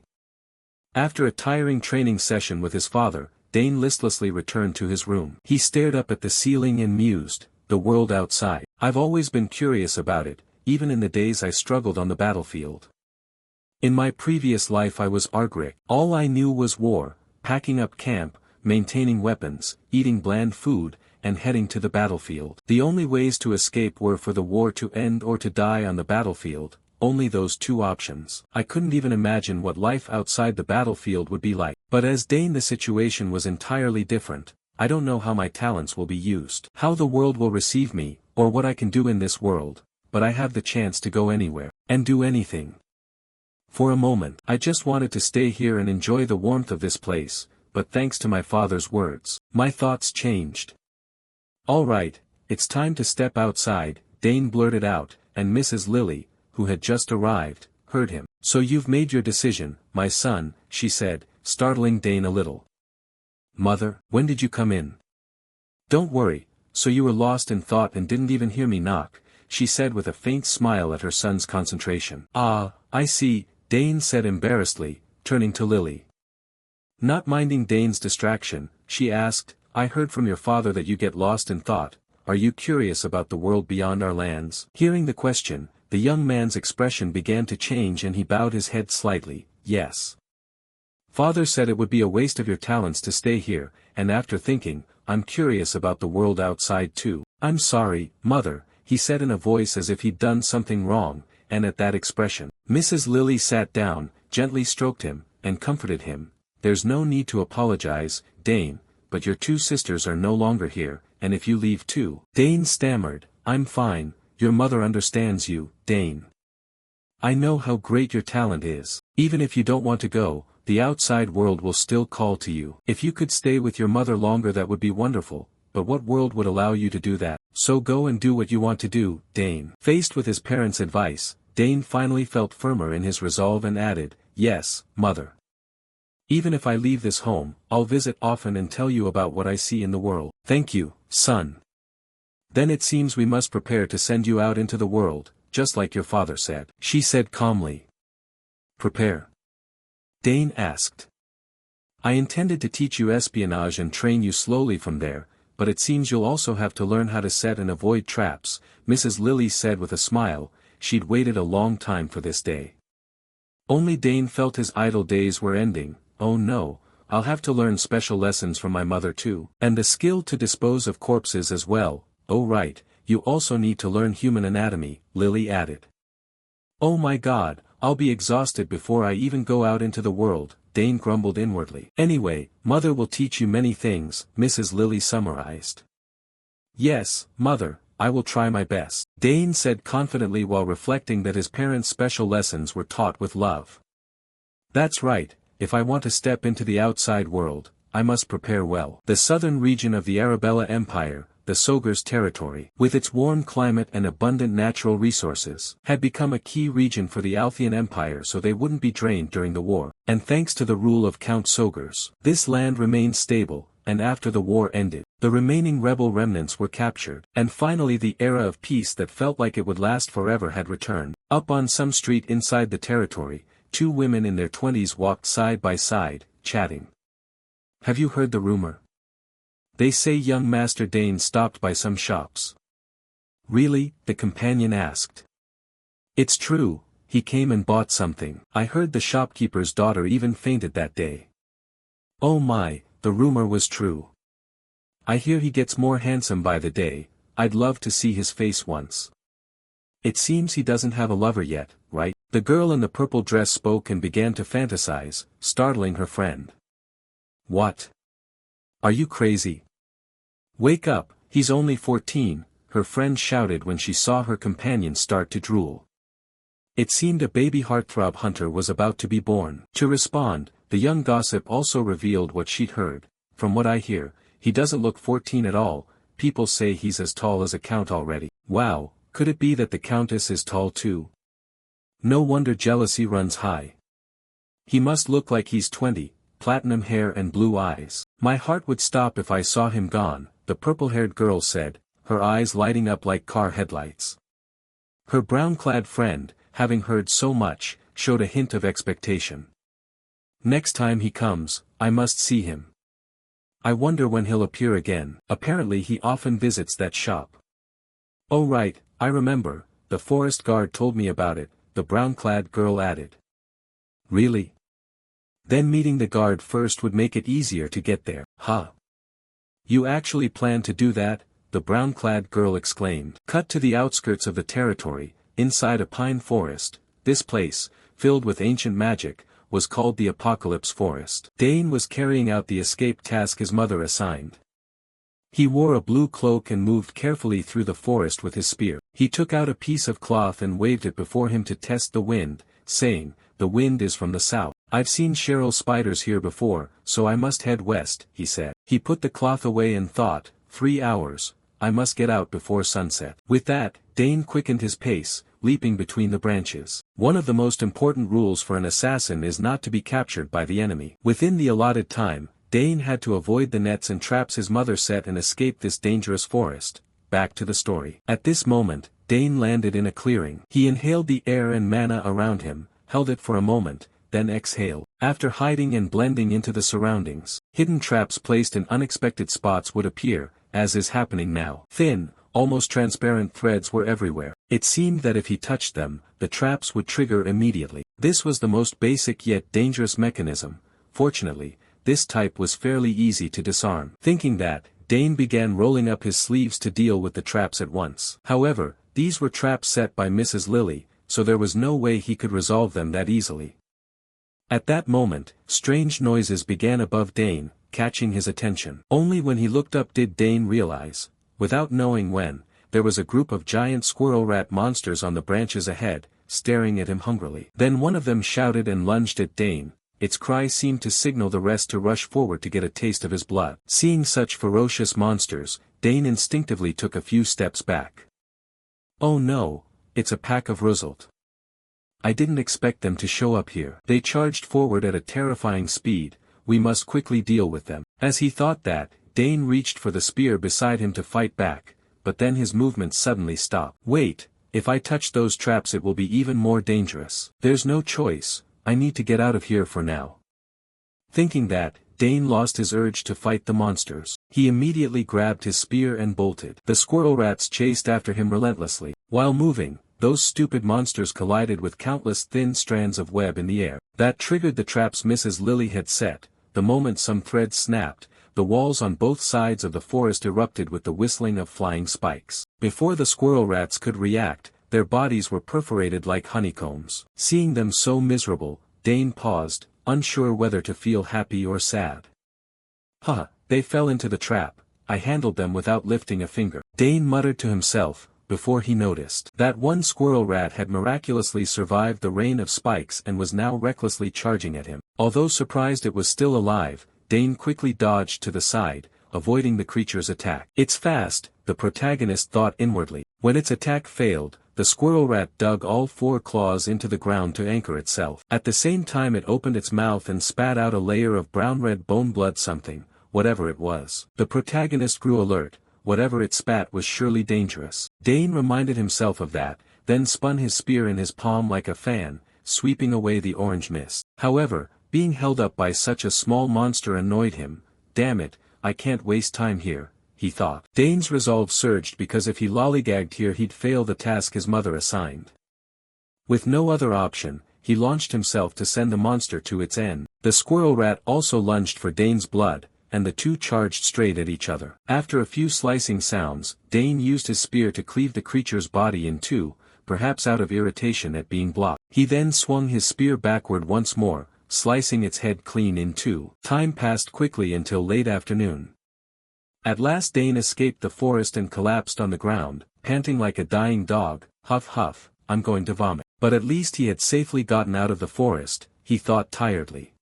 After a tiring training session with his father, Dane listlessly returned to his room. He stared up at the ceiling and mused, the world outside. "I've always been curious about it, even in the days I struggled on the battlefield. In my previous life I was Argric. All I knew was war, packing up camp, maintaining weapons, eating bland food, and heading to the battlefield. The only ways to escape were for the war to end or to die on the battlefield, only those two options. I couldn't even imagine what life outside the battlefield would be like. But as Dane the situation was entirely different. I don't know how my talents will be used, how the world will receive me, or what I can do in this world, but I have the chance to go anywhere, and do anything. For a moment, I just wanted to stay here and enjoy the warmth of this place, but thanks to my father's words, my thoughts changed. All right, it's time to step outside, Dane blurted out, and Mrs. Lily, who had just arrived, heard him. So you've made your decision, my son, she said, startling Dane a little. Mother, when did you come in? Don't worry, so you were lost in thought and didn't even hear me knock, she said with a faint smile at her son's concentration. Ah, I see, Dane said embarrassedly, turning to Lily. Not minding Dane's distraction, she asked, I heard from your father that you get lost in thought. Are you curious about the world beyond our lands? Hearing the question, the young man's expression began to change and he bowed his head slightly. Yes. Father said it would be a waste of your talents to stay here, and after thinking, I'm curious about the world outside too. I'm sorry, Mother, he said in a voice as if he'd done something wrong, and at that expression, Mrs. Lily sat down, gently stroked him, and comforted him. There's no need to apologize, Dane, but your two sisters are no longer here, and if you leave too. Dane stammered, I'm fine, your mother understands you, Dane. I know how great your talent is. Even if you don't want to go, the outside world will still call to you. If you could stay with your mother longer that would be wonderful, but what world would allow you to do that? So go and do what you want to do, Dane. Faced with his parents' advice, Dane finally felt firmer in his resolve and added, Yes, Mother. Even if I leave this home, I'll visit often and tell you about what I see in the world. Thank you, son. Then it seems we must prepare to send you out into the world, just like your father said. She said calmly. Prepare? Dane asked. I intended to teach you espionage and train you slowly from there, but it seems you'll also have to learn how to set and avoid traps, Mrs. Lily said with a smile. She'd waited a long time for this day. Only Dane felt his idle days were ending. Oh no, I'll have to learn special lessons from my mother too. And the skill to dispose of corpses as well. Oh right, you also need to learn human anatomy, Lily added. Oh my God, I'll be exhausted before I even go out into the world, Dane grumbled inwardly. Anyway, Mother will teach you many things, Mrs. Lily summarized. Yes, Mother, I will try my best, Dane said confidently while reflecting that his parents' special lessons were taught with love. That's right. If I want to step into the outside world, I must prepare well. The southern region of the Arabella Empire, the Sogur's territory, with its warm climate and abundant natural resources, had become a key region for the Althean Empire so they wouldn't be drained during the war. And thanks to the rule of Count Sogurs, this land remained stable, and after the war ended, the remaining rebel remnants were captured, and finally the era of peace that felt like it would last forever had returned. Up on some street inside the territory, two women in their 20s walked side by side, chatting. "Have you heard the rumor? They say young Master Dane stopped by some shops." "Really?" the companion asked. "It's true, he came and bought something. I heard the shopkeeper's daughter even fainted that day." "Oh my, the rumor was true. I hear he gets more handsome by the day. I'd love to see his face once." "It seems he doesn't have a lover yet, right?" The girl in the purple dress spoke and began to fantasize, startling her friend. "What? Are you crazy? Wake up, he's only 14, her friend shouted when she saw her companion start to drool. It seemed a baby heartthrob hunter was about to be born. To respond, the young gossip also revealed what she'd heard. "From what I hear, he doesn't look 14 at all, people say he's as tall as a count already." "Wow, could it be that the countess is tall too? No wonder jealousy runs high. He must look like he's 20, platinum hair and blue eyes." "My heart would stop if I saw him gone," the purple-haired girl said, her eyes lighting up like car headlights. Her brown-clad friend, having heard so much, showed a hint of expectation. "Next time he comes, I must see him. I wonder when he'll appear again. Apparently he often visits that shop." "Oh right, I remember, the forest guard told me about it," the brown-clad girl added. "Really? Then meeting the guard first would make it easier to get there." "Huh. You actually plan to do that?" the brown-clad girl exclaimed. Cut to the outskirts of the territory, inside a pine forest. This place, filled with ancient magic, was called the Apocalypse Forest. Dane was carrying out the escape task his mother assigned. He wore a blue cloak and moved carefully through the forest with his spear. He took out a piece of cloth and waved it before him to test the wind, saying, "The wind is from the south. I've seen Cheryl spiders here before, so I must head west," he said. He put the cloth away and thought, 3 hours, I must get out before sunset. With that, Dane quickened his pace, leaping between the branches. One of the most important rules for an assassin is not to be captured by the enemy. Within the allotted time, Dane had to avoid the nets and traps his mother set and escape this dangerous forest. Back to the story. At this moment, Dane landed in a clearing. He inhaled the air and mana around him, held it for a moment, then exhaled. After hiding and blending into the surroundings, hidden traps placed in unexpected spots would appear, as is happening now. Thin, almost transparent threads were everywhere. It seemed that if he touched them, the traps would trigger immediately. This was the most basic yet dangerous mechanism. Fortunately, this type was fairly easy to disarm. Thinking that, Dane began rolling up his sleeves to deal with the traps at once. However, these were traps set by Mrs. Lily, so there was no way he could resolve them that easily. At that moment, strange noises began above Dane, catching his attention. Only when he looked up did Dane realize, without knowing when, there was a group of giant squirrel rat monsters on the branches ahead, staring at him hungrily. Then one of them shouted and lunged at Dane. Its cry seemed to signal the rest to rush forward to get a taste of his blood. Seeing such ferocious monsters, Dane instinctively took a few steps back. "Oh no, it's a pack of Ruzult. I didn't expect them to show up here. They charged forward at a terrifying speed, we must quickly deal with them." As he thought that, Dane reached for the spear beside him to fight back, but then his movement suddenly stopped. "Wait, if I touch those traps it will be even more dangerous. There's no choice, I need to get out of here for now." Thinking that, Dane lost his urge to fight the monsters. He immediately grabbed his spear and bolted. The squirrel rats chased after him relentlessly. While moving, those stupid monsters collided with countless thin strands of web in the air. That triggered the traps Mrs. Lily had set. The moment some threads snapped, the walls on both sides of the forest erupted with the whistling of flying spikes. Before the squirrel rats could react, their bodies were perforated like honeycombs. Seeing them so miserable, Dane paused, unsure whether to feel happy or sad. "Huh, they fell into the trap, I handled them without lifting a finger," Dane muttered to himself, before he noticed that one squirrel rat had miraculously survived the rain of spikes and was now recklessly charging at him. Although surprised it was still alive, Dane quickly dodged to the side, avoiding the creature's attack. It's fast, the protagonist thought inwardly. When its attack failed, the squirrel rat dug all 4 claws into the ground to anchor itself. At the same time it opened its mouth and spat out a layer of brown-red bone blood something, whatever it was. The protagonist grew alert, whatever it spat was surely dangerous. Dane reminded himself of that, then spun his spear in his palm like a fan, sweeping away the orange mist. However, being held up by such a small monster annoyed him. Damn it, I can't waste time here, he thought. Dane's resolve surged because if he lollygagged here he'd fail the task his mother assigned. With no other option, he launched himself to send the monster to its end. The squirrel rat also lunged for Dane's blood, and the two charged straight at each other. After a few slicing sounds, Dane used his spear to cleave the creature's body in two, perhaps out of irritation at being blocked. He then swung his spear backward once more, slicing its head clean in two. Time passed quickly until late afternoon. At last Dane escaped the forest and collapsed on the ground, panting like a dying dog. Huff huff, I'm going to vomit. But at least he had safely gotten out of the forest, he thought tiredly.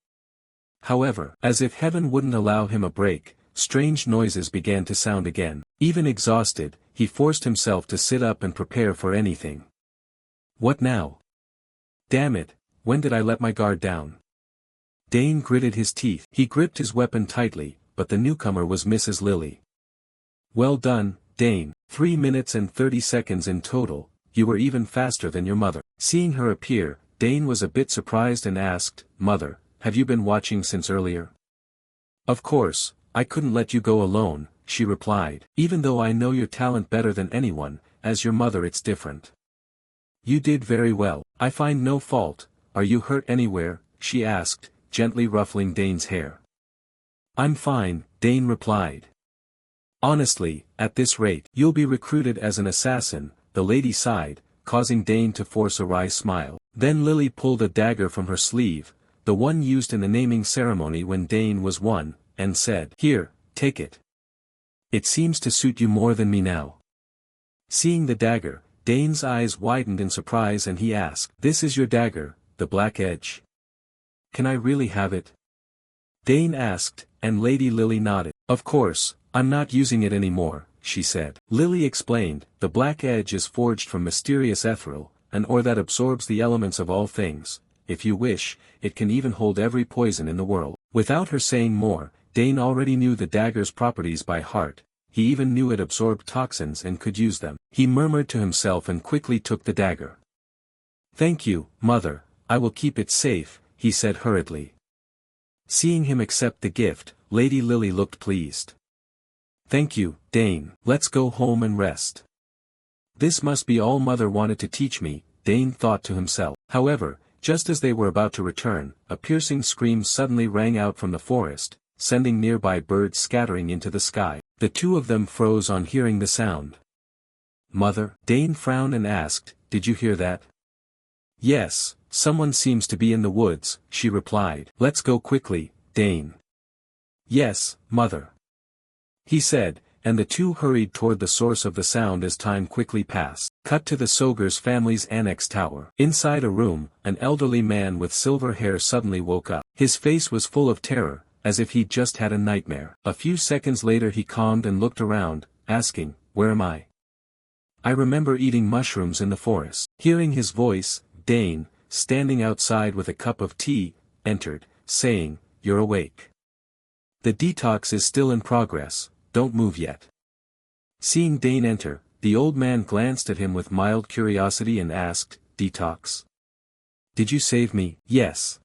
However, as if heaven wouldn't allow him a break, strange noises began to sound again. Even exhausted, he forced himself to sit up and prepare for anything. What now? Damn it, when did I let my guard down? Dane gritted his teeth. He gripped his weapon tightly, but the newcomer was Mrs. Lily. Well done, Dane. 3 minutes and 30 seconds in total, you were even faster than your mother. Seeing her appear, Dane was a bit surprised and asked, Mother, have you been watching since earlier? Of course, I couldn't let you go alone, she replied. Even though I know your talent better than anyone, as your mother it's different. You did very well. I find no fault. Are you hurt anywhere? She asked, gently ruffling Dane's hair. I'm fine, Dane replied. Honestly, at this rate, you'll be recruited as an assassin, the lady sighed, causing Dane to force a wry smile. Then Lily pulled a dagger from her sleeve, the one used in the naming ceremony when Dane was one, and said, Here, take it. It seems to suit you more than me now. Seeing the dagger, Dane's eyes widened in surprise and he asked, This is your dagger, the Black Edge? Can I really have it? Dane asked, and Lady Lily nodded. Of course, I'm not using it anymore, she said. Lily explained, the Black Edge is forged from mysterious ethereal, an ore that absorbs the elements of all things. If you wish, it can even hold every poison in the world. Without her saying more, Dane already knew the dagger's properties by heart. He even knew it absorbed toxins and could use them. He murmured to himself and quickly took the dagger. Thank you, Mother, I will keep it safe, he said hurriedly. Seeing him accept the gift, Lady Lily looked pleased. Thank you, Dane. Let's go home and rest. This must be all Mother wanted to teach me, Dane thought to himself. However, just as they were about to return, a piercing scream suddenly rang out from the forest, sending nearby birds scattering into the sky. The two of them froze on hearing the sound. Mother, Dane frowned and asked, Did you hear that? Yes, someone seems to be in the woods, she replied. Let's go quickly, Dane. Yes, Mother. He said, and the two hurried toward the source of the sound as time quickly passed. Cut to the Soger's family's annex tower. Inside a room, an elderly man with silver hair suddenly woke up. His face was full of terror, as if he'd just had a nightmare. A few seconds later he calmed and looked around, asking, Where am I? I remember eating mushrooms in the forest. Hearing his voice, Dane, standing outside with a cup of tea, entered, saying, You're awake. The detox is still in progress, don't move yet. Seeing Dane enter, the old man glanced at him with mild curiosity and asked, Detox? Did you save me? Yes.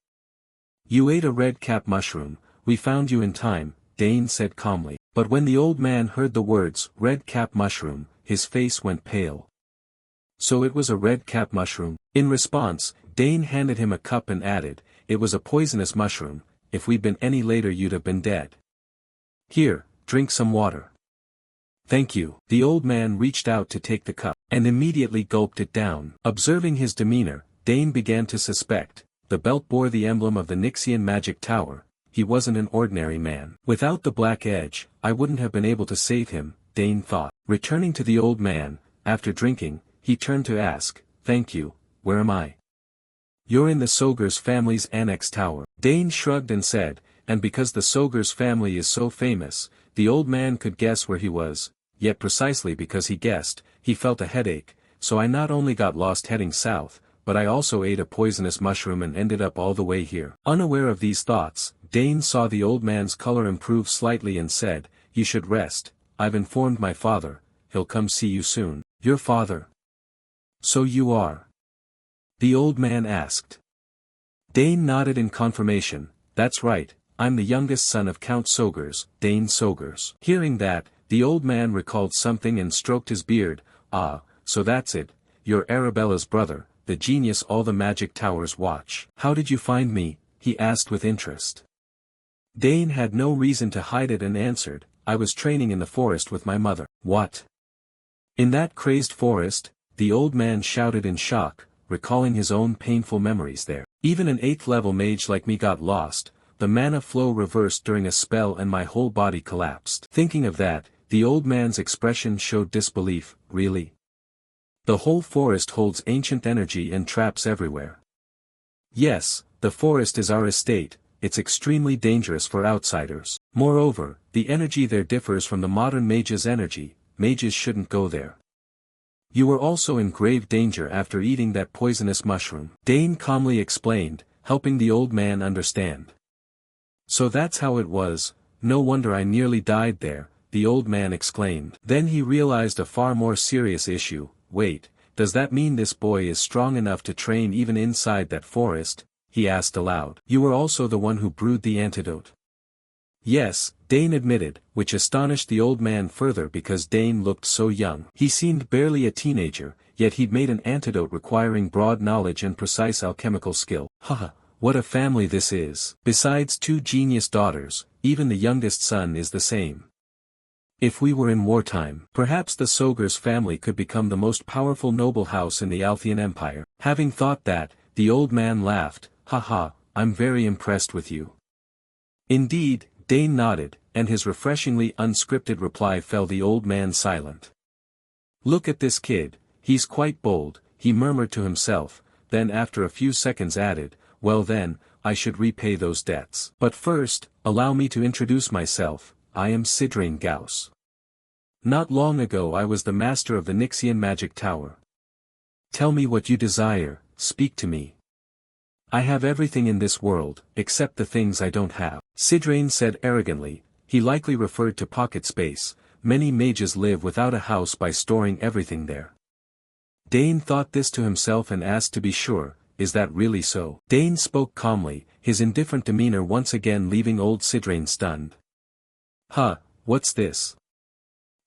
You ate a red cap mushroom, we found you in time, Dane said calmly. But when the old man heard the words, red cap mushroom, his face went pale. So it was a red cap mushroom? In response, Dane handed him a cup and added, It was a poisonous mushroom, if we'd been any later you'd have been dead. Here, drink some water. Thank you. The old man reached out to take the cup, and immediately gulped it down. Observing his demeanor, Dane began to suspect, the belt bore the emblem of the Nixian magic tower, he wasn't an ordinary man. Without the Black Edge, I wouldn't have been able to save him, Dane thought. Returning to the old man, after drinking, he turned to ask, Thank you, where am I? You're in the Soger's family's annex tower. Dane shrugged and said, and because the Soger's family is so famous, the old man could guess where he was, yet precisely because he guessed, he felt a headache, so I not only got lost heading south, but I also ate a poisonous mushroom and ended up all the way here. Unaware of these thoughts, Dane saw the old man's color improve slightly and said, "You should rest, I've informed my father, he'll come see you soon." "Your father? So you are?" the old man asked. Dane nodded in confirmation. "That's right, I'm the youngest son of Count Sogers, Dane Sogers." Hearing that, the old man recalled something and stroked his beard. "Ah, so that's it, you're Arabella's brother, the genius all the magic towers watch." "How did you find me?" he asked with interest. Dane had no reason to hide it and answered, "I was training in the forest with my mother." "What? In that crazed forest?" the old man shouted in shock, recalling his own painful memories there. "Even an 8th level mage like me got lost, the mana flow reversed during a spell and my whole body collapsed." Thinking of that, the old man's expression showed disbelief. "Really? The whole forest holds ancient energy and traps everywhere." "Yes, the forest is our estate, it's extremely dangerous for outsiders. Moreover, the energy there differs from the modern mage's energy, mages shouldn't go there. You were also in grave danger after eating that poisonous mushroom," Dane calmly explained, helping the old man understand. "So that's how it was, no wonder I nearly died there," the old man exclaimed. Then he realized a far more serious issue. "Wait, does that mean this boy is strong enough to train even inside that forest?" he asked aloud. "You were also the one who brewed the antidote?" "Yes," Dane admitted, which astonished the old man further because Dane looked so young. He seemed barely a teenager, yet he'd made an antidote requiring broad knowledge and precise alchemical skill. Haha, what a family this is. Besides 2 genius daughters, even the youngest son is the same. If we were in wartime, perhaps the Sogers family could become the most powerful noble house in the Althean Empire. Having thought that, the old man laughed. "Haha, I'm very impressed with you." "Indeed," Dane nodded, and his refreshingly unscripted reply fell the old man silent. "Look at this kid, he's quite bold," he murmured to himself, then after a few seconds added, "Well then, I should repay those debts. But first, allow me to introduce myself, I am Sidrain Gauss. Not long ago I was the master of the Nixian magic tower. Tell me what you desire, speak to me. I have everything in this world, except the things I don't have." Sidrain said arrogantly. He likely referred to pocket space. Many mages live without a house by storing everything there. Dane thought this to himself and asked to be sure, "Is that really so?" Dane spoke calmly, his indifferent demeanor once again leaving old Sidrain stunned. "Huh, what's this?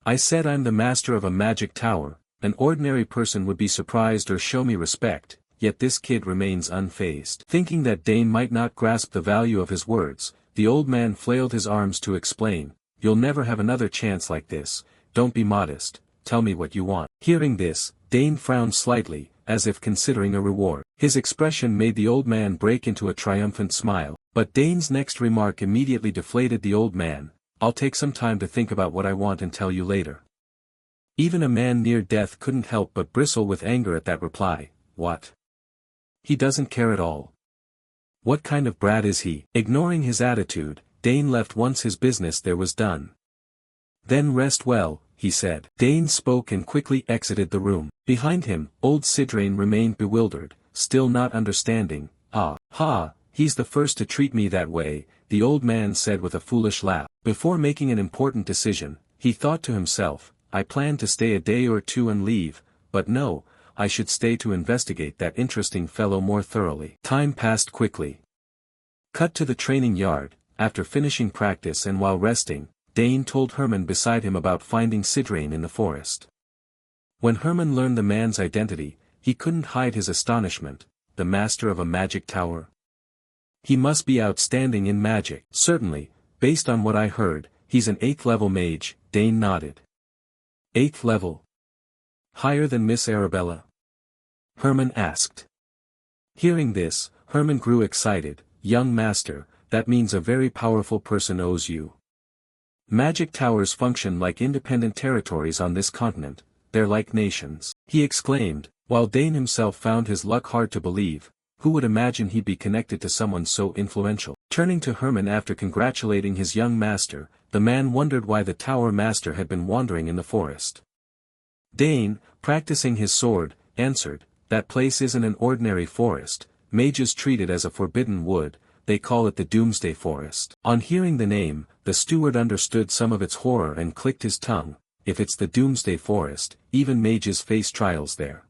I said I'm the master of a magic tower. An ordinary person would be surprised or show me respect, yet this kid remains unfazed." Thinking that Dane might not grasp the value of his words, the old man flailed his arms to explain, "You'll never have another chance like this, don't be modest, tell me what you want." Hearing this, Dane frowned slightly, as if considering a reward. His expression made the old man break into a triumphant smile, but Dane's next remark immediately deflated the old man. "I'll take some time to think about what I want and tell you later." Even a man near death couldn't help but bristle with anger at that reply. What? He doesn't care at all. What kind of brat is he? Ignoring his attitude, Dane left once his business there was done. "Then rest well," he said. Dane spoke and quickly exited the room. Behind him, old Sidrain remained bewildered, still not understanding. "Ha, he's the first to treat me that way," the old man said with a foolish laugh. Before making an important decision, he thought to himself, "I planned to stay a day or two and leave, but no, I should stay to investigate that interesting fellow more thoroughly." Time passed quickly. Cut to the training yard. After finishing practice and while resting, Dane told Herman beside him about finding Sidrain in the forest. When Herman learned the man's identity, he couldn't hide his astonishment. The master of a magic tower? He must be outstanding in magic. "Certainly, based on what I heard, he's an 8th level mage," Dane nodded. 8th level? Higher than Miss Arabella? Herman asked. Hearing this, Herman grew excited. "Young master, that means a very powerful person owes you. Magic towers function like independent territories on this continent, they're like nations," he exclaimed, while Dane himself found his luck hard to believe. Who would imagine he'd be connected to someone so influential? Turning to Herman after congratulating his young master, the man wondered why the tower master had been wandering in the forest. Dane, practicing his sword, answered, "That place isn't an ordinary forest, mages treat it as a forbidden wood, they call it the Doomsday Forest." On hearing the name, the steward understood some of its horror and clicked his tongue. If it's the Doomsday Forest, even mages face trials there.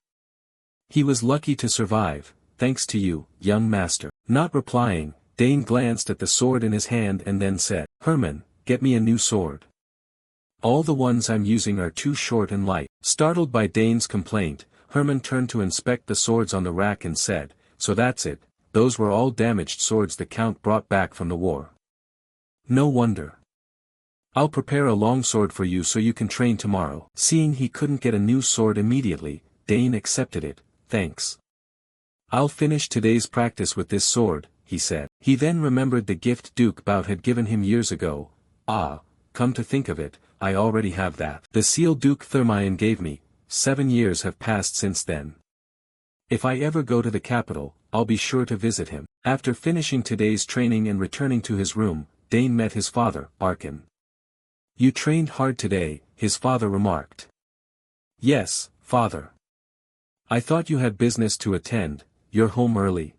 He was lucky to survive, thanks to you, young master. Not replying, Dane glanced at the sword in his hand and then said, "Herman, get me a new sword. All the ones I'm using are too short and light." Startled by Dane's complaint, Herman turned to inspect the swords on the rack and said, "So that's it, those were all damaged swords the Count brought back from the war. No wonder. I'll prepare a longsword for you so you can train tomorrow." Seeing he couldn't get a new sword immediately, Dane accepted it. "Thanks. I'll finish today's practice with this sword," he said. He then remembered the gift Duke Bout had given him years ago. "Ah, come to think of it, I already have that. The seal Duke Thermion gave me, 7 years have passed since then. If I ever go to the capital, I'll be sure to visit him." After finishing today's training and returning to his room, Dane met his father, Arkin. "You trained hard today," his father remarked. "Yes, father. I thought you had business to attend, you're home early?"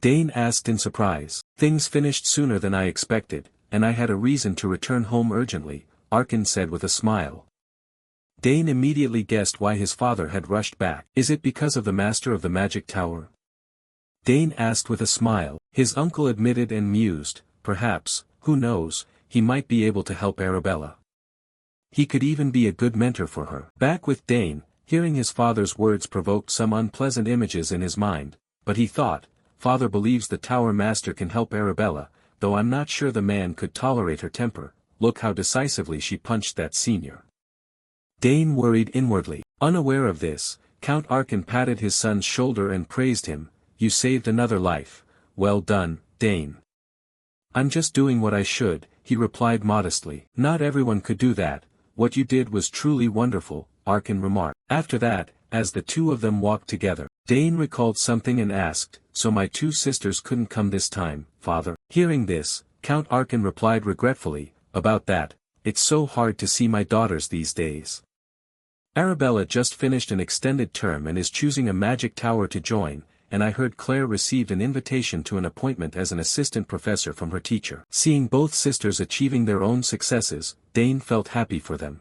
Dane asked in surprise. "Things finished sooner than I expected, and I had a reason to return home urgently," Arkin said with a smile. Dane immediately guessed why his father had rushed back. "Is it because of the master of the magic tower?" Dane asked with a smile. His uncle admitted and mused, "Perhaps, who knows, he might be able to help Arabella. He could even be a good mentor for her." Back with Dane, hearing his father's words provoked some unpleasant images in his mind, but he thought, "Father believes the tower master can help Arabella, though I'm not sure the man could tolerate her temper, look how decisively she punched that senior." Dane worried inwardly. Unaware of this, Count Arkin patted his son's shoulder and praised him, "You saved another life, well done, Dane." "I'm just doing what I should," he replied modestly. "Not everyone could do that, what you did was truly wonderful," Arkin remarked. After that, as the two of them walked together, Dane recalled something and asked, "So my 2 sisters couldn't come this time, father?" Hearing this, Count Arkin replied regretfully, "About that, it's so hard to see my daughters these days. Arabella just finished an extended term and is choosing a magic tower to join, and I heard Claire received an invitation to an appointment as an assistant professor from her teacher." Seeing both sisters achieving their own successes, Dane felt happy for them.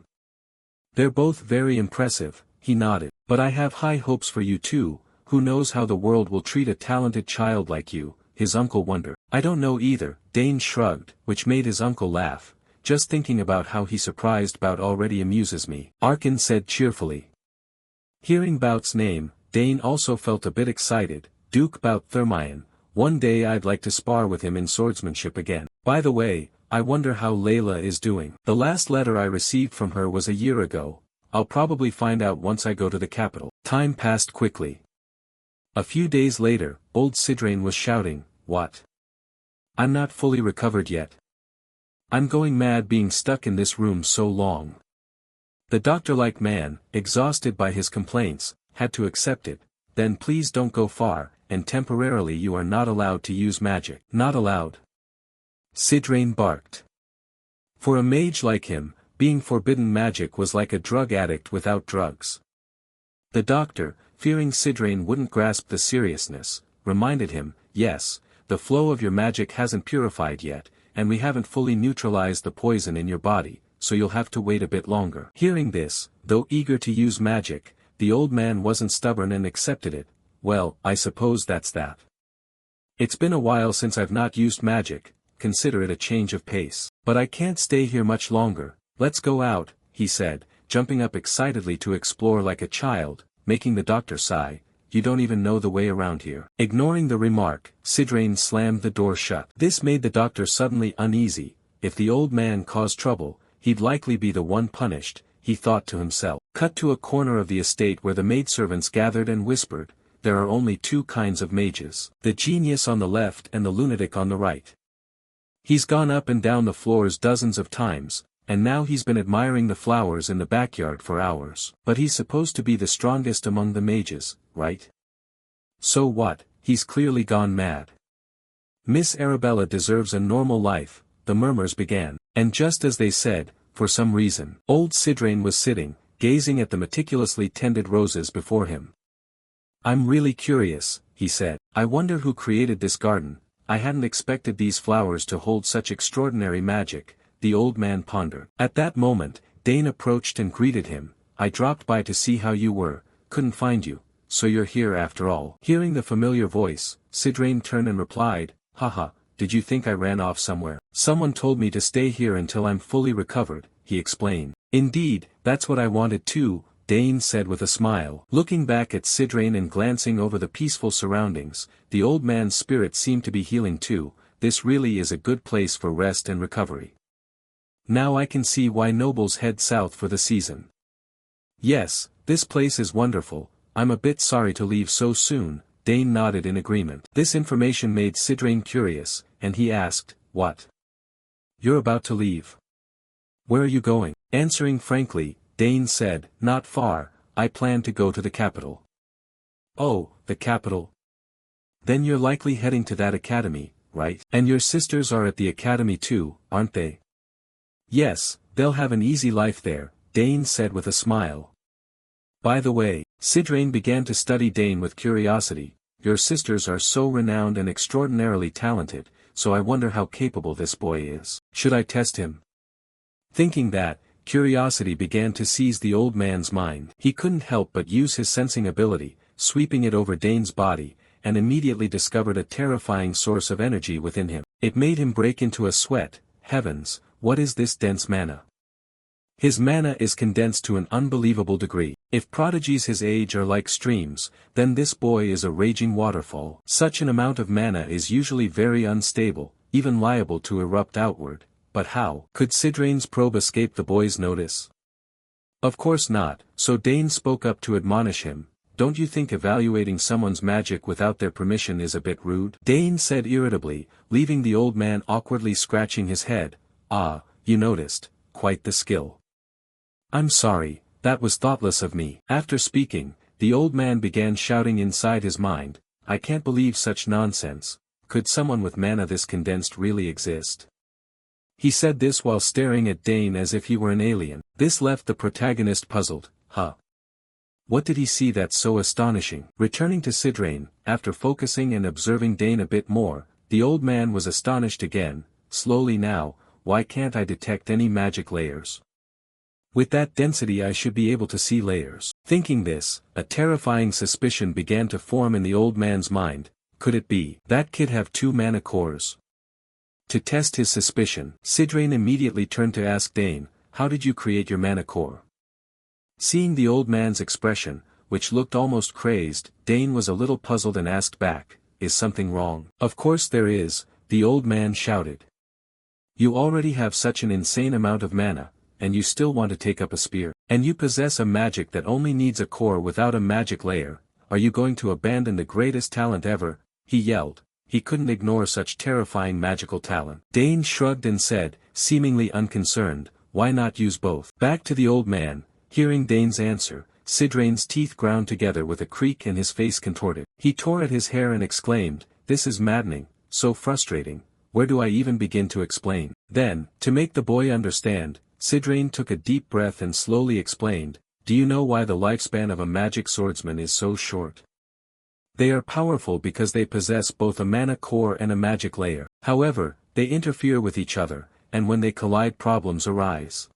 "They're both very impressive," he nodded. "But I have high hopes for you too, who knows how the world will treat a talented child like you," his uncle wondered. "I don't know either," Dane shrugged, which made his uncle laugh. "Just thinking about how he surprised Bout already amuses me," Arkin said cheerfully. Hearing Bout's name, Dane also felt a bit excited. "Duke Bout Thermion, one day I'd like to spar with him in swordsmanship again. By the way, I wonder how Layla is doing. The last letter I received from her was a year ago. I'll probably find out once I go to the capital." Time passed quickly. A few days later, old Sidrain was shouting, "What? I'm not fully recovered yet. I'm going mad being stuck in this room so long." The doctor-like man, exhausted by his complaints, had to accept it. "Then please don't go far, and temporarily you are not allowed to use magic." "Not allowed?" Sidrain barked. For a mage like him, being forbidden magic was like a drug addict without drugs. The doctor, fearing Sidrain wouldn't grasp the seriousness, reminded him, "Yes, the flow of your magic hasn't purified yet, and we haven't fully neutralized the poison in your body, so you'll have to wait a bit longer." Hearing this, though eager to use magic, the old man wasn't stubborn and accepted it. "Well, I suppose that's that. It's been a while since I've not used magic, consider it a change of pace. But I can't stay here much longer, let's go out," he said, jumping up excitedly to explore like a child, making the doctor sigh, "You don't even know the way around here." Ignoring the remark, Sidrain slammed the door shut. This made the doctor suddenly uneasy. If the old man caused trouble, he'd likely be the one punished, he thought to himself. Cut to a corner of the estate where the maidservants gathered and whispered, "There are only 2 kinds of mages, the genius on the left and the lunatic on the right. He's gone up and down the floors dozens of times, and now he's been admiring the flowers in the backyard for hours. But he's supposed to be the strongest among the mages, right? So what, he's clearly gone mad. Miss Arabella deserves a normal life," the murmurs began. And just as they said, for some reason, old Sidrain was sitting, gazing at the meticulously tended roses before him. "I'm really curious," he said. "I wonder who created this garden. I hadn't expected these flowers to hold such extraordinary magic," the old man pondered. At that moment, Dane approached and greeted him. "I dropped by to see how you were, couldn't find you, so you're here after all." Hearing the familiar voice, Sidrain turned and replied, "Haha, did you think I ran off somewhere? Someone told me to stay here until I'm fully recovered," he explained. "Indeed, that's what I wanted too," Dane said with a smile. Looking back at Sidrain and glancing over the peaceful surroundings, the old man's spirit seemed to be healing too. This really is a good place for rest and recovery. Now I can see why nobles head south for the season. "Yes, this place is wonderful. I'm a bit sorry to leave so soon," Dane nodded in agreement. This information made Sidrain curious, and he asked, "What? You're about to leave? Where are you going?" Answering frankly, Dane said, "Not far, I plan to go to the capital." "Oh, the capital? Then you're likely heading to that academy, right? And your sisters are at the academy too, aren't they?" "Yes, they'll have an easy life there," Dane said with a smile. "By the way," Sidrain began to study Dane with curiosity, "your sisters are so renowned and extraordinarily talented, so I wonder how capable this boy is. Should I test him?" Thinking that, curiosity began to seize the old man's mind. He couldn't help but use his sensing ability, sweeping it over Dane's body, and immediately discovered a terrifying source of energy within him. It made him break into a sweat. Heavens, what is this dense mana? His mana is condensed to an unbelievable degree. If prodigies his age are like streams, then this boy is a raging waterfall. Such an amount of mana is usually very unstable, even liable to erupt outward. But how could Sidrain's probe escape the boy's notice? Of course not, so Dane spoke up to admonish him. "Don't you think evaluating someone's magic without their permission is a bit rude?" Dane said irritably, leaving the old man awkwardly scratching his head. "Ah, you noticed, quite the skill. I'm sorry, that was thoughtless of me." After speaking, the old man began shouting inside his mind, "I can't believe such nonsense. Could someone with mana this condensed really exist?" He said this while staring at Dane as if he were an alien. This left the protagonist puzzled. What did he see that's so astonishing? Returning to Sidrain, after focusing and observing Dane a bit more, the old man was astonished again. Slowly now, why can't I detect any magic layers? With that density I should be able to see layers. Thinking this, a terrifying suspicion began to form in the old man's mind. Could it be that kid have 2 mana cores? To test his suspicion, Sidrain immediately turned to ask Dane, "How did you create your mana core?" Seeing the old man's expression, which looked almost crazed, Dane was a little puzzled and asked back, "Is something wrong?" "Of course there is," the old man shouted. "You already have such an insane amount of mana, and you still want to take up a spear. And you possess a magic that only needs a core without a magic layer. Are you going to abandon the greatest talent ever?" he yelled. He couldn't ignore such terrifying magical talent. Dane shrugged and said, seemingly unconcerned, "Why not use both?" Back to the old man, hearing Dane's answer, Sidrain's teeth ground together with a creak and his face contorted. He tore at his hair and exclaimed, "This is maddening, so frustrating, where do I even begin to explain?" Then, to make the boy understand, Sidrain took a deep breath and slowly explained, "Do you know why the lifespan of a magic swordsman is so short? They are powerful because they possess both a mana core and a magic layer. However, they interfere with each other, and when they collide problems arise.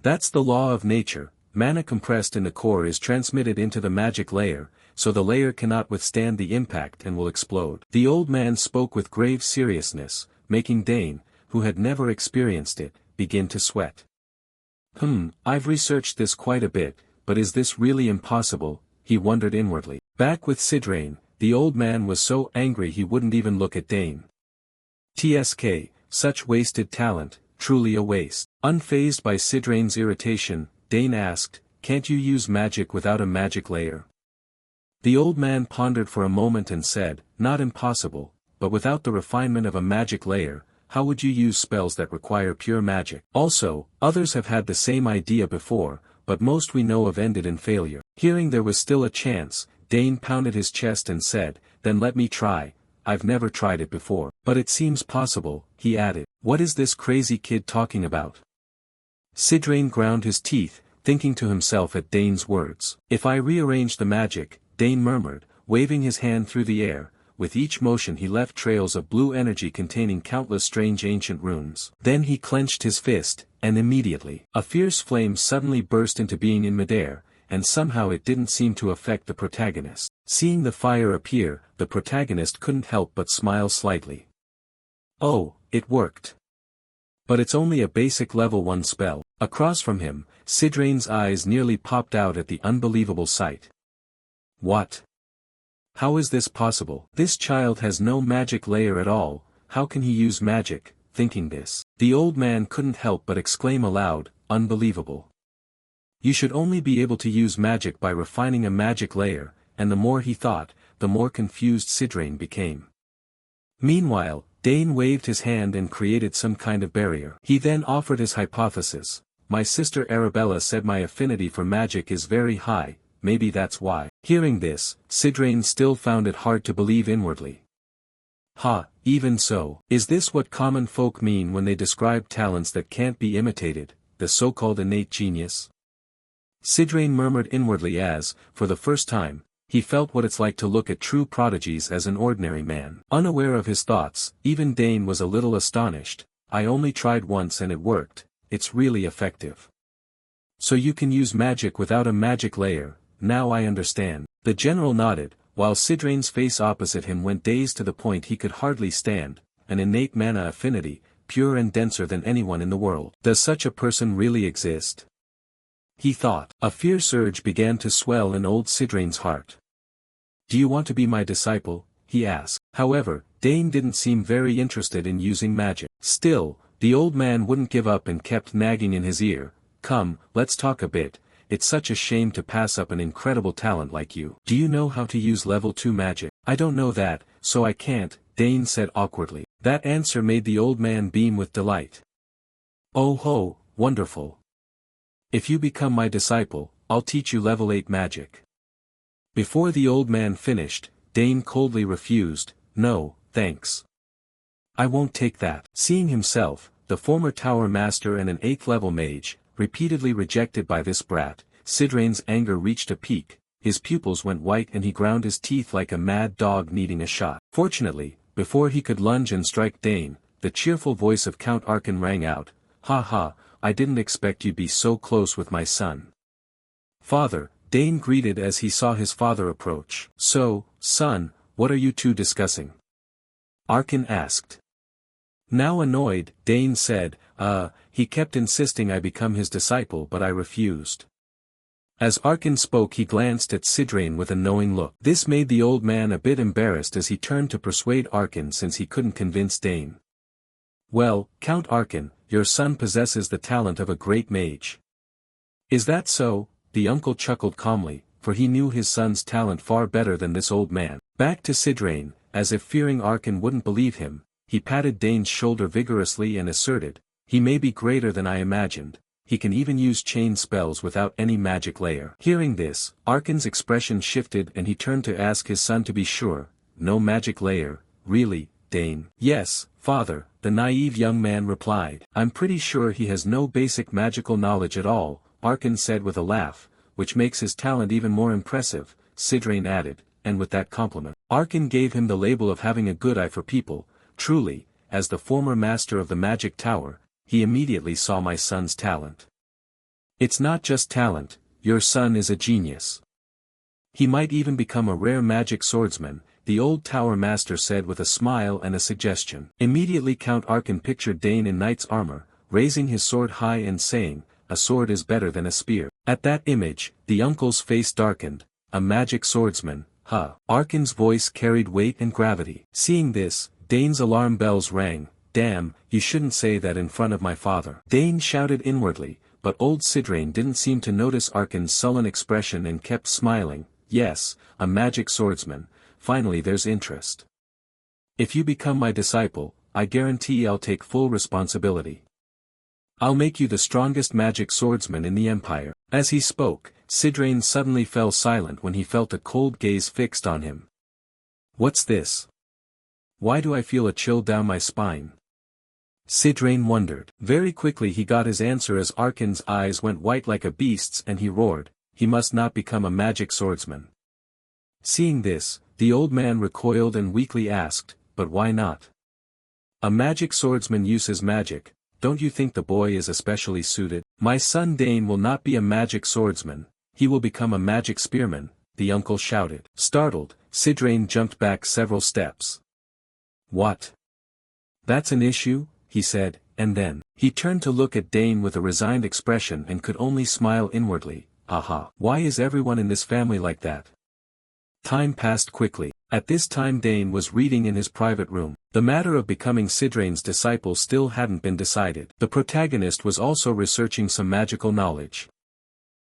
That's the law of nature. Mana compressed in the core is transmitted into the magic layer, so the layer cannot withstand the impact and will explode." The old man spoke with grave seriousness, making Dane, who had never experienced it, begin to sweat. I've researched this quite a bit, but is this really impossible?" he wondered inwardly. Back with Sidrain, the old man was so angry he wouldn't even look at Dane. TSK, such wasted talent, truly a waste. Unfazed by Sidrain's irritation, Dane asked, "Can't you use magic without a magic layer?" The old man pondered for a moment and said, "Not impossible, but without the refinement of a magic layer, how would you use spells that require pure magic? Also, others have had the same idea before, but most we know have ended in failure." Hearing there was still a chance, Dane pounded his chest and said, "Then let me try. I've never tried it before. But it seems possible," he added. What is this crazy kid talking about? Sidrain ground his teeth, thinking to himself at Dane's words. If I rearrange the magic, Dane murmured, waving his hand through the air. With each motion he left trails of blue energy containing countless strange ancient runes. Then he clenched his fist, and immediately, a fierce flame suddenly burst into being in midair, and somehow it didn't seem to affect the protagonist. Seeing the fire appear, the protagonist couldn't help but smile slightly. Oh, it worked. But it's only a basic level 1 spell. Across from him, Sidrain's eyes nearly popped out at the unbelievable sight. What? How is this possible? This child has no magic layer at all, how can he use magic? Thinking this, the old man couldn't help but exclaim aloud, unbelievable. You should only be able to use magic by refining a magic layer, and the more he thought, the more confused Sidrain became. Meanwhile, Dane waved his hand and created some kind of barrier. He then offered his hypothesis. My sister Arabella said my affinity for magic is very high, maybe that's why. Hearing this, Sidrain still found it hard to believe inwardly. Ha, even so. Is this what common folk mean when they describe talents that can't be imitated, the so-called innate genius? Sidrain murmured inwardly as, for the first time, he felt what it's like to look at true prodigies as an ordinary man. Unaware of his thoughts, even Dane was a little astonished. I only tried once and it worked, it's really effective. So you can use magic without a magic layer, now I understand. The general nodded, while Sidrain's face opposite him went dazed to the point he could hardly stand, an innate mana affinity, pure and denser than anyone in the world. Does such a person really exist? He thought. A fierce urge began to swell in old Sidrain's heart. Do you want to be my disciple? He asked. However, Dane didn't seem very interested in using magic. Still, the old man wouldn't give up and kept nagging in his ear. Come, let's talk a bit, it's such a shame to pass up an incredible talent like you. Do you know how to use level 2 magic? I don't know that, so I can't, Dane said awkwardly. That answer made the old man beam with delight. Oh ho, wonderful. If you become my disciple, I'll teach you level 8 magic. Before the old man finished, Dane coldly refused, no, thanks. I won't take that. Seeing himself, the former tower master and an 8th level mage, repeatedly rejected by this brat, Sidrain's anger reached a peak, his pupils went white and he ground his teeth like a mad dog needing a shot. Fortunately, before he could lunge and strike Dane, the cheerful voice of Count Arkan rang out, ha ha, I didn't expect you'd be so close with my son. Father, Dane greeted as he saw his father approach. So, son, what are you two discussing? Arkan asked. Now annoyed, Dane said, he kept insisting I become his disciple but I refused. As Arkan spoke he glanced at Sidrain with a knowing look. This made the old man a bit embarrassed as he turned to persuade Arkan since he couldn't convince Dane. Well, Count Arkan, your son possesses the talent of a great mage. Is that so? The uncle chuckled calmly, for he knew his son's talent far better than this old man. Back to Sidrain, as if fearing Arkan wouldn't believe him, he patted Dane's shoulder vigorously and asserted, he may be greater than I imagined, he can even use chain spells without any magic layer. Hearing this, Arkan's expression shifted and he turned to ask his son to be sure, no magic layer, really, Dane? Yes, father, the naive young man replied. I'm pretty sure he has no basic magical knowledge at all, Arkan said with a laugh, which makes his talent even more impressive, Sidrain added, and with that compliment, Arkan gave him the label of having a good eye for people. Truly, as the former master of the magic tower, he immediately saw my son's talent. It's not just talent, your son is a genius. He might even become a rare magic swordsman, the old tower master said with a smile and a suggestion. Immediately Count Arkan pictured Dane in knight's armor, raising his sword high and saying, a sword is better than a spear. At that image, the uncle's face darkened, a magic swordsman, huh? Arkan's voice carried weight and gravity. Seeing this, Dane's alarm bells rang. Damn, you shouldn't say that in front of my father. Dane shouted inwardly, but old Sidrain didn't seem to notice Arkan's sullen expression and kept smiling. Yes, a magic swordsman, finally there's interest. If you become my disciple, I guarantee I'll take full responsibility. I'll make you the strongest magic swordsman in the Empire. As he spoke, Sidrain suddenly fell silent when he felt a cold gaze fixed on him. What's this? Why do I feel a chill down my spine? Sidrain wondered. Very quickly he got his answer as Arkan's eyes went white like a beast's and he roared, he must not become a magic swordsman. Seeing this, the old man recoiled and weakly asked, but why not? A magic swordsman uses magic, don't you think the boy is especially suited? My son Dane will not be a magic swordsman, he will become a magic spearman, the uncle shouted. Startled, Sidrain jumped back several steps. What? That's an issue? He said, and then, he turned to look at Dane with a resigned expression and could only smile inwardly. Aha. Why is everyone in this family like that? Time passed quickly. At this time Dane was reading in his private room. The matter of becoming Sidrain's disciple still hadn't been decided. The protagonist was also researching some magical knowledge.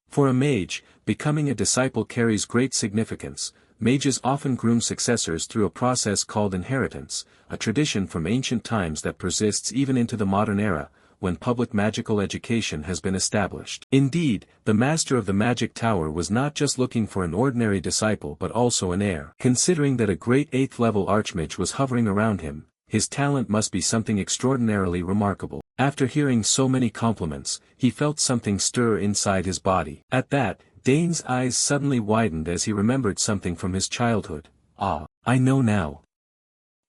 For a mage, becoming a disciple carries great significance. Mages often groom successors through a process called inheritance, a tradition from ancient times that persists even into the modern era, when public magical education has been established. Indeed, the master of the magic tower was not just looking for an ordinary disciple but also an heir. Considering that a great 8th level archmage was hovering around him, his talent must be something extraordinarily remarkable. After hearing so many compliments, he felt something stir inside his body. At that, Dane's eyes suddenly widened as he remembered something from his childhood. Ah, I know now.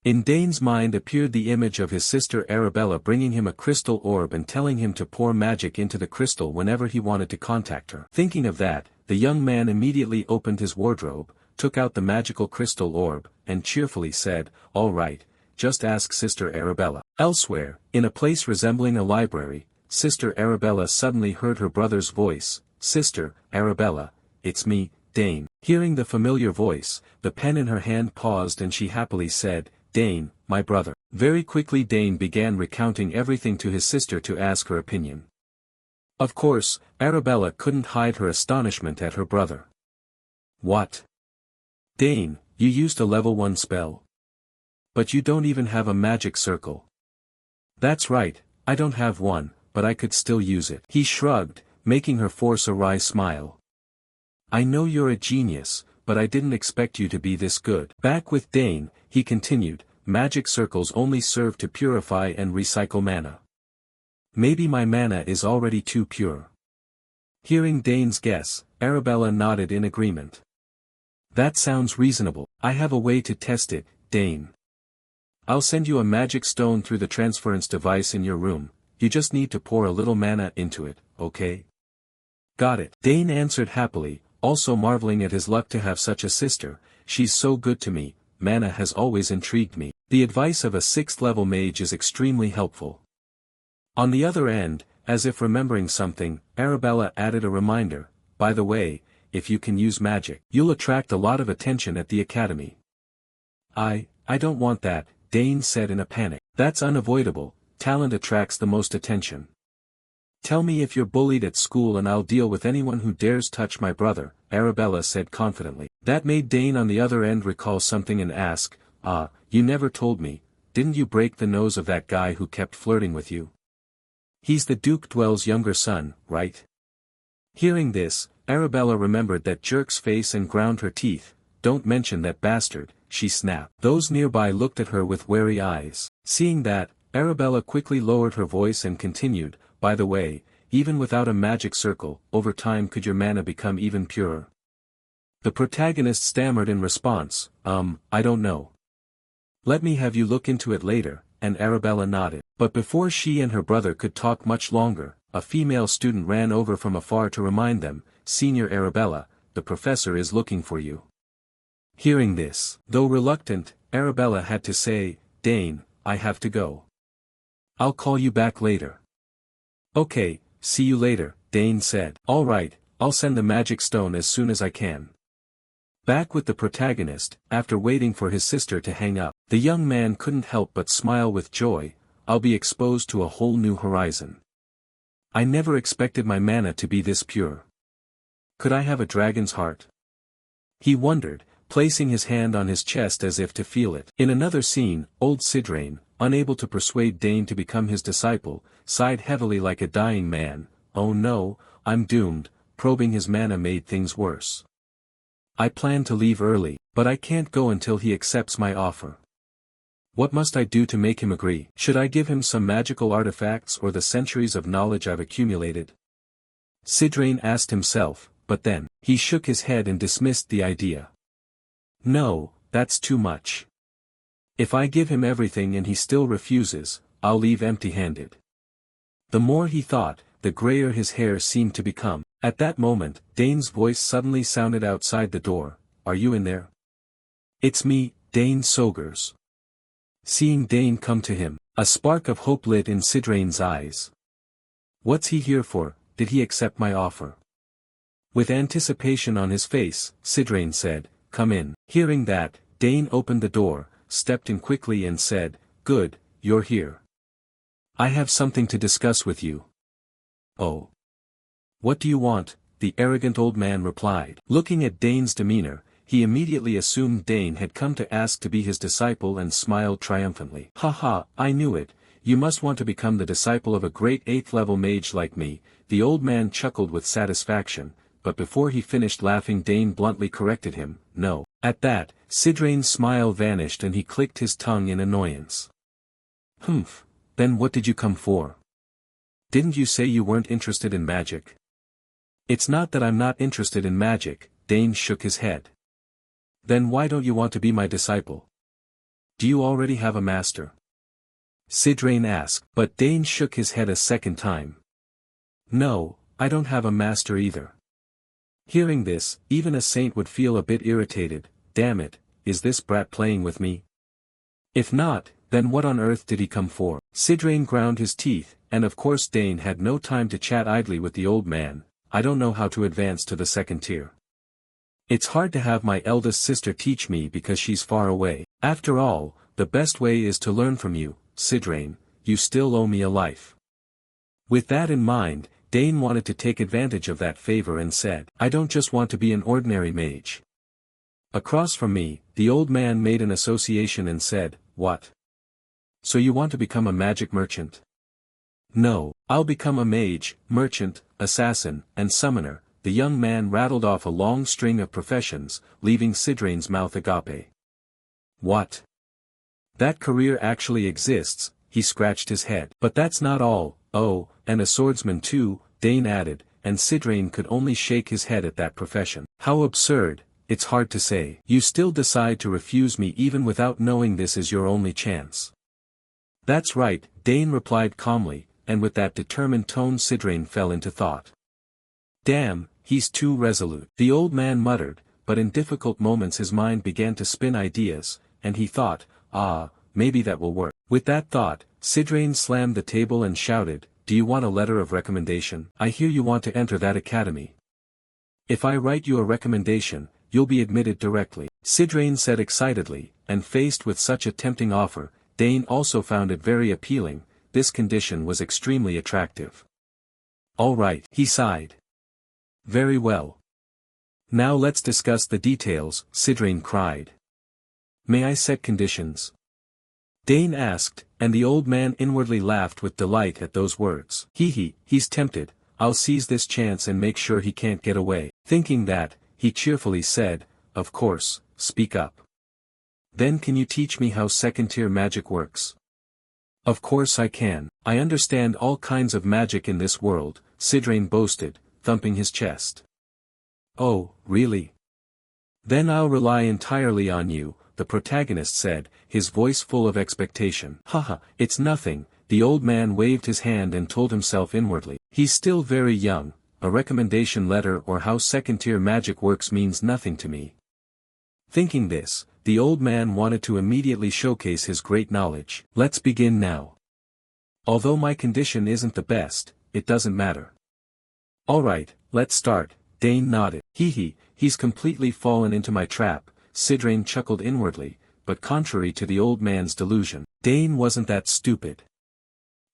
In Dane's mind appeared the image of his sister Arabella bringing him a crystal orb and telling him to pour magic into the crystal whenever he wanted to contact her. Thinking of that, the young man immediately opened his wardrobe, took out the magical crystal orb, and cheerfully said, "All right, just ask Sister Arabella." Elsewhere, in a place resembling a library, Sister Arabella suddenly heard her brother's voice. "Sister Arabella, it's me, Dane." Hearing the familiar voice, the pen in her hand paused and she happily said, "Dane, my brother." Very quickly Dane began recounting everything to his sister to ask her opinion. Of course, Arabella couldn't hide her astonishment at her brother. "What? Dane, you used a level 1 spell? But you don't even have a magic circle." "That's right, I don't have one, but I could still use it." He shrugged, making her force a wry smile. "I know you're a genius, but I didn't expect you to be this good." Back with Dane, he continued, "Magic circles only serve to purify and recycle mana. Maybe my mana is already too pure." Hearing Dane's guess, Arabella nodded in agreement. "That sounds reasonable. I have a way to test it, Dane. I'll send you a magic stone through the transference device in your room, you just need to pour a little mana into it, okay?" "Got it," Dane answered happily, also marveling at his luck to have such a sister. "She's so good to me, mana has always intrigued me." The advice of a 6th level mage is extremely helpful. On the other end, as if remembering something, Arabella added a reminder, "By the way, if you can use magic, you'll attract a lot of attention at the academy." I don't want that," Dane said in a panic. "That's unavoidable, talent attracts the most attention. Tell me if you're bullied at school and I'll deal with anyone who dares touch my brother," Arabella said confidently. That made Dane on the other end recall something and ask, "You never told me, didn't you break the nose of that guy who kept flirting with you? He's the Duke Dwell's younger son, right?" Hearing this, Arabella remembered that jerk's face and ground her teeth. "Don't mention that bastard," she snapped. Those nearby looked at her with wary eyes. Seeing that, Arabella quickly lowered her voice and continued, "By the way, even without a magic circle, over time could your mana become even purer?" The protagonist stammered in response, I don't know. Let me have you look into it later," and Arabella nodded. But before she and her brother could talk much longer, a female student ran over from afar to remind them, "Senior Arabella, the professor is looking for you." Hearing this, though reluctant, Arabella had to say, "Dane, I have to go. I'll call you back later." "Okay, see you later," Dane said. "All right, I'll send the magic stone as soon as I can." Back with the protagonist, after waiting for his sister to hang up, the young man couldn't help but smile with joy. "I'll be exposed to a whole new horizon. I never expected my mana to be this pure. Could I have a dragon's heart?" He wondered, placing his hand on his chest as if to feel it. In another scene, old Sidrain, unable to persuade Dane to become his disciple, sighed heavily like a dying man. "Oh no, I'm doomed." Probing his mana made things worse. "I plan to leave early, but I can't go until he accepts my offer." What must I do to make him agree? Should I give him some magical artifacts or the centuries of knowledge I've accumulated? Sidrain asked himself, but then, he shook his head and dismissed the idea. No, that's too much. If I give him everything and he still refuses, I'll leave empty-handed. The more he thought, the grayer his hair seemed to become. At that moment, Dane's voice suddenly sounded outside the door. Are you in there? It's me, Dane Sogers. Seeing Dane come to him, a spark of hope lit in Sidrain's eyes. What's he here for? Did he accept my offer? With anticipation on his face, Sidrain said, come in. Hearing that, Dane opened the door, stepped in quickly and said, good, you're here. I have something to discuss with you. Oh. What do you want? The arrogant old man replied. Looking at Dane's demeanor, he immediately assumed Dane had come to ask to be his disciple and smiled triumphantly. Haha, I knew it, you must want to become the disciple of a great 8th-level mage like me. The old man chuckled with satisfaction, but before he finished laughing Dane bluntly corrected him, no. At that, Sidrain's smile vanished and he clicked his tongue in annoyance. Humph, then what did you come for? Didn't you say you weren't interested in magic? It's not that I'm not interested in magic, Dane shook his head. Then why don't you want to be my disciple? Do you already have a master? Sidrain asked, but Dane shook his head a second time. No, I don't have a master either. Hearing this, even a saint would feel a bit irritated. Damn it, is this brat playing with me? If not, then what on earth did he come for? Sidrain ground his teeth, and of course Dane had no time to chat idly with the old man. I don't know how to advance to the second tier. It's hard to have my eldest sister teach me because she's far away. After all, the best way is to learn from you, Sidrain. You still owe me a life. With that in mind, Dane wanted to take advantage of that favor and said, I don't just want to be an ordinary mage. Across from me, the old man made an association and said, what? So you want to become a magic merchant? No, I'll become a mage, merchant, assassin, and summoner. The young man rattled off a long string of professions, leaving Sidrain's mouth agape. What? That career actually exists, he scratched his head. But that's not all, oh, and a swordsman too, Dane added, and Sidrain could only shake his head at that profession. How absurd, it's hard to say. You still decide to refuse me even without knowing this is your only chance. That's right, Dane replied calmly, and with that determined tone Sidrain fell into thought. Damn, he's too resolute. The old man muttered, but in difficult moments his mind began to spin ideas, and he thought, maybe that will work. With that thought, Sidrain slammed the table and shouted, do you want a letter of recommendation? I hear you want to enter that academy. If I write you a recommendation, you'll be admitted directly. Sidrain said excitedly, and faced with such a tempting offer, Dane also found it very appealing. This condition was extremely attractive. All right, he sighed. Very well. Now let's discuss the details, Sidrain cried. May I set conditions? Dane asked, and the old man inwardly laughed with delight at those words. He's tempted, I'll seize this chance and make sure he can't get away. Thinking that, he cheerfully said, of course, speak up. Then can you teach me how second-tier magic works? Of course I can. I understand all kinds of magic in this world, Sidrain boasted, thumping his chest. Oh, really? Then I'll rely entirely on you, the protagonist said, his voice full of expectation. Haha, it's nothing, the old man waved his hand and told himself inwardly. He's still very young, a recommendation letter or how second-tier magic works means nothing to me. Thinking this, the old man wanted to immediately showcase his great knowledge. Let's begin now. Although my condition isn't the best, it doesn't matter. Alright, let's start, Dane nodded. He's completely fallen into my trap, Sidrain chuckled inwardly, but contrary to the old man's delusion, Dane wasn't that stupid.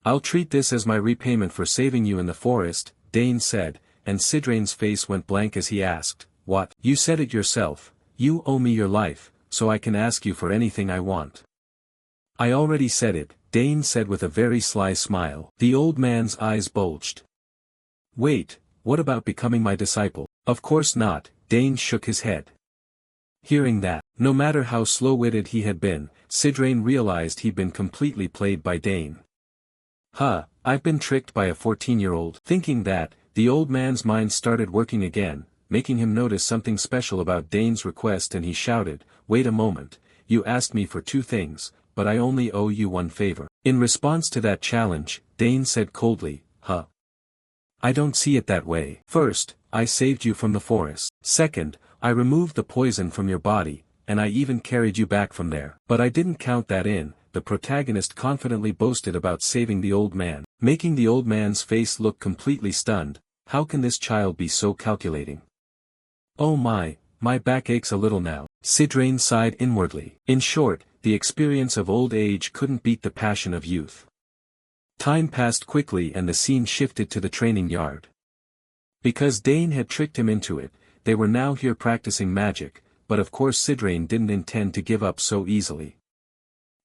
I'll treat this as my repayment for saving you in the forest, Dane said, and Sidrain's face went blank as he asked, what? You said it yourself, you owe me your life, so I can ask you for anything I want. I already said it, Dane said with a very sly smile. The old man's eyes bulged. Wait, what about becoming my disciple? Of course not, Dane shook his head. Hearing that, No matter how slow-witted he had been, Sidrain realized he'd been completely played by Dane. I've been tricked by a 14-year-old. Thinking that, the old man's mind started working again, making him notice something special about Dane's request, and he shouted, "Wait a moment, you asked me for 2 things, but I only owe you 1 favor." In response to that challenge, Dane said coldly, I don't see it that way. First, I saved you from the forest. Second, I removed the poison from your body, and I even carried you back from there. But I didn't count that in, the protagonist confidently boasted about saving the old man, making the old man's face look completely stunned. How can this child be so calculating? Oh my back aches a little now. Sidrain sighed inwardly. In short, the experience of old age couldn't beat the passion of youth. Time passed quickly and the scene shifted to the training yard. Because Dane had tricked him into it, they were now here practicing magic, but of course Sidrain didn't intend to give up so easily.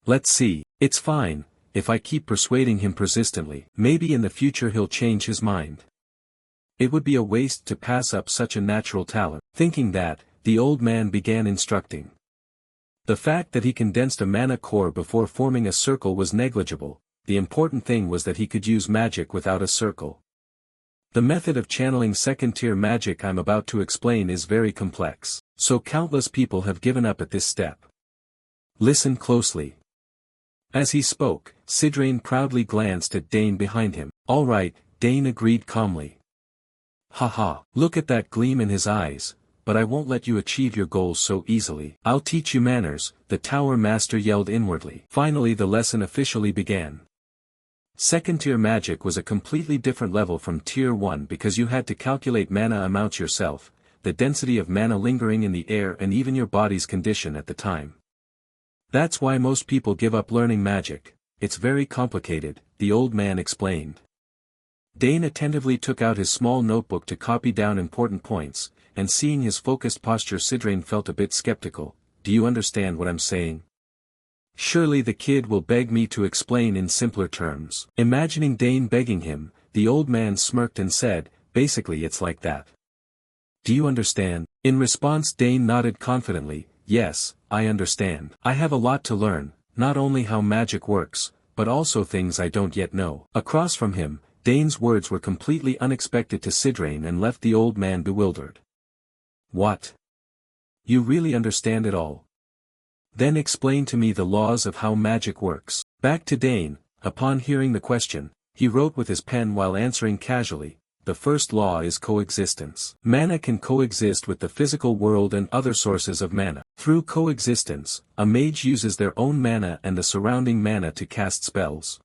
Let's see, it's fine, if I keep persuading him persistently, maybe in the future he'll change his mind. It would be a waste to pass up such a natural talent. Thinking that, the old man began instructing. The fact that he condensed a mana core before forming a circle was negligible. The important thing was that he could use magic without a circle. The method of channeling second-tier magic I'm about to explain is very complex, so countless people have given up at this step. Listen closely. As he spoke, Sidrain proudly glanced at Dane behind him. All right, Dane agreed calmly. Look at that gleam in his eyes, but I won't let you achieve your goals so easily. I'll teach you manners, the tower master yelled inwardly. Finally the lesson officially began. Second-tier magic was a completely different level from Tier 1 because you had to calculate mana amounts yourself, the density of mana lingering in the air and even your body's condition at the time. That's why most people give up learning magic. It's very complicated, the old man explained. Dane attentively took out his small notebook to copy down important points, and seeing his focused posture Sidrain felt a bit skeptical. Do you understand what I'm saying? Surely the kid will beg me to explain in simpler terms. Imagining Dane begging him, the old man smirked and said, basically it's like that. Do you understand? In response Dane nodded confidently, yes, I understand. I have a lot to learn, not only how magic works, but also things I don't yet know. Across from him, Dane's words were completely unexpected to Sidrain and left the old man bewildered. What? You really understand it all? Then explain to me the laws of how magic works. Back to Dane, upon hearing the question, he wrote with his pen while answering casually, the first law is coexistence. Mana can coexist with the physical world and other sources of mana. Through coexistence, a mage uses their own mana and the surrounding mana to cast spells.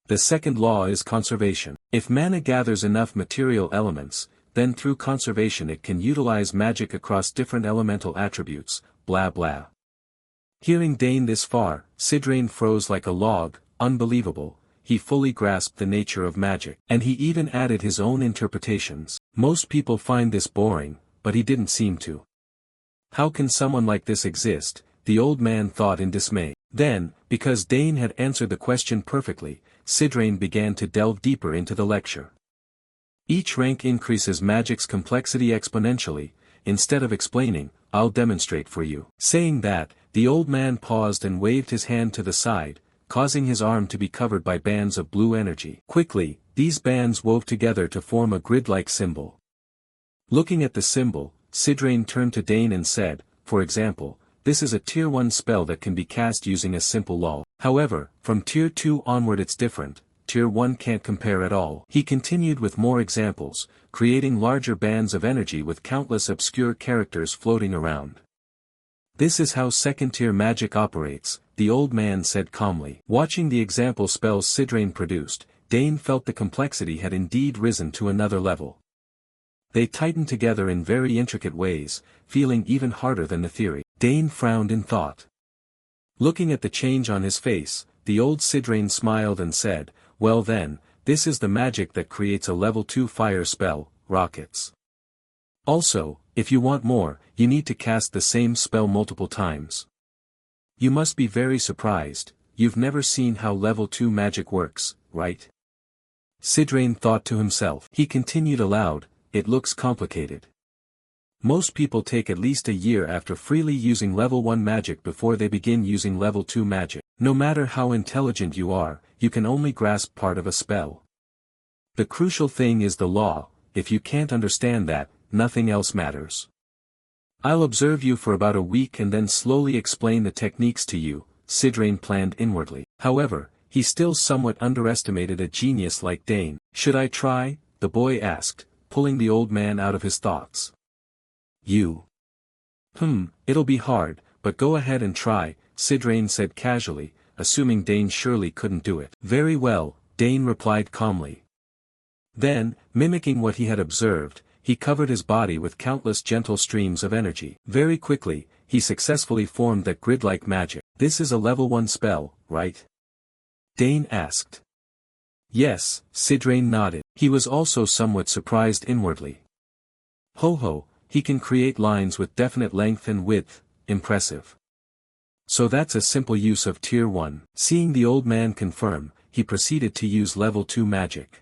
The second law is conservation. If mana gathers enough material elements, then through conservation it can utilize magic across different elemental attributes, blah blah. Hearing Dane this far, Sidrain froze like a log. Unbelievable, he fully grasped the nature of magic. And he even added his own interpretations. Most people find this boring, but he didn't seem to. How can someone like this exist? The old man thought in dismay. Then, because Dane had answered the question perfectly, Sidrain began to delve deeper into the lecture. Each rank increases magic's complexity exponentially. Instead of explaining, I'll demonstrate for you. Saying that, the old man paused and waved his hand to the side, causing his arm to be covered by bands of blue energy. Quickly, these bands wove together to form a grid-like symbol. Looking at the symbol, Sidrain turned to Dane and said, for example, this is a Tier 1 spell that can be cast using a simple law. However, from Tier 2 onward it's different. Tier 1 can't compare at all. He continued with more examples, creating larger bands of energy with countless obscure characters floating around. This is how second-tier magic operates, the old man said calmly. Watching the example spells Sidrain produced, Dane felt the complexity had indeed risen to another level. They tightened together in very intricate ways, feeling even harder than the theory. Dane frowned in thought. Looking at the change on his face, the old Sidrain smiled and said, well then, this is the magic that creates a level 2 fire spell, rockets. Also, if you want more, you need to cast the same spell multiple times. You must be very surprised, you've never seen how level 2 magic works, right? Sidrain thought to himself. He continued aloud, it looks complicated. Most people take at least a year after freely using level 1 magic before they begin using level 2 magic. No matter how intelligent you are, you can only grasp part of a spell. The crucial thing is the law. If you can't understand that, nothing else matters. I'll observe you for about a week and then slowly explain the techniques to you, Sidrain planned inwardly. However, he still somewhat underestimated a genius like Dane. Should I try? The boy asked, pulling the old man out of his thoughts. It'll be hard, but go ahead and try, Sidrain said casually, assuming Dane surely couldn't do it. Very well, Dane replied calmly. Then, mimicking what he had observed, he covered his body with countless gentle streams of energy. Very quickly, he successfully formed that grid-like magic. This is a level 1 spell, right? Dane asked. Yes, Sidrain nodded. He was also somewhat surprised inwardly. Ho, he can create lines with definite length and width, impressive. So that's a simple use of Tier 1. Seeing the old man confirm, he proceeded to use level 2 magic.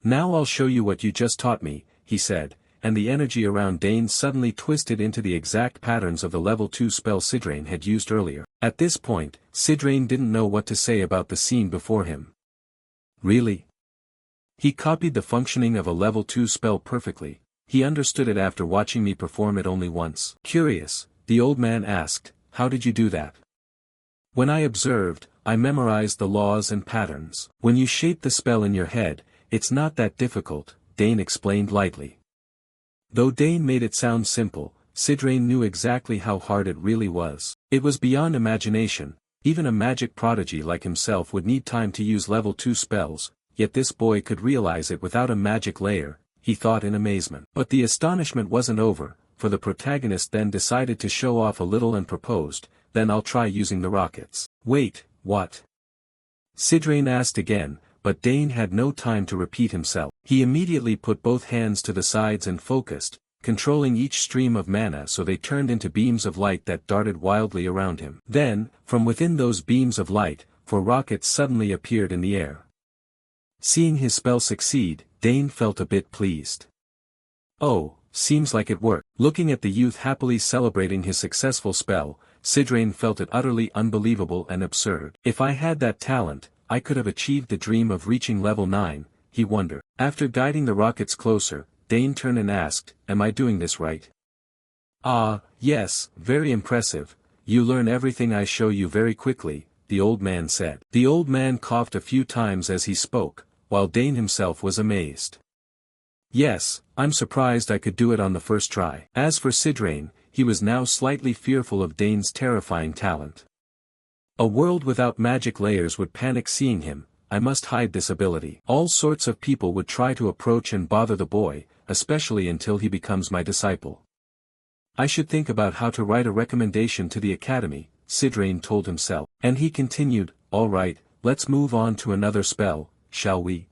Now I'll show you what you just taught me, he said, and the energy around Dane suddenly twisted into the exact patterns of the level 2 spell Sidrain had used earlier. At this point, Sidrain didn't know what to say about the scene before him. Really? He copied the functioning of a level 2 spell perfectly. He understood it after watching me perform it only once. Curious, the old man asked, how did you do that? When I observed, I memorized the laws and patterns. When you shape the spell in your head, it's not that difficult, Dane explained lightly. Though Dane made it sound simple, Sidrain knew exactly how hard it really was. It was beyond imagination. Even a magic prodigy like himself would need time to use level 2 spells, yet this boy could realize it without a magic layer, he thought in amazement. But the astonishment wasn't over, for the protagonist then decided to show off a little and proposed, then I'll try using the rockets. Wait, what? Sidrain asked again, but Dane had no time to repeat himself. He immediately put both hands to the sides and focused, controlling each stream of mana so they turned into beams of light that darted wildly around him. Then, from within those beams of light, 4 rockets suddenly appeared in the air. Seeing his spell succeed, Dane felt a bit pleased. Oh, seems like it worked. Looking at the youth happily celebrating his successful spell, Sidrain felt it utterly unbelievable and absurd. If I had that talent, I could have achieved the dream of reaching level 9, he wondered. After guiding the rockets closer, Dane turned and asked, am I doing this right? Ah, yes, very impressive. You learn everything I show you very quickly, the old man said. The old man coughed a few times as he spoke, while Dane himself was amazed. Yes, I'm surprised I could do it on the first try. As for Sidrain, he was now slightly fearful of Dane's terrifying talent. A world without magic layers would panic seeing him. I must hide this ability. All sorts of people would try to approach and bother the boy, especially until he becomes my disciple. I should think about how to write a recommendation to the academy, Sidrain told himself. And he continued, all right, let's move on to another spell, shall we?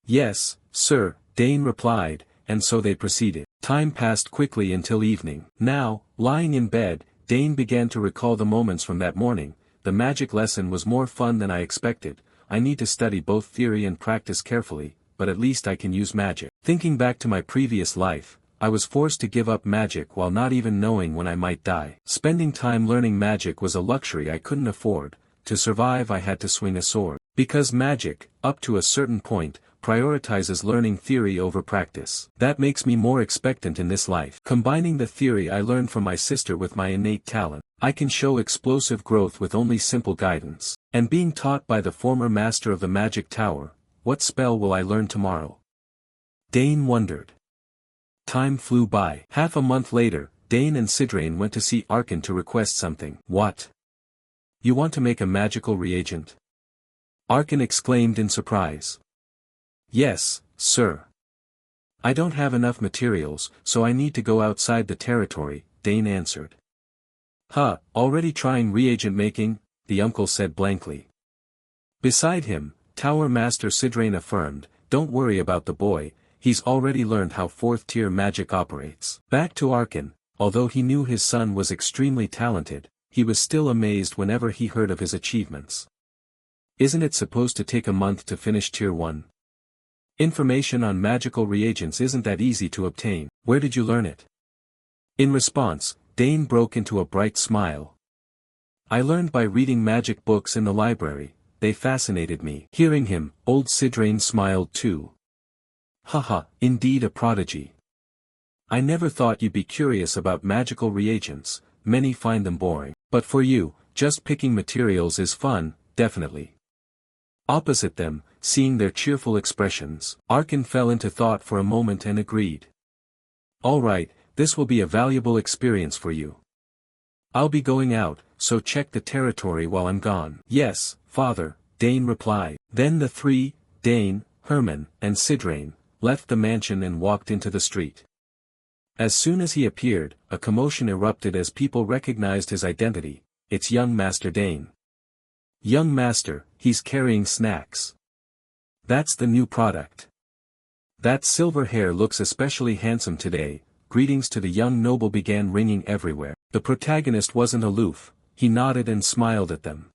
Yes, sir, Dane replied, and so they proceeded. Time passed quickly until evening. Now, lying in bed, Dane began to recall the moments from that morning. The magic lesson was more fun than I expected. I need to study both theory and practice carefully, but at least I can use magic. Thinking back to my previous life, I was forced to give up magic while not even knowing when I might die. Spending time learning magic was a luxury I couldn't afford. To survive I had to swing a sword. Because magic, up to a certain point, prioritizes learning theory over practice. That makes me more expectant in this life. Combining the theory I learned from my sister with my innate talent, I can show explosive growth with only simple guidance. And being taught by the former master of the magic tower, what spell will I learn tomorrow? Dane wondered. Time flew by. Half a month later, Dane and Sidrain went to see Arkan to request something. What? You want to make a magical reagent? Arkan exclaimed in surprise. Yes, sir. I don't have enough materials, so I need to go outside the territory, Dane answered. Already trying reagent making? The uncle said blankly. Beside him, Tower Master Sidrain affirmed, don't worry about the boy, he's already learned how 4th tier magic operates. Back to Arkan, although he knew his son was extremely talented, he was still amazed whenever he heard of his achievements. Isn't it supposed to take a month to finish tier 1? Information on magical reagents isn't that easy to obtain. Where did you learn it? In response, Dane broke into a bright smile. I learned by reading magic books in the library, they fascinated me. Hearing him, old Sidrain smiled too. Haha, indeed a prodigy. I never thought you'd be curious about magical reagents, many find them boring. But for you, just picking materials is fun, definitely. Opposite them, seeing their cheerful expressions, Arkin fell into thought for a moment and agreed. All right, this will be a valuable experience for you. I'll be going out, so check the territory while I'm gone. Yes, father, Dane replied. Then the three, Dane, Herman, and Sidrain, left the mansion and walked into the street. As soon as he appeared, a commotion erupted as people recognized his identity. It's young Master Dane. Young Master, he's carrying snacks. That's the new product. That silver hair looks especially handsome today. Greetings to the young noble began ringing everywhere. The protagonist wasn't aloof, he nodded and smiled at them.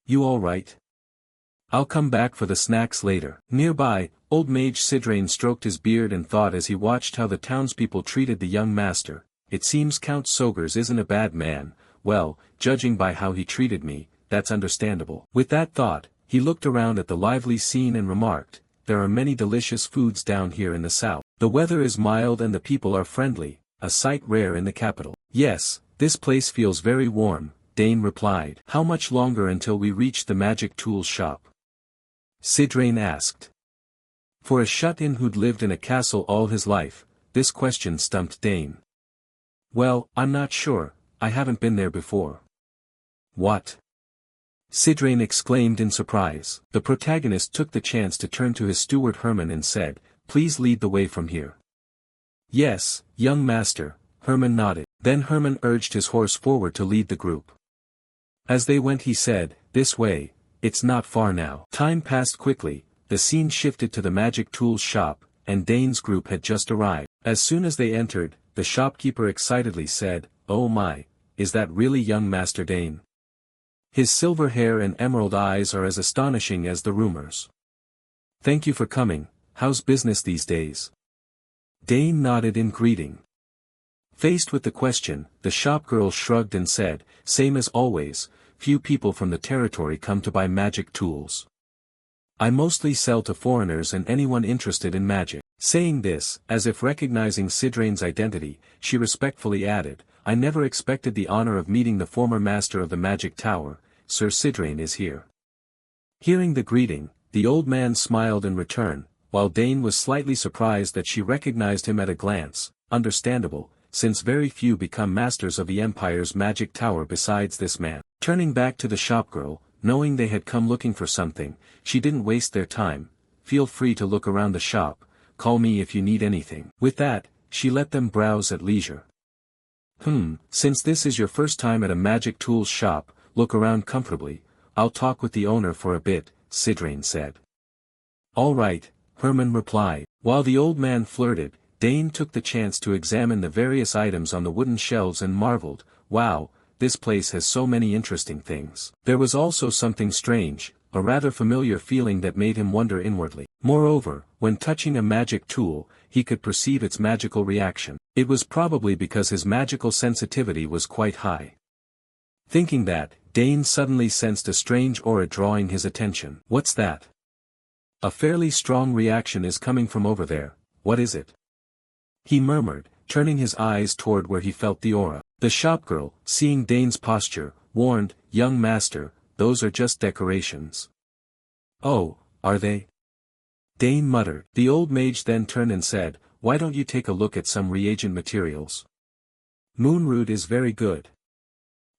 You all right? I'll come back for the snacks later. Nearby, old mage Sidrain stroked his beard and thought as he watched how the townspeople treated the young master. It seems Count Sogers isn't a bad man, well, judging by how he treated me, that's understandable. With that thought, he looked around at the lively scene and remarked, there are many delicious foods down here in the south. The weather is mild and the people are friendly, a sight rare in the capital. Yes, this place feels very warm, Dane replied. How much longer until we reach the magic tools shop? Sidrain asked. For a shut-in who'd lived in a castle all his life, this question stumped Dane. Well, I'm not sure, I haven't been there before. What? Sidrain exclaimed in surprise. The protagonist took the chance to turn to his steward Herman and said, please lead the way from here. Yes, young master, Herman nodded. Then Herman urged his horse forward to lead the group. As they went he said, this way, it's not far now. Time passed quickly, the scene shifted to the magic tools shop, and Dane's group had just arrived. As soon as they entered, the shopkeeper excitedly said, oh my, is that really young Master Dane? His silver hair and emerald eyes are as astonishing as the rumors. Thank you for coming, how's business these days? Dane nodded in greeting. Faced with the question, the shopgirl shrugged and said, same as always, few people from the territory come to buy magic tools. I mostly sell to foreigners and anyone interested in magic. Saying this, as if recognizing Sidrain's identity, she respectfully added, I never expected the honor of meeting the former master of the magic tower, Sir Sidrain is here. Hearing the greeting, the old man smiled in return, while Dane was slightly surprised that she recognized him at a glance, understandable, since very few become masters of the Empire's magic tower besides this man. Turning back to the shopgirl, knowing they had come looking for something, she didn't waste their time, feel free to look around the shop, call me if you need anything. With that, she let them browse at leisure. Since this is your first time at a magic tools shop, look around comfortably, I'll talk with the owner for a bit, Sidrain said. All right, Herman replied. While the old man flirted, Dane took the chance to examine the various items on the wooden shelves and marveled, wow, this place has so many interesting things. There was also something strange, a rather familiar feeling that made him wonder inwardly. Moreover, when touching a magic tool, he could perceive its magical reaction. It was probably because his magical sensitivity was quite high. Thinking that, Dane suddenly sensed a strange aura drawing his attention. What's that? A fairly strong reaction is coming from over there, what is it? He murmured, turning his eyes toward where he felt the aura. The shopgirl, seeing Dane's posture, warned, young master, those are just decorations. Oh, are they? Dane muttered. The old mage then turned and said, why don't you take a look at some reagent materials? Moonroot is very good.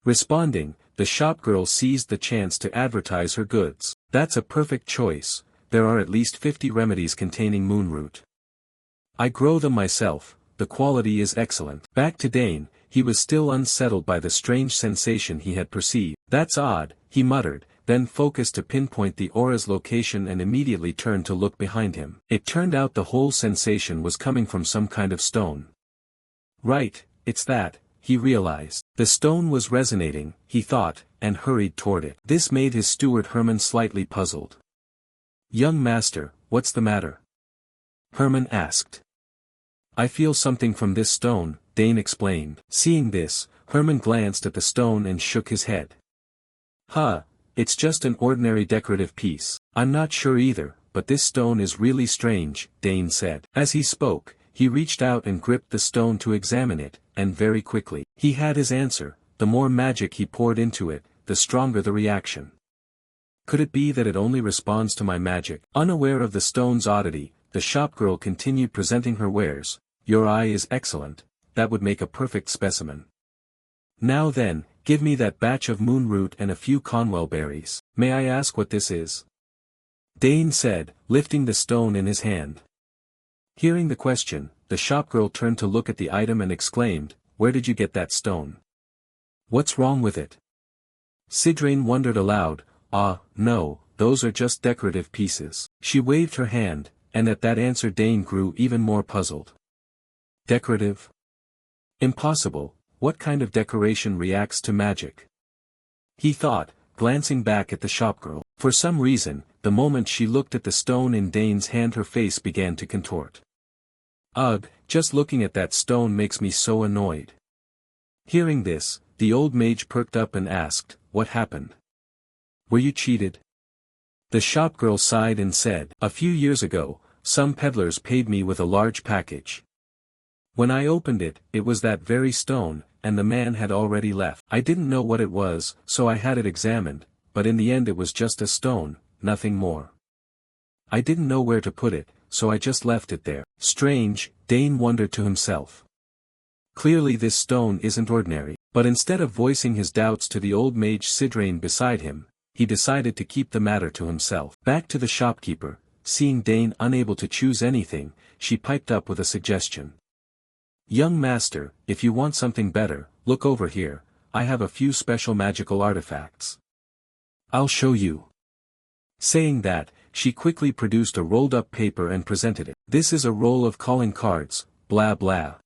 Responding, the shopgirl seized the chance to advertise her goods. That's a perfect choice, there are at least 50 remedies containing moonroot. I grow them myself, the quality is excellent. Back to Dane, he was still unsettled by the strange sensation he had perceived. That's odd, he muttered, then focused to pinpoint the aura's location and immediately turned to look behind him. It turned out the whole sensation was coming from some kind of stone. Right, it's that, he realized. The stone was resonating, he thought, and hurried toward it. This made his steward Herman slightly puzzled. Young master, what's the matter? Herman asked. I feel something from this stone, Dane explained. Seeing this, Herman glanced at the stone and shook his head. Huh, it's just an ordinary decorative piece. I'm not sure either, but this stone is really strange, Dane said. As he spoke, he reached out and gripped the stone to examine it, and very quickly, he had his answer. The more magic he poured into it, the stronger the reaction. Could it be that it only responds to my magic? Unaware of the stone's oddity, the shopgirl continued presenting her wares. Your eye is excellent, that would make a perfect specimen. Now then, give me that batch of moonroot and a few Conwell berries. May I ask what this is? Dane said, lifting the stone in his hand. Hearing the question, the shopgirl turned to look at the item and exclaimed, Where did you get that stone? What's wrong with it? Sidrain wondered aloud. No, those are just decorative pieces. She waved her hand, and at that answer Dane grew even more puzzled. Decorative? Impossible, what kind of decoration reacts to magic? He thought, glancing back at the shopgirl. For some reason, the moment she looked at the stone in Dane's hand her face began to contort. Ugh, just looking at that stone makes me so annoyed. Hearing this, the old mage perked up and asked, What happened? Were you cheated? The shopgirl sighed and said, A few years ago, some peddlers paid me with a large package. When I opened it, it was that very stone, and the man had already left. I didn't know what it was, so I had it examined, but in the end it was just a stone, nothing more. I didn't know where to put it, so I just left it there. Strange, Dane wondered to himself. Clearly this stone isn't ordinary, but instead of voicing his doubts to the old mage Sidrain beside him, he decided to keep the matter to himself. Back to the shopkeeper, seeing Dane unable to choose anything, she piped up with a suggestion. Young master, if you want something better, look over here, I have a few special magical artifacts. I'll show you. Saying that, she quickly produced a rolled-up paper and presented it. This is a roll of calling cards, blah blah.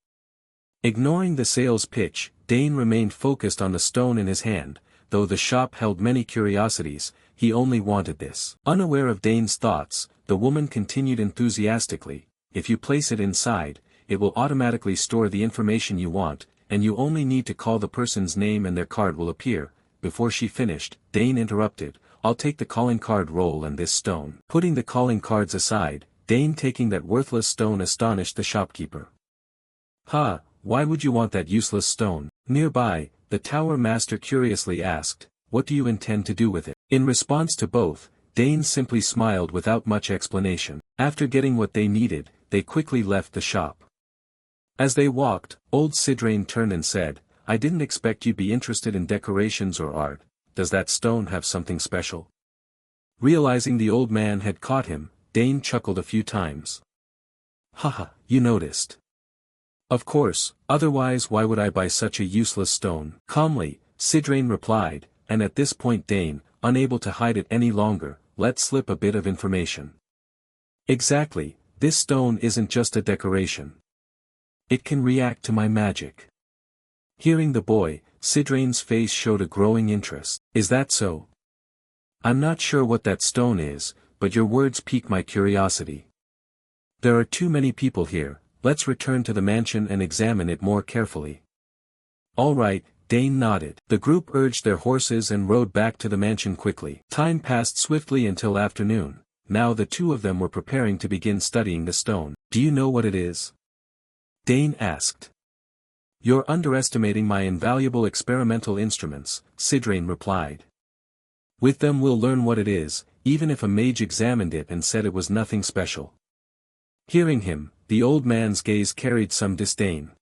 Ignoring the sales pitch, Dane remained focused on the stone in his hand, though the shop held many curiosities, he only wanted this. Unaware of Dane's thoughts, the woman continued enthusiastically, If you place it inside, it will automatically store the information you want, and you only need to call the person's name and their card will appear. Before she finished, Dane interrupted, I'll take the calling card roll and this stone. Putting the calling cards aside, Dane taking that worthless stone astonished the shopkeeper. Why would you want that useless stone? Nearby, the tower master curiously asked, What do you intend to do with it? In response to both, Dane simply smiled without much explanation. After getting what they needed, they quickly left the shop. As they walked, old Sidrain turned and said, I didn't expect you'd be interested in decorations or art. Does that stone have something special? Realizing the old man had caught him, Dane chuckled a few times. Haha, you noticed. Of course, otherwise why would I buy such a useless stone? Calmly, Sidrain replied, and at this point Dane, unable to hide it any longer, let slip a bit of information. Exactly, this stone isn't just a decoration. It can react to my magic. Hearing the boy, Sidrain's face showed a growing interest. Is that so? I'm not sure what that stone is, but your words pique my curiosity. There are too many people here, let's return to the mansion and examine it more carefully. All right, Dane nodded. The group urged their horses and rode back to the mansion quickly. Time passed swiftly until afternoon. Now the two of them were preparing to begin studying the stone. Do you know what it is? Dane asked. You're underestimating my invaluable experimental instruments, Sidrain replied. With them we'll learn what it is, even if a mage examined it and said it was nothing special. Hearing him, the old man's gaze carried some disdain.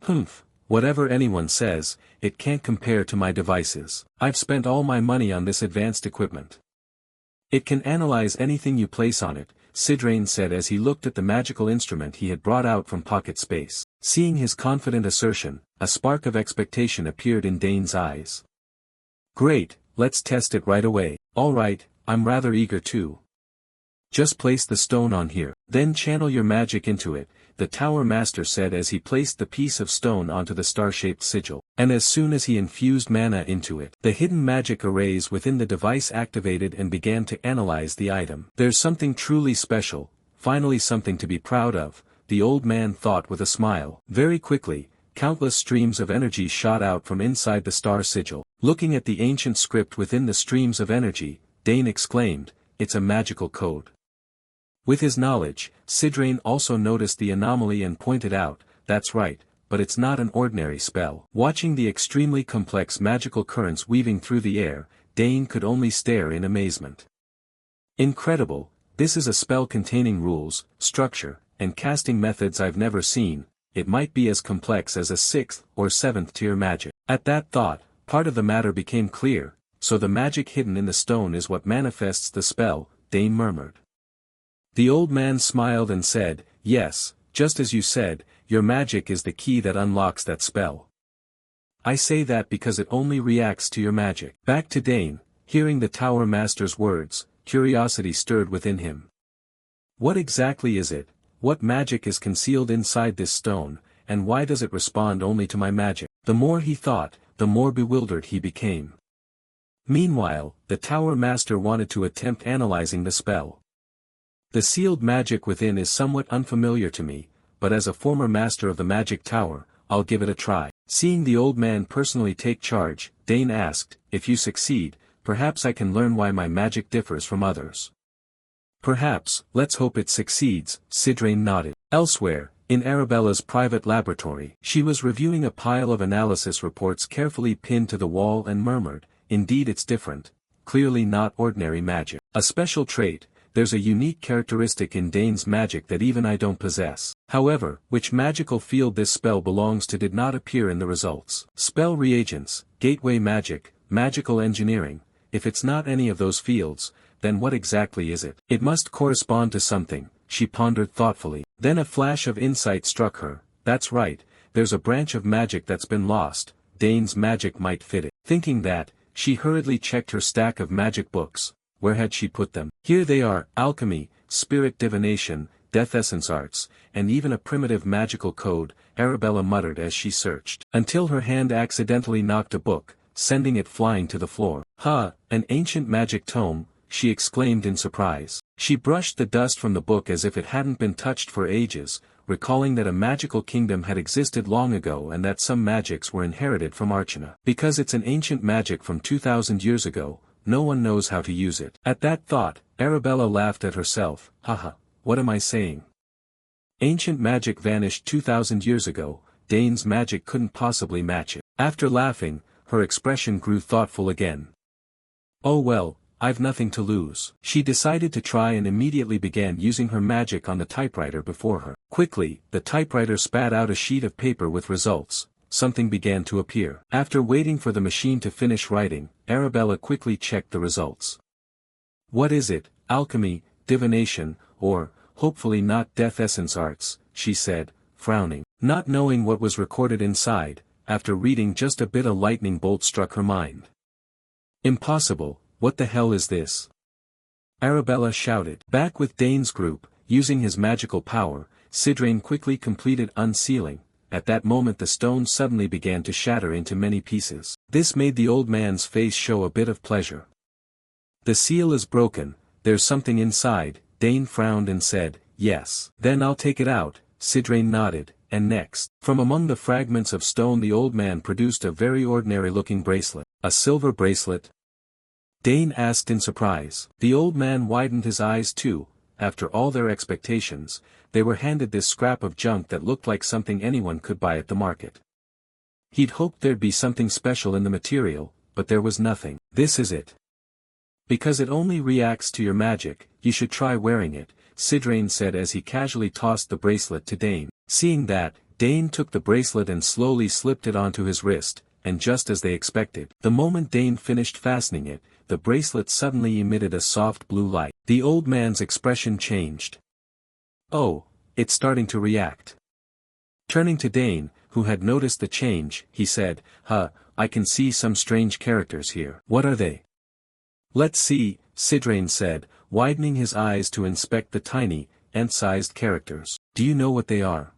Humph, whatever anyone says, it can't compare to my devices. I've spent all my money on this advanced equipment. It can analyze anything you place on it, Sidrain said as he looked at the magical instrument he had brought out from pocket space. Seeing his confident assertion, a spark of expectation appeared in Dane's eyes. Great, let's test it right away. All right, I'm rather eager too. Just place the stone on here, then channel your magic into it, the tower master said as he placed the piece of stone onto the star-shaped sigil. And as soon as he infused mana into it, the hidden magic arrays within the device activated and began to analyze the item. There's something truly special, finally something to be proud of, the old man thought with a smile. Very quickly, countless streams of energy shot out from inside the star sigil. Looking at the ancient script within the streams of energy, Dane exclaimed, "It's a magical code." With his knowledge, Sidrain also noticed the anomaly and pointed out, "That's right, but it's not an ordinary spell." Watching the extremely complex magical currents weaving through the air, Dane could only stare in amazement. Incredible, this is a spell containing rules, structure, and casting methods I've never seen. It might be as complex as a 6th or 7th tier magic. At that thought, part of the matter became clear, so the magic hidden in the stone is what manifests the spell, Dane murmured. The old man smiled and said, "Yes, just as you said, your magic is the key that unlocks that spell. I say that because it only reacts to your magic." Back to Dane, hearing the Tower Master's words, curiosity stirred within him. What exactly is it? What magic is concealed inside this stone, and why does it respond only to my magic? The more he thought, the more bewildered he became. Meanwhile, the Tower Master wanted to attempt analyzing the spell. The sealed magic within is somewhat unfamiliar to me, but as a former master of the magic tower, I'll give it a try. Seeing the old man personally take charge, Dane asked, "If you succeed, perhaps I can learn why my magic differs from others." "Perhaps, let's hope it succeeds," Sidrain nodded. Elsewhere, in Arabella's private laboratory, she was reviewing a pile of analysis reports carefully pinned to the wall and murmured, "Indeed it's different, clearly not ordinary magic. A special trait, there's a unique characteristic in Dane's magic that even I don't possess." However, which magical field this spell belongs to did not appear in the results. Spell reagents, gateway magic, magical engineering, if it's not any of those fields, then what exactly is it? It must correspond to something, she pondered thoughtfully. Then a flash of insight struck her, "That's right, there's a branch of magic that's been lost, Dane's magic might fit it." Thinking that, she hurriedly checked her stack of magic books. Where had she put them? Here they are: alchemy, spirit divination, death essence arts, and even a primitive magical code, Arabella muttered as she searched. Until her hand accidentally knocked a book, sending it flying to the floor. "Ha, an ancient magic tome," she exclaimed in surprise. She brushed the dust from the book as if it hadn't been touched for ages, recalling that a magical kingdom had existed long ago and that some magics were inherited from Archana. Because it's an ancient magic from 2000 years ago, no one knows how to use it. At that thought, Arabella laughed at herself. "Haha, what am I saying? Ancient magic vanished 2000 years ago, Dane's magic couldn't possibly match it." After laughing, her expression grew thoughtful again. "Oh well, I've nothing to lose." She decided to try and immediately began using her magic on the typewriter before her. Quickly, the typewriter spat out a sheet of paper with results. Something began to appear. After waiting for the machine to finish writing, Arabella quickly checked the results. "What is it? Alchemy, divination, or, hopefully not death essence arts," she said, frowning. Not knowing what was recorded inside, after reading just a bit a lightning bolt struck her mind. "Impossible, what the hell is this?" Arabella shouted. Back with Dane's group, using his magical power, Sidrain quickly completed unsealing. At that moment the stone suddenly began to shatter into many pieces. This made the old man's face show a bit of pleasure. "The seal is broken, there's something inside," Dane frowned and said, "Yes." "Then I'll take it out," Sidrain nodded, and next, from among the fragments of stone the old man produced a very ordinary-looking bracelet. "A silver bracelet?" Dane asked in surprise. The old man widened his eyes too. After all their expectations, they were handed this scrap of junk that looked like something anyone could buy at the market. He'd hoped there'd be something special in the material, but there was nothing. "This is it. Because it only reacts to your magic, you should try wearing it," Sidrain said as he casually tossed the bracelet to Dane. Seeing that, Dane took the bracelet and slowly slipped it onto his wrist, and just as they expected, the moment Dane finished fastening it, the bracelet suddenly emitted a soft blue light. The old man's expression changed. "Oh, it's starting to react." Turning to Dane, who had noticed the change, he said, I can see some strange characters here." "What are they?" "Let's see," Sidrain said, widening his eyes to inspect the tiny, ant-sized characters. "Do you know what they are?"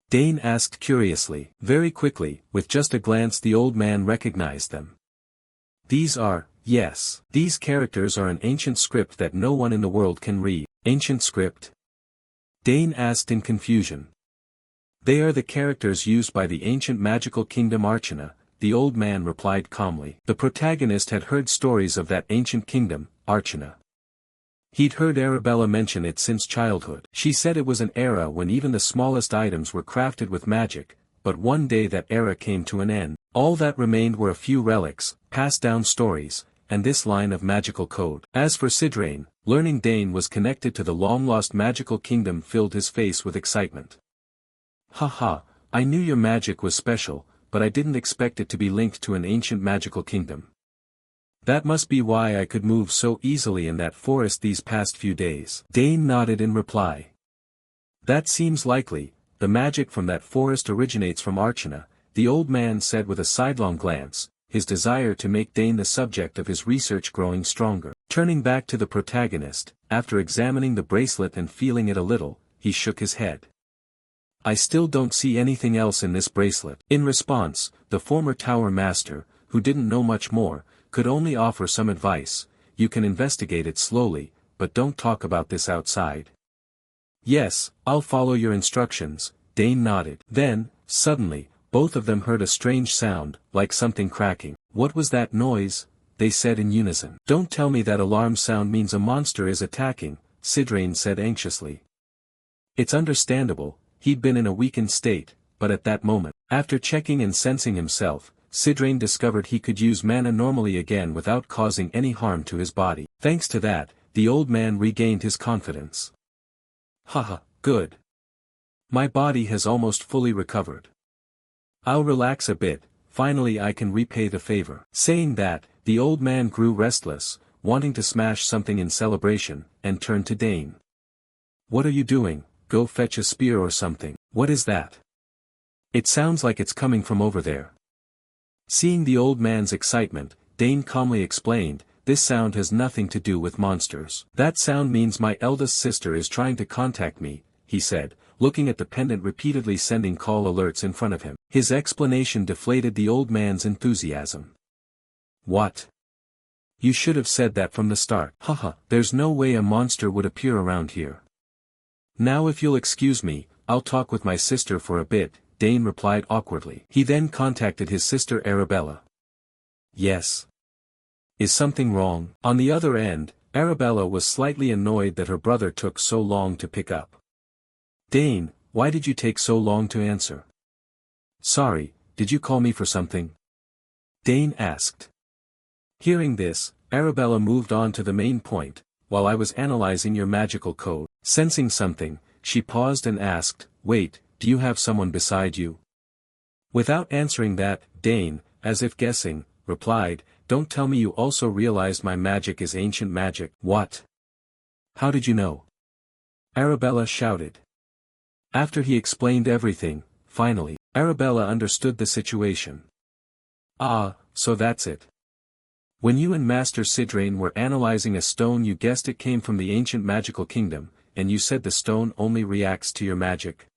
Dane asked curiously. Very quickly, with just a glance the old man recognized them. Yes, these characters are an ancient script that no one in the world can read." "Ancient script?" Dane asked in confusion. They are the characters used by the ancient magical kingdom Archana, the old man replied calmly. The protagonist had heard stories of that ancient kingdom, Archana. He'd heard Arabella mention it since childhood. She said it was an era when even the smallest items were crafted with magic, but one day that era came to an end. All that remained were a few relics, passed down stories, and this line of magical code. As for Sidrain, learning Dane was connected to the long-lost magical kingdom filled his face with excitement. Haha, I knew your magic was special, but I didn't expect it to be linked to an ancient magical kingdom. That must be why I could move so easily in that forest these past few days. Dane nodded in reply. That seems likely, the magic from that forest originates from Archana, the old man said with a sidelong glance, his desire to make Dane the subject of his research growing stronger. Turning back to the protagonist, after examining the bracelet and feeling it a little, he shook his head. I still don't see anything else in this bracelet. In response, the former tower master, who didn't know much more, could only offer some advice. You can investigate it slowly, but don't talk about this outside. Yes, I'll follow your instructions, Dane nodded. Then, suddenly, both of them heard a strange sound, like something cracking. What was that noise? They said in unison. Don't tell me that alarm sound means a monster is attacking, Sidrain said anxiously. It's understandable, he'd been in a weakened state, but at that moment, after checking and sensing himself, Sidrain discovered he could use mana normally again without causing any harm to his body. Thanks to that, the old man regained his confidence. Haha, good. My body has almost fully recovered. I'll relax a bit, finally I can repay the favor. Saying that, the old man grew restless, wanting to smash something in celebration, and turned to Dane. What are you doing? Go fetch a spear or something. What is that? It sounds like it's coming from over there. Seeing the old man's excitement, Dane calmly explained, this sound has nothing to do with monsters. That sound means my eldest sister is trying to contact me, he said, looking at the pendant repeatedly sending call alerts in front of him. His explanation deflated the old man's enthusiasm. What? You should have said that from the start. Haha, there's no way a monster would appear around here. Now if you'll excuse me, I'll talk with my sister for a bit, Dane replied awkwardly. He then contacted his sister Arabella. Yes. Is something wrong? On the other end, Arabella was slightly annoyed that her brother took so long to pick up. Dane, why did you take so long to answer? Sorry, did you call me for something? Dane asked. Hearing this, Arabella moved on to the main point. While I was analyzing your magical code, sensing something, she paused and asked, wait, do you have someone beside you? Without answering that, Dane, as if guessing, replied, don't tell me you also realized my magic is ancient magic. What? How did you know? Arabella shouted. After he explained everything, finally, Arabella understood the situation. Ah, so that's it. When you and Master Sidrain were analyzing a stone you guessed it came from the ancient magical kingdom, and you said the stone only reacts to your magic.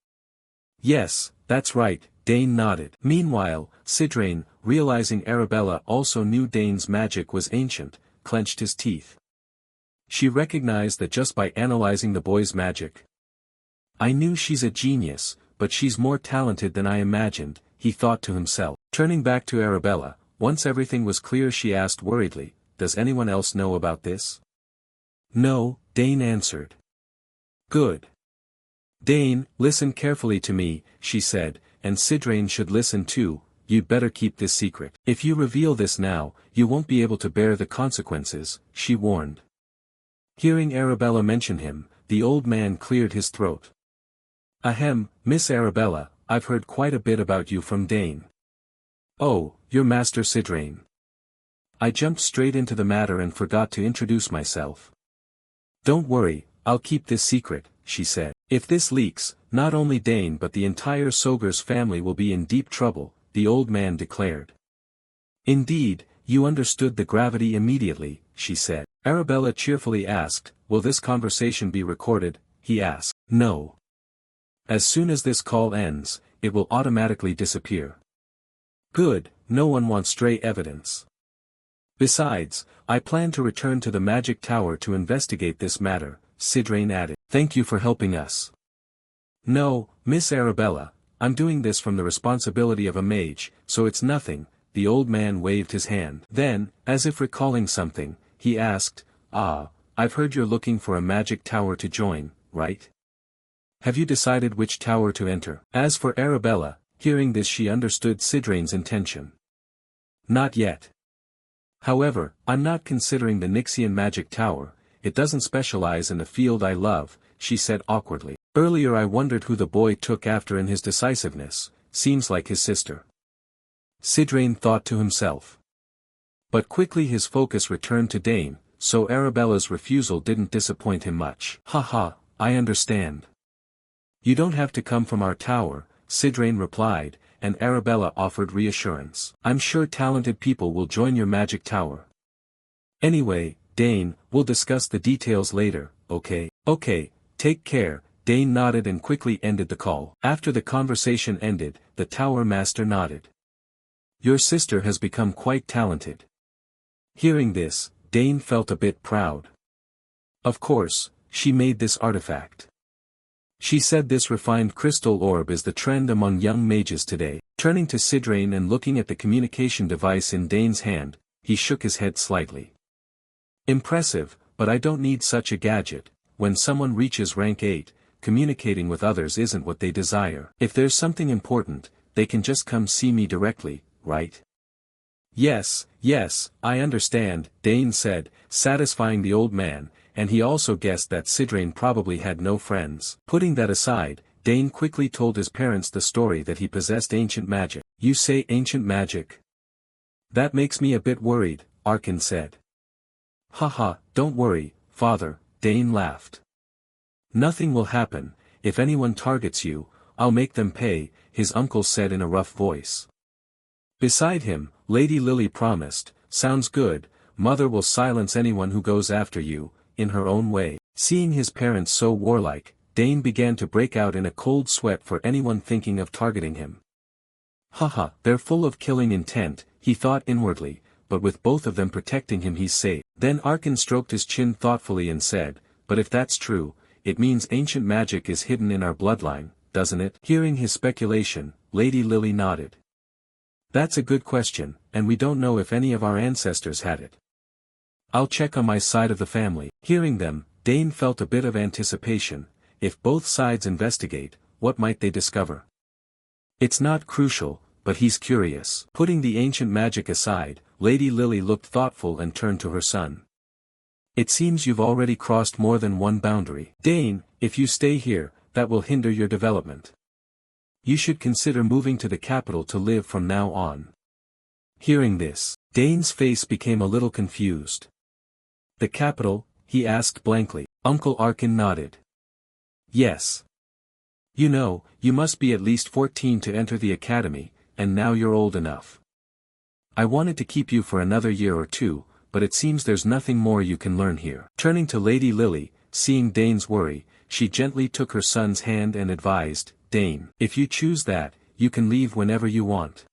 Yes, that's right, Dane nodded. Meanwhile, Sidrain, realizing Arabella also knew Dane's magic was ancient, clenched his teeth. She recognized that just by analyzing the boy's magic. I knew she's a genius, but she's more talented than I imagined, he thought to himself. Turning back to Arabella, once everything was clear she asked worriedly, does anyone else know about this? No, Dane answered. Good. Dane, listen carefully to me, she said, and Sidrain should listen too, you'd better keep this secret. If you reveal this now, you won't be able to bear the consequences, she warned. Hearing Arabella mention him, the old man cleared his throat. Ahem, Miss Arabella, I've heard quite a bit about you from Dane. Oh, you're Master Sidrain. I jumped straight into the matter and forgot to introduce myself. Don't worry, I'll keep this secret, she said. If this leaks, not only Dane but the entire Soger's family will be in deep trouble, the old man declared. Indeed, you understood the gravity immediately, she said. Arabella cheerfully asked, will this conversation be recorded? He asked. No. As soon as this call ends, it will automatically disappear. Good, no one wants stray evidence. Besides, I plan to return to the magic tower to investigate this matter, Sidrain added. Thank you for helping us. No, Miss Arabella, I'm doing this from the responsibility of a mage, so it's nothing. The old man waved his hand. Then, as if recalling something, he asked, I've heard you're looking for a magic tower to join, right? Have you decided which tower to enter? As for Arabella, hearing this she understood Sidrane's intention. Not yet. However, I'm not considering the Nixian magic tower, it doesn't specialize in the field I love, she said awkwardly. Earlier I wondered who the boy took after in his decisiveness, seems like his sister. Sidrane thought to himself. But quickly his focus returned to Dane, so Arabella's refusal didn't disappoint him much. Haha, I understand. You don't have to come from our tower, Sidrane replied, and Arabella offered reassurance. I'm sure talented people will join your magic tower. Anyway, Dane, we'll discuss the details later, okay? Okay, take care. Dane nodded and quickly ended the call. After the conversation ended, the tower master nodded. Your sister has become quite talented. Hearing this, Dane felt a bit proud. Of course, she made this artifact. She said this refined crystal orb is the trend among young mages today. Turning to Sidrane and looking at the communication device in Dane's hand, he shook his head slightly. Impressive, but I don't need such a gadget. When someone reaches rank 8, communicating with others isn't what they desire. If there's something important, they can just come see me directly, right? Yes, I understand, Dane said, satisfying the old man, and he also guessed that Sidrane probably had no friends. Putting that aside, Dane quickly told his parents the story that he possessed ancient magic. You say ancient magic? That makes me a bit worried, Arkin said. Haha, don't worry, father, Dane laughed. Nothing will happen. If anyone targets you, I'll make them pay, his uncle said in a rough voice. Beside him, Lady Lily promised, sounds good, mother will silence anyone who goes after you, in her own way. Seeing his parents so warlike, Dane began to break out in a cold sweat for anyone thinking of targeting him. Haha, they're full of killing intent, he thought inwardly, but with both of them protecting him he's safe. Then Arkin stroked his chin thoughtfully and said, but if that's true, it means ancient magic is hidden in our bloodline, doesn't it? Hearing his speculation, Lady Lily nodded. That's a good question, and we don't know if any of our ancestors had it. I'll check on my side of the family. Hearing them, Dane felt a bit of anticipation. If both sides investigate, what might they discover? It's not crucial, but he's curious. Putting the ancient magic aside, Lady Lily looked thoughtful and turned to her son. It seems you've already crossed more than one boundary. Dane, if you stay here, that will hinder your development. You should consider moving to the capital to live from now on. Hearing this, Dane's face became a little confused. The capital? He asked blankly. Uncle Arkin nodded. Yes. You know, you must be at least 14 to enter the academy, and now you're old enough. I wanted to keep you for another year or two, but it seems there's nothing more you can learn here. Turning to Lady Lily, seeing Dane's worry, she gently took her son's hand and advised, Dane, if you choose that, you can leave whenever you want.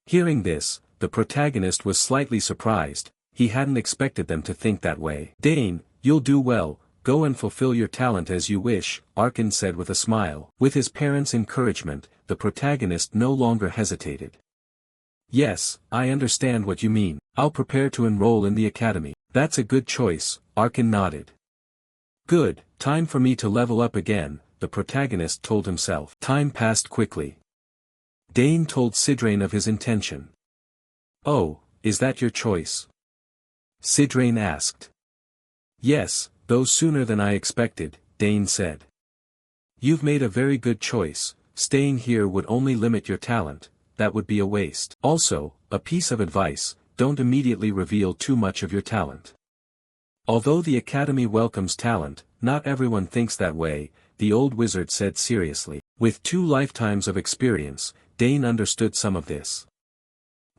Hearing this, the protagonist was slightly surprised. He hadn't expected them to think that way. Dane, you'll do well, go and fulfill your talent as you wish, Arkin said with a smile. With his parents' encouragement, the protagonist no longer hesitated. Yes, I understand what you mean. I'll prepare to enroll in the academy. That's a good choice, Arkin nodded. Good, time for me to level up again, the protagonist told himself. Time passed quickly. Dane told Sidrane of his intention. Oh, is that your choice? Sidrane asked. Yes, though sooner than I expected, Dane said. You've made a very good choice, staying here would only limit your talent, that would be a waste. Also, a piece of advice, don't immediately reveal too much of your talent. Although the academy welcomes talent, not everyone thinks that way, the old wizard said seriously. With 2 lifetimes of experience, Dane understood some of this.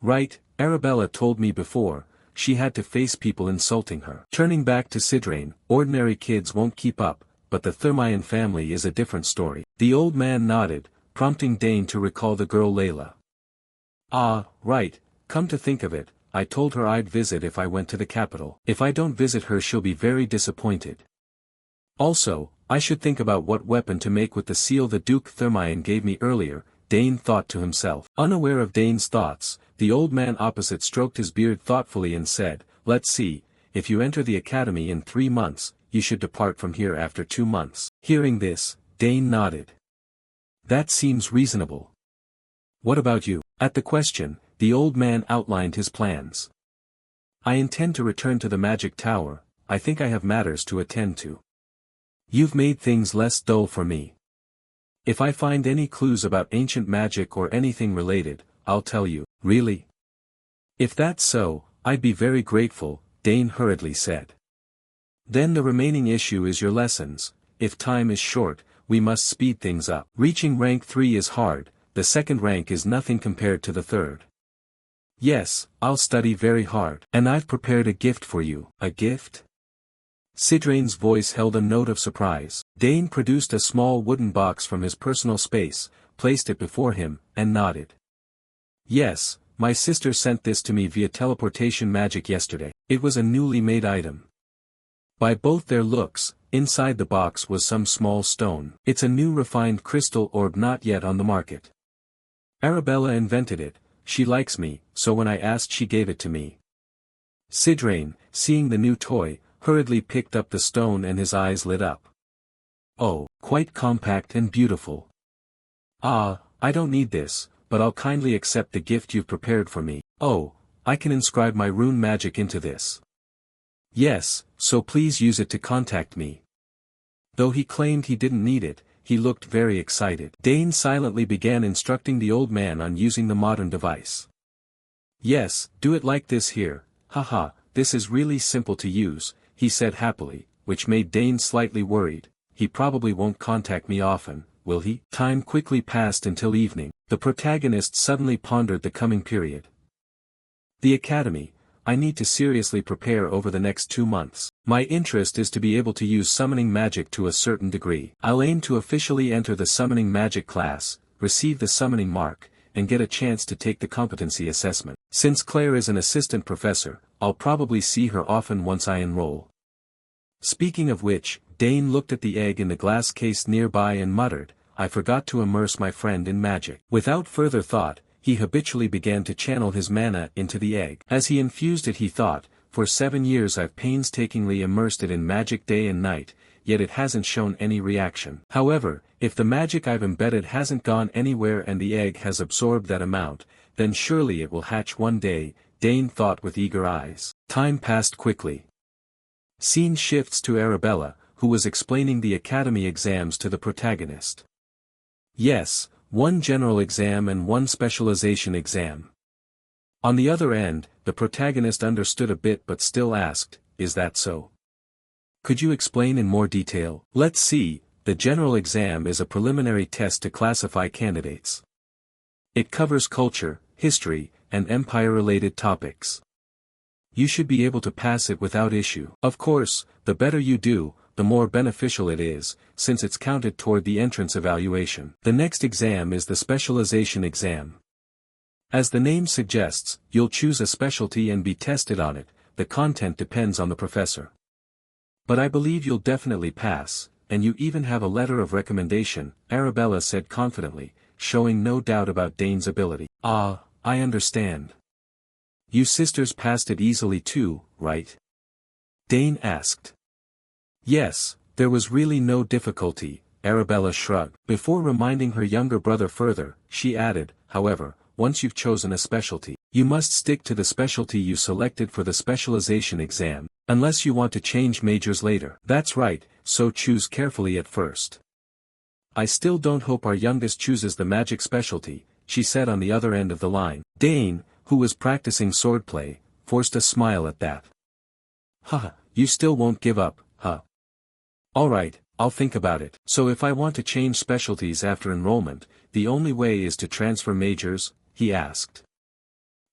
Right, Arabella told me before, she had to face people insulting her. Turning back to Sidrane, ordinary kids won't keep up, but the Thermion family is a different story. The old man nodded, prompting Dane to recall the girl Layla. Ah, right, come to think of it, I told her I'd visit if I went to the capital. If I don't visit her she'll be very disappointed. Also, I should think about what weapon to make with the seal the Duke Thermion gave me earlier, Dane thought to himself. Unaware of Dane's thoughts, the old man opposite stroked his beard thoughtfully and said, "Let's see, if you enter the academy in 3 months, you should depart from here after 2 months." Hearing this, Dane nodded. "That seems reasonable. What about you?" At the question, the old man outlined his plans. "I intend to return to the magic tower. I think I have matters to attend to. You've made things less dull for me. If I find any clues about ancient magic or anything related, I'll tell you." "Really?" "If that's so, I'd be very grateful," Dane hurriedly said. "Then the remaining issue is your lessons. If time is short, we must speed things up. Reaching rank 3 is hard, the second rank is nothing compared to the third." "Yes, I'll study very hard. And I've prepared a gift for you." "A gift?" Sidrane's voice held a note of surprise. Dane produced a small wooden box from his personal space, placed it before him, and nodded. "Yes, my sister sent this to me via teleportation magic yesterday. It was a newly made item. By both their looks, inside the box was some small stone. It's a new refined crystal orb not yet on the market. Arabella invented it, she likes me, so when I asked she gave it to me." Sidrane, seeing the new toy, hurriedly picked up the stone and his eyes lit up. "Oh, quite compact and beautiful. Ah, I don't need this, but I'll kindly accept the gift you've prepared for me. Oh, I can inscribe my rune magic into this." "Yes, so please use it to contact me." Though he claimed he didn't need it, he looked very excited. Dane silently began instructing the old man on using the modern device. "Yes, do it like this here, haha, this is really simple to use," he said happily, which made Dane slightly worried. "He probably won't contact me often, will he?" Time quickly passed until evening. The protagonist suddenly pondered the coming period. "The academy, I need to seriously prepare over the next 2 months. My interest is to be able to use summoning magic to a certain degree. I'll aim to officially enter the summoning magic class, receive the summoning mark, and get a chance to take the competency assessment. Since Claire is an assistant professor, I'll probably see her often once I enroll." Speaking of which, Dane looked at the egg in the glass case nearby and muttered, "I forgot to immerse my friend in magic." Without further thought, he habitually began to channel his mana into the egg. As he infused it he thought, "For 7 years I've painstakingly immersed it in magic day and night, yet it hasn't shown any reaction. However, if the magic I've embedded hasn't gone anywhere and the egg has absorbed that amount, then surely it will hatch one day," Dane thought with eager eyes. Time passed quickly. Scene shifts to Arabella, who was explaining the academy exams to the protagonist. "Yes, 1 general exam and 1 specialization exam." On the other end, the protagonist understood a bit but still asked, "Is that so? Could you explain in more detail?" "Let's see, the general exam is a preliminary test to classify candidates. It covers culture, history, and empire-related topics. You should be able to pass it without issue. Of course, the better you do, the more beneficial it is, since it's counted toward the entrance evaluation. The next exam is the specialization exam. As the name suggests, you'll choose a specialty and be tested on it, the content depends on the professor. But I believe you'll definitely pass, and you even have a letter of recommendation," Arabella said confidently, showing no doubt about Dane's ability. "Ah, I understand. You sisters passed it easily too, right?" Dane asked. "Yes, there was really no difficulty," Arabella shrugged. Before reminding her younger brother further, she added, "However, once you've chosen a specialty, you must stick to the specialty you selected for the specialization exam, unless you want to change majors later." "That's right, so choose carefully at first. I still don't hope our youngest chooses the magic specialty," she said on the other end of the line. Dane, who was practicing swordplay, forced a smile at that. "Haha, you still won't give up, huh? Alright, I'll think about it." "So if I want to change specialties after enrollment, the only way is to transfer majors?" he asked.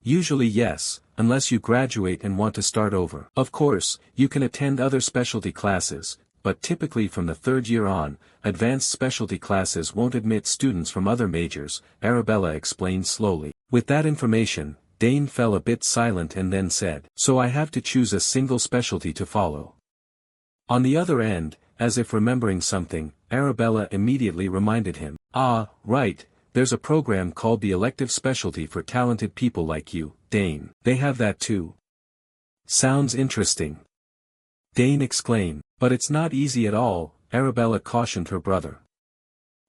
"Usually yes, unless you graduate and want to start over. Of course, you can attend other specialty classes, but typically from the 3rd year on, advanced specialty classes won't admit students from other majors," Arabella explained slowly. With that information, Dane fell a bit silent and then said, "So I have to choose a single specialty to follow." On the other end, as if remembering something, Arabella immediately reminded him. Ah, right, there's a program called the Elective Specialty for talented people like you, Dane. They have that too. Sounds interesting. Dane exclaimed. But it's not easy at all, Arabella cautioned her brother.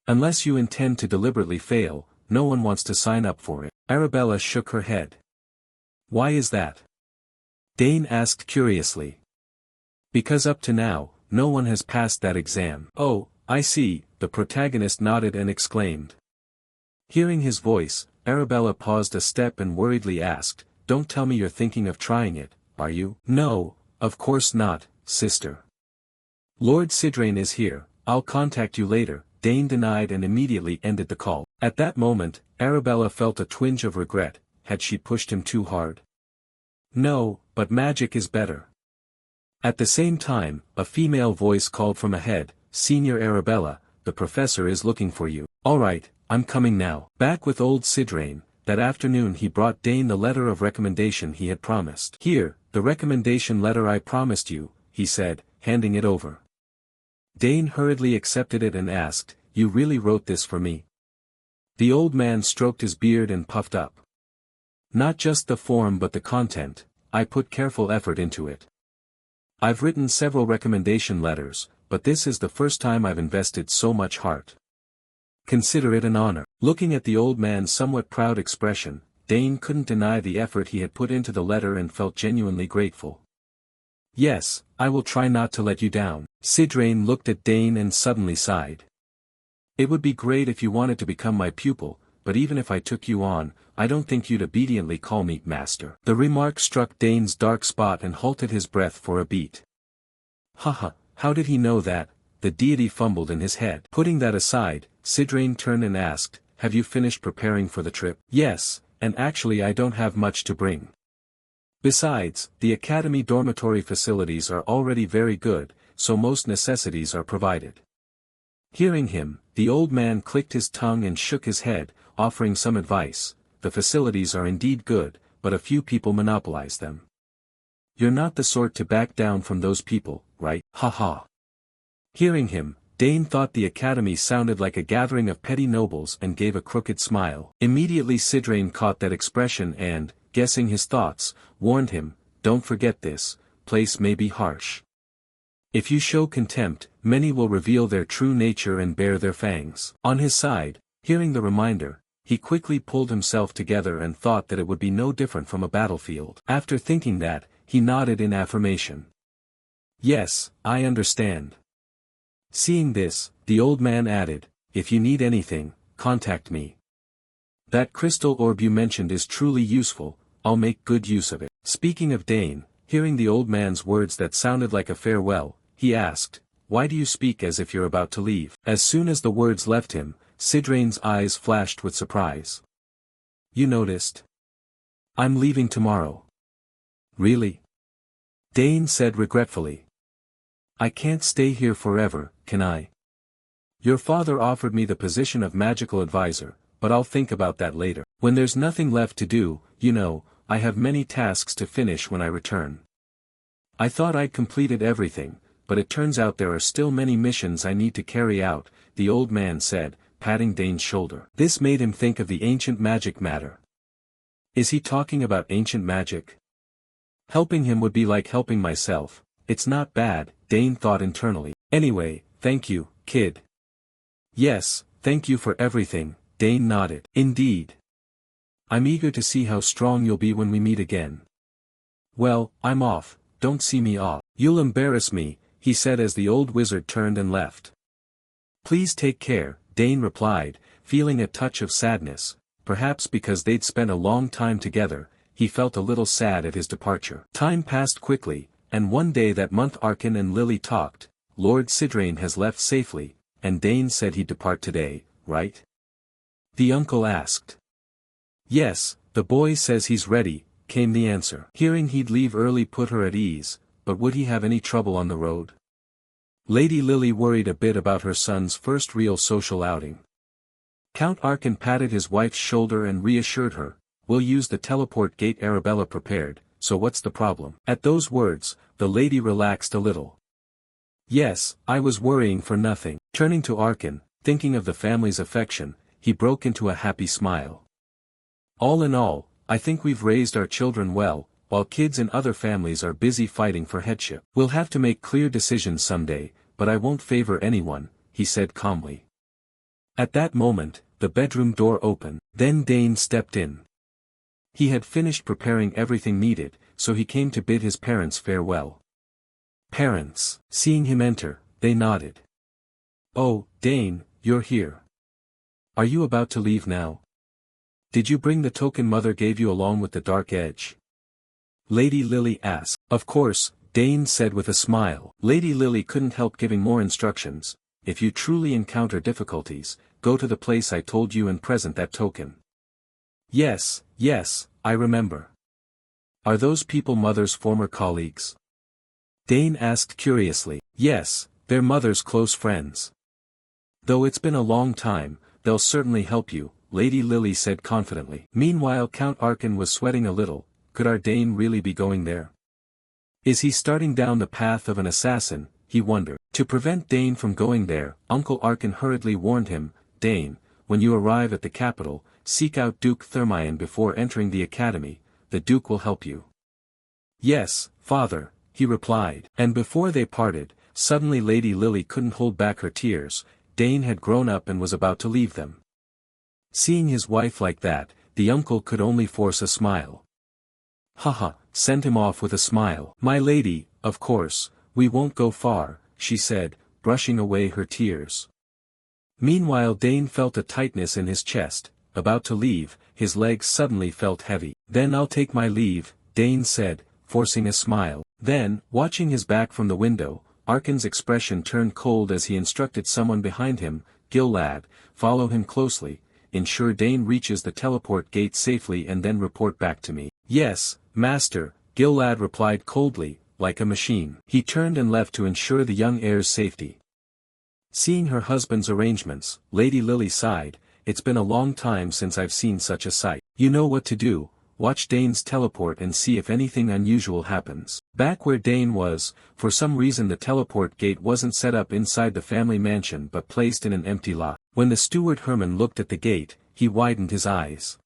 Unless you intend to deliberately fail, no one wants to sign up for it. Arabella shook her head. Why is that? Dane asked curiously. Because up to now, no one has passed that exam. Oh, I see, the protagonist nodded and exclaimed. Hearing his voice, Arabella paused a step and worriedly asked, Don't tell me you're thinking of trying it, are you? No, of course not, sister. Lord Sidrain is here, I'll contact you later, Dane denied and immediately ended the call. At that moment, Arabella felt a twinge of regret. Had she pushed him too hard? No, but magic is better. At the same time, a female voice called from ahead, Senior Arabella, the professor is looking for you. Alright, I'm coming now. Back with old Sidrain, that afternoon he brought Dane the letter of recommendation he had promised. Here, the recommendation letter I promised you, he said, handing it over. Dane hurriedly accepted it and asked, You really wrote this for me? The old man stroked his beard and puffed up. Not just the form but the content, I put careful effort into it. I've written several recommendation letters, but this is the first time I've invested so much heart. Consider it an honor. Looking at the old man's somewhat proud expression, Dane couldn't deny the effort he had put into the letter and felt genuinely grateful. Yes, I will try not to let you down. Sidrain looked at Dane and suddenly sighed. It would be great if you wanted to become my pupil, but even if I took you on, I don't think you'd obediently call me master. The remark struck Dane's dark spot and halted his breath for a beat. Haha, how did he know that? The deity fumbled in his head. Putting that aside, Sidrain turned and asked, Have you finished preparing for the trip? Yes, and actually I don't have much to bring. Besides, the academy dormitory facilities are already very good, so most necessities are provided. Hearing him, the old man clicked his tongue and shook his head, offering some advice. The facilities are indeed good, but a few people monopolize them. You're not the sort to back down from those people, right? Ha. Hearing him, Dane thought the academy sounded like a gathering of petty nobles and gave a crooked smile. Immediately Sidrain caught that expression and, guessing his thoughts, warned him, Don't forget this, place may be harsh. If you show contempt, many will reveal their true nature and bare their fangs. On his side, hearing the reminder, he quickly pulled himself together and thought that it would be no different from a battlefield. After thinking that, he nodded in affirmation. Yes, I understand. Seeing this, the old man added, If you need anything, contact me. That crystal orb you mentioned is truly useful, I'll make good use of it. Speaking of Dane, hearing the old man's words that sounded like a farewell, he asked, Why do you speak as if you're about to leave? As soon as the words left him, Sidrain's eyes flashed with surprise. You noticed? I'm leaving tomorrow. Really? Dane said regretfully. I can't stay here forever, can I? Your father offered me the position of magical advisor, but I'll think about that later. When there's nothing left to do, you know, I have many tasks to finish when I return. I thought I'd completed everything, but it turns out there are still many missions I need to carry out, the old man said, patting Dane's shoulder. This made him think of the ancient magic matter. Is he talking about ancient magic? Helping him would be like helping myself. It's not bad, Dane thought internally. Anyway, thank you, kid. Yes, thank you for everything, Dane nodded. Indeed. I'm eager to see how strong you'll be when we meet again. Well, I'm off, don't see me off. You'll embarrass me, he said as the old wizard turned and left. Please take care, Dane replied, feeling a touch of sadness. Perhaps because they'd spent a long time together, he felt a little sad at his departure. Time passed quickly, and one day that month Arkin and Lily talked. Lord Sidrain has left safely, and Dane said he'd depart today, right? The uncle asked. Yes, the boy says he's ready, came the answer. Hearing he'd leave early put her at ease, but would he have any trouble on the road? Lady Lily worried a bit about her son's first real social outing. Count Arkin patted his wife's shoulder and reassured her, We'll use the teleport gate Arabella prepared, so what's the problem? At those words, the lady relaxed a little. Yes, I was worrying for nothing. Turning to Arkin, thinking of the family's affection, he broke into a happy smile. All in all, I think we've raised our children well, while kids in other families are busy fighting for headship. We'll have to make clear decisions someday, but I won't favor anyone, he said calmly. At that moment, the bedroom door opened. Then Dane stepped in. He had finished preparing everything needed, so he came to bid his parents farewell. Parents, seeing him enter, they nodded. Oh, Dane, you're here. Are you about to leave now? Did you bring the token mother gave you along with the dark edge? Lady Lily asked. Of course, Dane said with a smile. Lady Lily couldn't help giving more instructions. If you truly encounter difficulties, go to the place I told you and present that token. Yes, I remember. Are those people Mother's former colleagues? Dane asked curiously. Yes, they're Mother's close friends. Though it's been a long time, they'll certainly help you, Lady Lily said confidently. Meanwhile Count Arkin was sweating a little. Could our Dane really be going there? Is he starting down the path of an assassin, he wondered. To prevent Dane from going there, Uncle Arkin hurriedly warned him, Dane, when you arrive at the capital, seek out Duke Thermion before entering the academy, the Duke will help you. Yes, father, he replied. And before they parted, suddenly Lady Lily couldn't hold back her tears. Dane had grown up and was about to leave them. Seeing his wife like that, the uncle could only force a smile. Haha, send him off with a smile. My lady, of course, we won't go far, she said, brushing away her tears. Meanwhile Dane felt a tightness in his chest. About to leave, his legs suddenly felt heavy. Then I'll take my leave, Dane said, forcing a smile. Then, watching his back from the window, Arkin's expression turned cold as he instructed someone behind him, Gil lad, follow him closely, ensure Dane reaches the teleport gate safely and then report back to me. Yes, master, Gil lad replied coldly, like a machine. He turned and left to ensure the young heir's safety. Seeing her husband's arrangements, Lady Lily sighed, it's been a long time since I've seen such a sight. You know what to do, watch Dane's teleport and see if anything unusual happens. Back where Dane was, for some reason the teleport gate wasn't set up inside the family mansion but placed in an empty lot. When the steward Herman looked at the gate, he widened his eyes.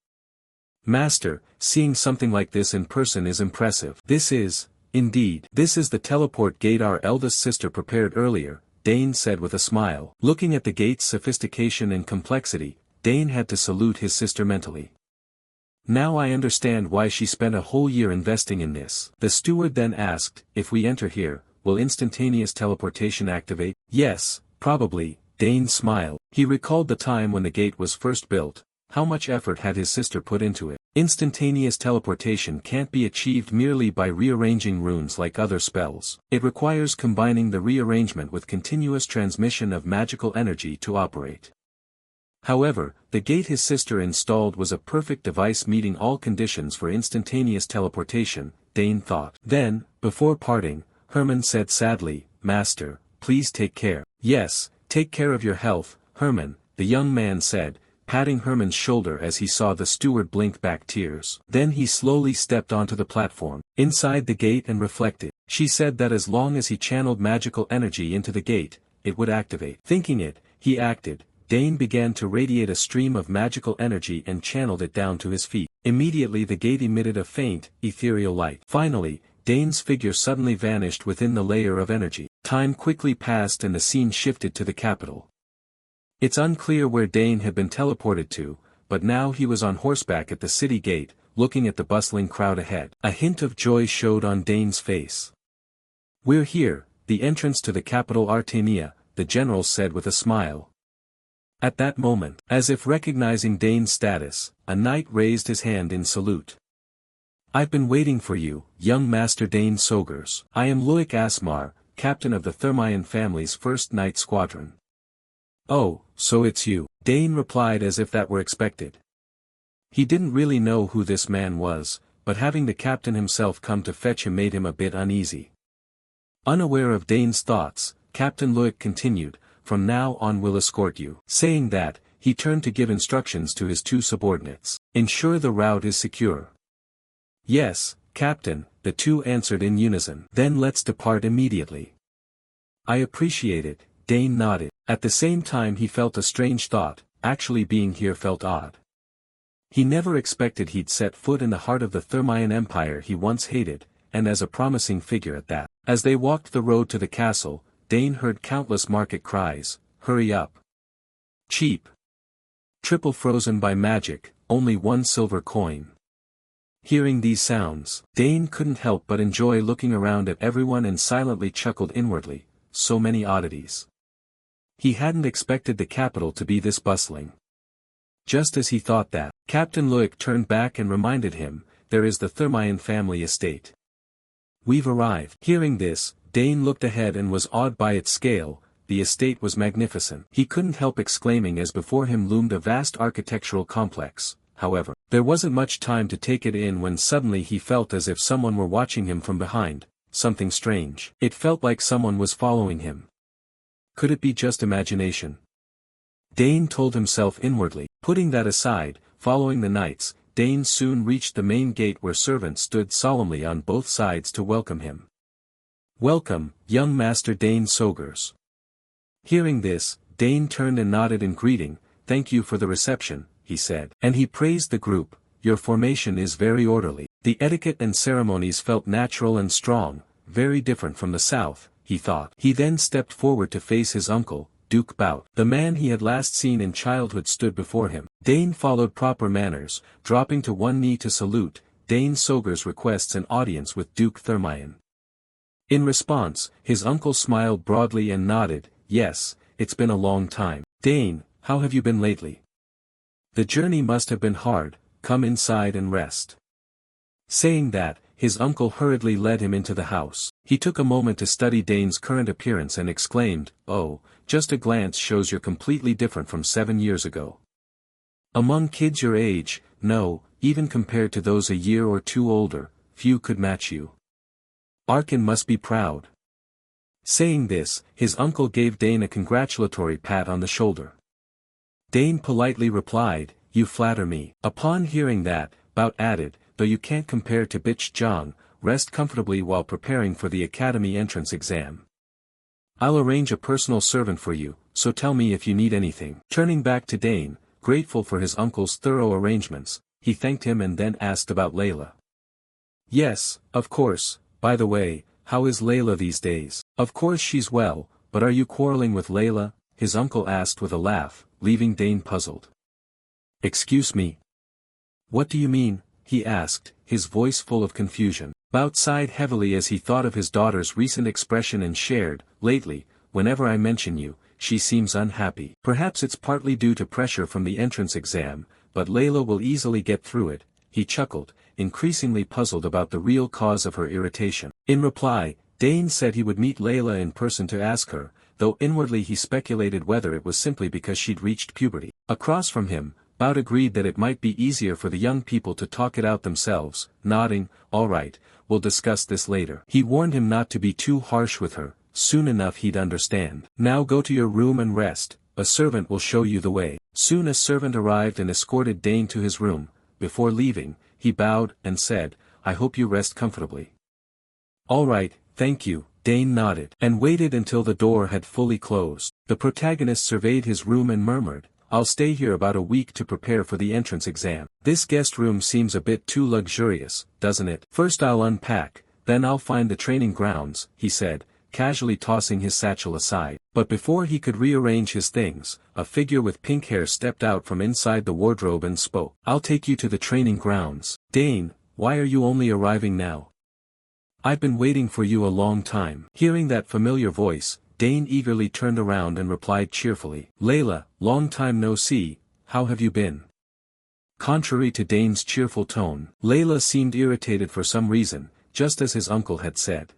Master, seeing something like this in person is impressive. This is the teleport gate our eldest sister prepared earlier, Dane said with a smile. Looking at the gate's sophistication and complexity, Dane had to salute his sister mentally. Now I understand why she spent a whole year investing in this. The steward then asked, if we enter here, will instantaneous teleportation activate? Yes, probably, Dane smiled. He recalled the time when the gate was first built. How much effort had his sister put into it? Instantaneous teleportation can't be achieved merely by rearranging runes like other spells. It requires combining the rearrangement with continuous transmission of magical energy to operate. However, the gate his sister installed was a perfect device meeting all conditions for instantaneous teleportation, Dane thought. Then, before parting, Herman said sadly, Master, please take care. Yes, take care of your health, Herman, the young man said, patting Herman's shoulder as he saw the steward blink back tears. Then he slowly stepped onto the platform, inside the gate and reflected. She said that as long as he channeled magical energy into the gate, it would activate. Thinking it, he acted. Dane began to radiate a stream of magical energy and channeled it down to his feet. Immediately the gate emitted a faint, ethereal light. Finally, Dane's figure suddenly vanished within the layer of energy. Time quickly passed and the scene shifted to the capital. It's unclear where Dane had been teleported to, but now he was on horseback at the city gate, looking at the bustling crowd ahead. A hint of joy showed on Dane's face. We're here, the entrance to the capital Artemia, the general said with a smile. At that moment, as if recognizing Dane's status, a knight raised his hand in salute. I've been waiting for you, young Master Dane Sogers. I am Luik Asmar, captain of the Thermion family's 1st Knight Squadron. Oh, so it's you, Dane replied as if that were expected. He didn't really know who this man was, but having the captain himself come to fetch him made him a bit uneasy. Unaware of Dane's thoughts, Captain Luik continued, from now on we'll escort you. Saying that, he turned to give instructions to his 2 subordinates. Ensure the route is secure. Yes, Captain, the 2 answered in unison. Then let's depart immediately. I appreciate it, Dane nodded. At the same time he felt a strange thought, actually being here felt odd. He never expected he'd set foot in the heart of the Thermaean Empire he once hated, and as a promising figure at that. As they walked the road to the castle, Dane heard countless market cries, "Hurry up! Cheap! Triple frozen by magic, only 1 silver coin." Hearing these sounds, Dane couldn't help but enjoy looking around at everyone and silently chuckled inwardly, so many oddities. He hadn't expected the capital to be this bustling. Just as he thought that, Captain Loic turned back and reminded him, "There is the Thermaean family estate. We've arrived." Hearing this, Dane looked ahead and was awed by its scale. The estate was magnificent. He couldn't help exclaiming as before him loomed a vast architectural complex. However, there wasn't much time to take it in when suddenly he felt as if someone were watching him from behind, something strange. It felt like someone was following him. Could it be just imagination? Dane told himself inwardly. Putting that aside, following the knights, Dane soon reached the main gate where servants stood solemnly on both sides to welcome him. "Welcome, young Master Dane Sogers." Hearing this, Dane turned and nodded in greeting. "Thank you for the reception," he said. And he praised the group. "Your formation is very orderly." The etiquette and ceremonies felt natural and strong, very different from the south, he thought. He then stepped forward to face his uncle, Duke Bout. The man he had last seen in childhood stood before him. Dane followed proper manners, dropping to one knee to salute. Dane Sogers requests an audience with Duke Thermaean. In response, his uncle smiled broadly and nodded. "Yes, it's been a long time. Dane, how have you been lately? The journey must have been hard. Come inside and rest." Saying that, his uncle hurriedly led him into the house. He took a moment to study Dane's current appearance and exclaimed, "Oh, just a glance shows you're completely different from 7 years ago. Among kids your age, no, even compared to those a year or two older, few could match you. Arkin must be proud." Saying this, his uncle gave Dane a congratulatory pat on the shoulder. Dane politely replied, "You flatter me." Upon hearing that, Bout added, "Though you can't compare to Bitch Zhang, rest comfortably while preparing for the academy entrance exam. I'll arrange a personal servant for you, so tell me if you need anything." Turning back to Dane, grateful for his uncle's thorough arrangements, he thanked him and then asked about Layla. "Yes, of course, by the way, how is Layla these days?" "Of course she's well, but are you quarreling with Layla?" his uncle asked with a laugh, leaving Dane puzzled. "Excuse me? What do you mean?" he asked, his voice full of confusion. Bout sighed heavily as he thought of his daughter's recent expression and shared, "Lately, whenever I mention you, she seems unhappy. Perhaps it's partly due to pressure from the entrance exam, but Layla will easily get through it." He chuckled, increasingly puzzled about the real cause of her irritation. In reply, Dane said he would meet Layla in person to ask her, though inwardly he speculated whether it was simply because she'd reached puberty. Across from him, Bout agreed that it might be easier for the young people to talk it out themselves, nodding, "All right, we'll discuss this later." He warned him not to be too harsh with her, soon enough he'd understand. "Now go to your room and rest, a servant will show you the way." Soon a servant arrived and escorted Dane to his room. Before leaving, he bowed and said, "I hope you rest comfortably." "All right, thank you," Dane nodded, and waited until the door had fully closed. The protagonist surveyed his room and murmured, "I'll stay here about a week to prepare for the entrance exam. This guest room seems a bit too luxurious, doesn't it? First I'll unpack, then I'll find the training grounds," he said, casually tossing his satchel aside. But before he could rearrange his things, a figure with pink hair stepped out from inside the wardrobe and spoke. "I'll take you to the training grounds." "Dane, why are you only arriving now? I've been waiting for you a long time." Hearing that familiar voice, Dane eagerly turned around and replied cheerfully, "Layla, long time no see, how have you been?" Contrary to Dane's cheerful tone, Layla seemed irritated for some reason, just as his uncle had said.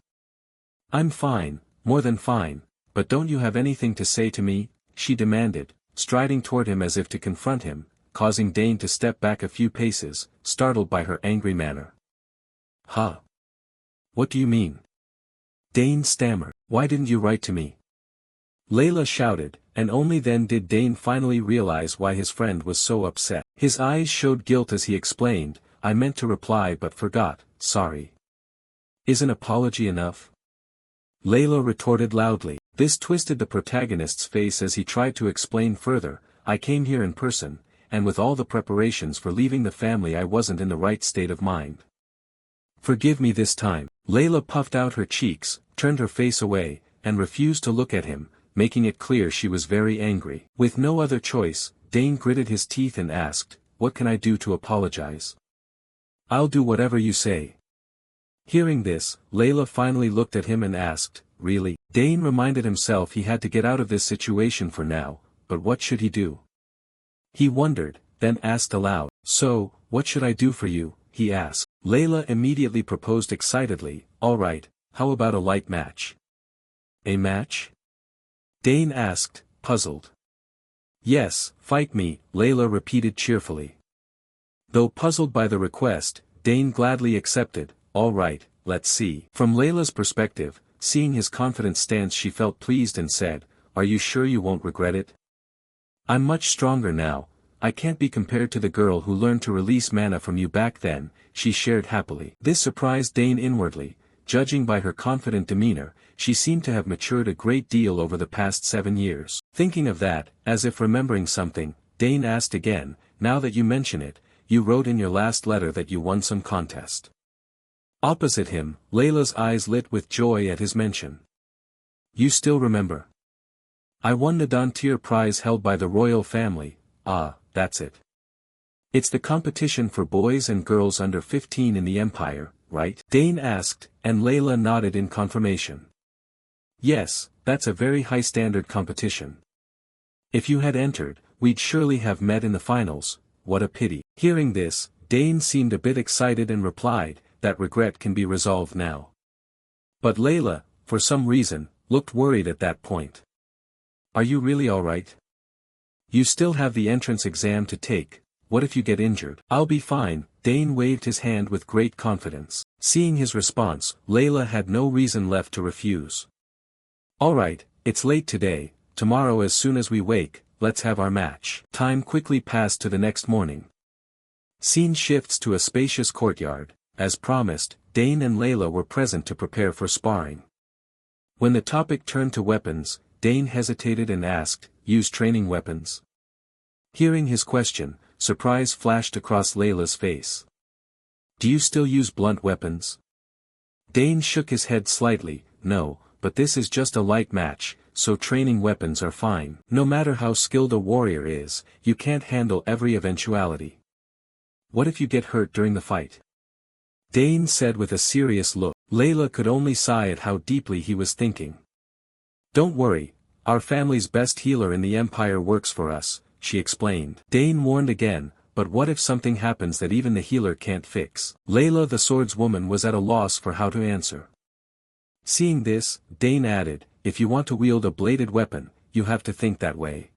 "I'm fine, more than fine, but don't you have anything to say to me?" she demanded, striding toward him as if to confront him, causing Dane to step back a few paces, startled by her angry manner. "Huh? What do you mean?" Dane stammered. "Why didn't you write to me?" Layla shouted, and only then did Dane finally realize why his friend was so upset. His eyes showed guilt as he explained, "I meant to reply but forgot, sorry." "Is an apology enough?" Layla retorted loudly. This twisted the protagonist's face as he tried to explain further, I came here in person, and with all the preparations for leaving the family I wasn't in the right state of mind. Forgive me this time. Layla puffed out her cheeks, turned her face away, and refused to look at him, making it clear she was very angry. With no other choice, Dane gritted his teeth and asked, what can I do to apologize? I'll do whatever you say. Hearing this, Layla finally looked at him and asked, really? Dane reminded himself he had to get out of this situation for now, but what should he do? He wondered, then asked aloud, so, what should I do for you? He asked. Layla immediately proposed excitedly, all right, how about a light match? A match? Dane asked, puzzled. Yes, fight me, Layla repeated cheerfully. Though puzzled by the request, Dane gladly accepted, all right, let's see. From Layla's perspective, seeing his confident stance she felt pleased and said, are you sure you won't regret it? I'm much stronger now, I can't be compared to the girl who learned to release mana from you back then, she shared happily. This surprised Dane inwardly. Judging by her confident demeanor, she seemed to have matured a great deal over the past 7 years. Thinking of that, as if remembering something, Dane asked again, now that you mention it, you wrote in your last letter that you won some contest. Opposite him, Layla's eyes lit with joy at his mention. You still remember? I won the Dantier prize held by the royal family. Ah, that's it. It's the competition for boys and girls under 15 in the Empire, right? Dane asked, and Layla nodded in confirmation. Yes, that's a very high-standard competition. If you had entered, we'd surely have met in the finals, what a pity. Hearing this, Dane seemed a bit excited and replied, that regret can be resolved now. But Layla, for some reason, looked worried at that point. Are you really all right? You still have the entrance exam to take, what if you get injured? I'll be fine, Dane waved his hand with great confidence. Seeing his response, Layla had no reason left to refuse. All right, it's late today, tomorrow as soon as we wake, let's have our match. Time quickly passed to the next morning. Scene shifts to a spacious courtyard. As promised, Dane and Layla were present to prepare for sparring. When the topic turned to weapons, Dane hesitated and asked, use training weapons? Hearing his question, surprise flashed across Layla's face. Do you still use blunt weapons? Dane shook his head slightly, no, but this is just a light match, so training weapons are fine. No matter how skilled a warrior is, you can't handle every eventuality. What if you get hurt during the fight? Dane said with a serious look. Layla could only sigh at how deeply he was thinking. Don't worry, our family's best healer in the Empire works for us, she explained. Dane warned again, but what if something happens that even the healer can't fix? Layla the swordswoman was at a loss for how to answer. Seeing this, Dane added, if you want to wield a bladed weapon, you have to think that way.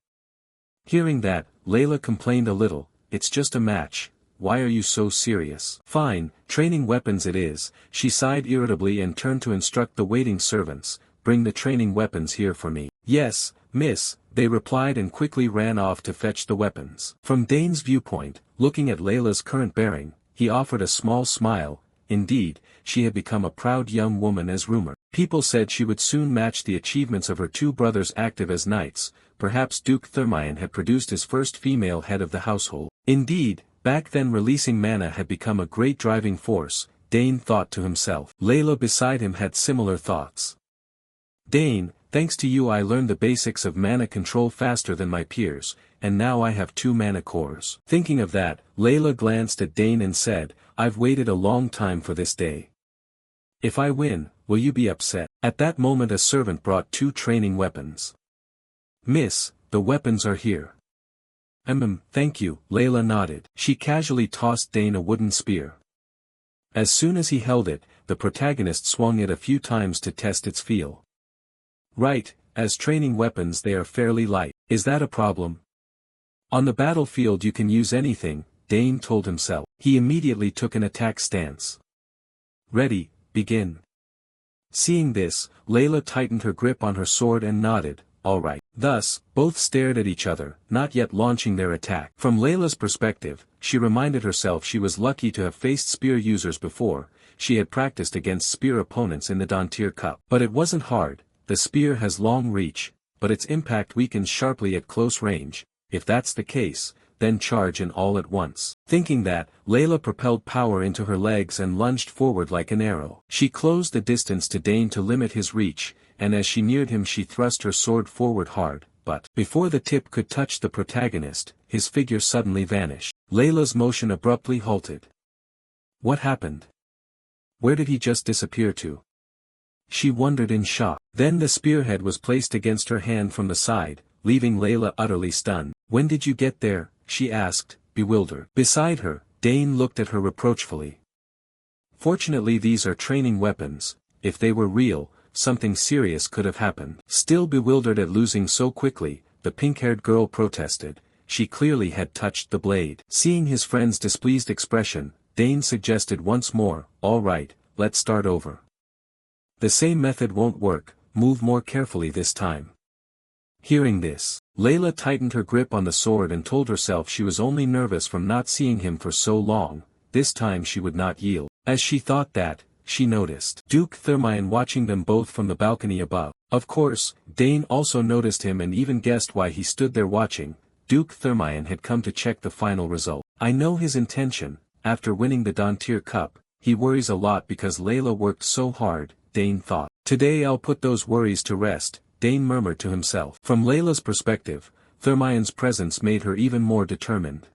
Hearing that, Layla complained a little, it's just a match. Why are you so serious? Fine, training weapons it is, she sighed irritably and turned to instruct the waiting servants, bring the training weapons here for me. Yes, miss, they replied and quickly ran off to fetch the weapons. From Dane's viewpoint, looking at Layla's current bearing, he offered a small smile. Indeed, she had become a proud young woman as rumored. People said she would soon match the achievements of her two brothers active as knights, perhaps Duke Thermion had produced his first female head of the household. Indeed, back then releasing mana had become a great driving force, Dane thought to himself. Layla beside him had similar thoughts. Dane, thanks to you I learned the basics of mana control faster than my peers, and now I have 2 mana cores. Thinking of that, Layla glanced at Dane and said, I've waited a long time for this day. If I win, will you be upset? At that moment a servant brought 2 training weapons. Miss, the weapons are here. Thank you, Layla nodded. She casually tossed Dane a wooden spear. As soon as he held it, the protagonist swung it a few times to test its feel. Right, as training weapons they are fairly light. Is that a problem? On the battlefield you can use anything, Dane told himself. He immediately took an attack stance. Ready, begin. Seeing this, Layla tightened her grip on her sword and nodded, all right. Thus, both stared at each other, not yet launching their attack. From Layla's perspective, she reminded herself she was lucky to have faced spear users before, she had practiced against spear opponents in the Dantier Cup. But it wasn't hard, the spear has long reach, but its impact weakens sharply at close range. If that's the case, then charge in all at once. Thinking that, Layla propelled power into her legs and lunged forward like an arrow. She closed the distance to Dane to limit his reach, and as she neared him she thrust her sword forward hard, but before the tip could touch the protagonist, his figure suddenly vanished. Layla's motion abruptly halted. What happened? Where did he just disappear to? She wondered in shock. Then the spearhead was placed against her hand from the side, leaving Layla utterly stunned. When did you get there? She asked, bewildered. Beside her, Dane looked at her reproachfully. Fortunately these are training weapons. If they were real, something serious could have happened. Still bewildered at losing so quickly, the pink-haired girl protested. She clearly had touched the blade. Seeing his friend's displeased expression, Dane suggested once more, all right, let's start over. The same method won't work, move more carefully this time. Hearing this, Layla tightened her grip on the sword and told herself she was only nervous from not seeing him for so long. This time she would not yield. As she thought that, she noticed Duke Thermion watching them both from the balcony above. Of course, Dane also noticed him and even guessed why he stood there watching. Duke Thermion had come to check the final result. I know his intention. After winning the Dantier Cup, he worries a lot because Layla worked so hard, Dane thought. Today I'll put those worries to rest, Dane murmured to himself. From Layla's perspective, Thermion's presence made her even more determined.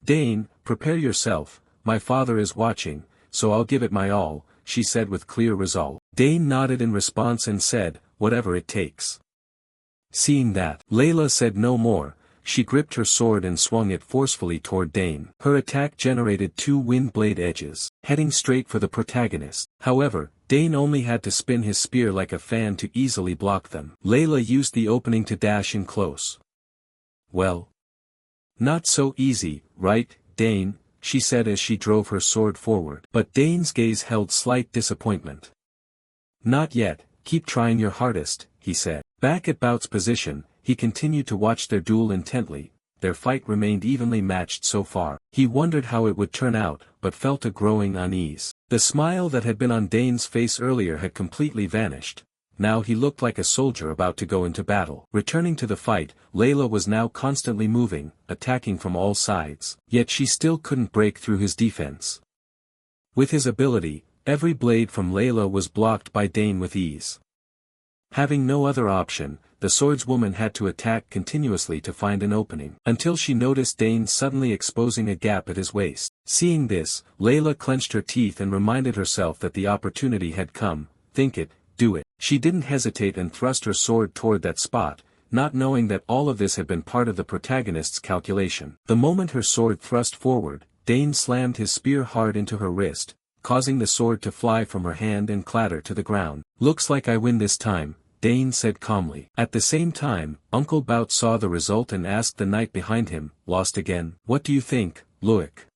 Dane, prepare yourself, my father is watching, so I'll give it my all, she said with clear resolve. Dane nodded in response and said, whatever it takes. Seeing that, Layla said no more. She gripped her sword and swung it forcefully toward Dane. Her attack generated 2 wind blade edges, heading straight for the protagonist. However, Dane only had to spin his spear like a fan to easily block them. Layla used the opening to dash in close. Well, not so easy, right, Dane, she said as she drove her sword forward. But Dane's gaze held slight disappointment. Not yet, keep trying your hardest, he said. Back at Bout's position, he continued to watch their duel intently. Their fight remained evenly matched so far. He wondered how it would turn out, but felt a growing unease. The smile that had been on Dane's face earlier had completely vanished. Now he looked like a soldier about to go into battle. Returning to the fight, Layla was now constantly moving, attacking from all sides. Yet she still couldn't break through his defense. With his ability, every blade from Layla was blocked by Dane with ease. Having no other option, the swordswoman had to attack continuously to find an opening, until she noticed Dane suddenly exposing a gap at his waist. Seeing this, Layla clenched her teeth and reminded herself that the opportunity had come. Think it, do it. She didn't hesitate and thrust her sword toward that spot, not knowing that all of this had been part of the protagonist's calculation. The moment her sword thrust forward, Dane slammed his spear hard into her wrist, causing the sword to fly from her hand and clatter to the ground. Looks like I win this time, Dane said calmly. At the same time, Uncle Bout saw the result and asked the knight behind him, lost again? What do you think, Luik?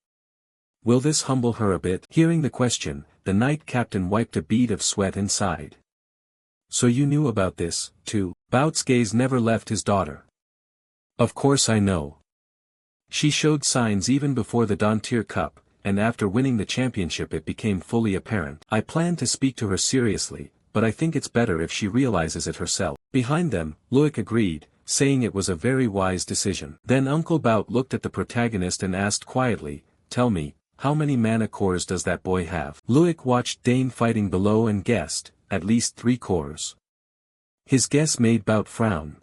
Will this humble her a bit? Hearing the question, the knight captain wiped a bead of sweat and sighed. So you knew about this, too? Bout's gaze never left his daughter. Of course I know. She showed signs even before the Dantier Cup, and after winning the championship it became fully apparent. I plan to speak to her seriously, but I think it's better if she realizes it herself. Behind them, Luik agreed, saying it was a very wise decision. Then Uncle Bout looked at the protagonist and asked quietly, tell me, how many mana cores does that boy have? Luik watched Dane fighting below and guessed, at least 3 cores. His guess made Bout frown.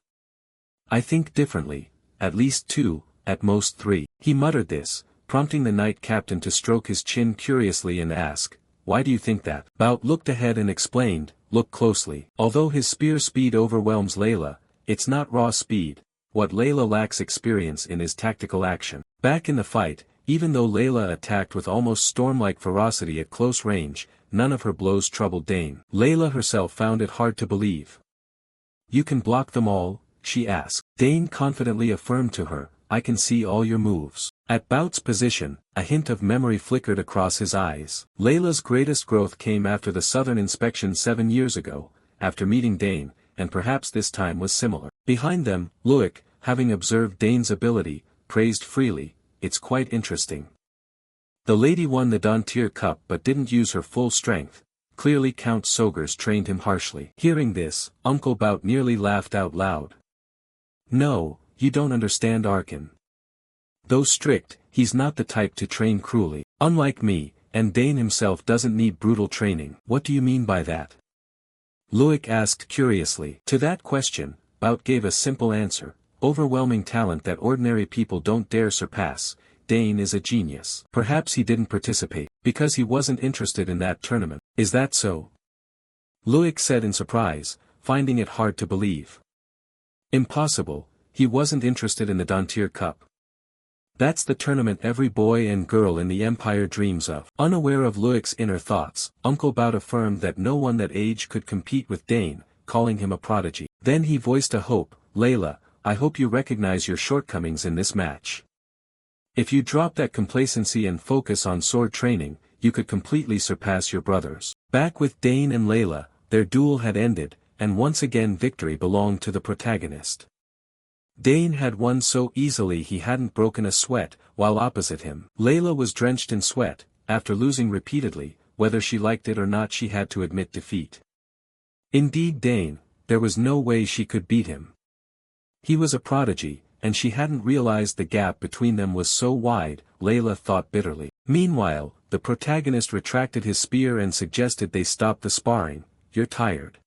I think differently, at least 2, at most 3. He muttered this, prompting the knight captain to stroke his chin curiously and ask, why do you think that? Bout looked ahead and explained, look closely. Although his spear speed overwhelms Layla, it's not raw speed. What Layla lacks experience in is tactical action. Back in the fight, even though Layla attacked with almost storm-like ferocity at close range, none of her blows troubled Dane. Layla herself found it hard to believe. You can block them all? She asked. Dane confidently affirmed to her, I can see all your moves. At Bout's position, a hint of memory flickered across his eyes. Layla's greatest growth came after the southern inspection 7 years ago, after meeting Dane, and perhaps this time was similar. Behind them, Luik, having observed Dane's ability, praised freely, it's quite interesting. The lady won the Dantier Cup but didn't use her full strength. clearly Count Sogers trained him harshly. Hearing this, Uncle Bout nearly laughed out loud. No, you don't understand Arkin. Though strict, he's not the type to train cruelly. Unlike me, and Dane himself doesn't need brutal training. What do you mean by that? Luik asked curiously. To that question, Bout gave a simple answer. Overwhelming talent that ordinary people don't dare surpass. Dane is a genius. Perhaps he didn't participate, because he wasn't interested in that tournament. Is that so? Luik said in surprise, finding it hard to believe. Impossible, he wasn't interested in the Dantier Cup. That's the tournament every boy and girl in the Empire dreams of. Unaware of Luik's inner thoughts, Uncle Bout affirmed that no one that age could compete with Dane, calling him a prodigy. Then he voiced a hope. Layla, I hope you recognize your shortcomings in this match. If you drop that complacency and focus on sword training, you could completely surpass your brothers. Back with Dane and Layla, their duel had ended, and once again victory belonged to the protagonist. Dane had won so easily he hadn't broken a sweat, while opposite him, Layla was drenched in sweat. After losing repeatedly, whether she liked it or not she had to admit defeat. Indeed Dane, there was no way she could beat him. He was a prodigy, and she hadn't realized the gap between them was so wide, Layla thought bitterly. Meanwhile, the protagonist retracted his spear and suggested they stop the sparring. You're tired.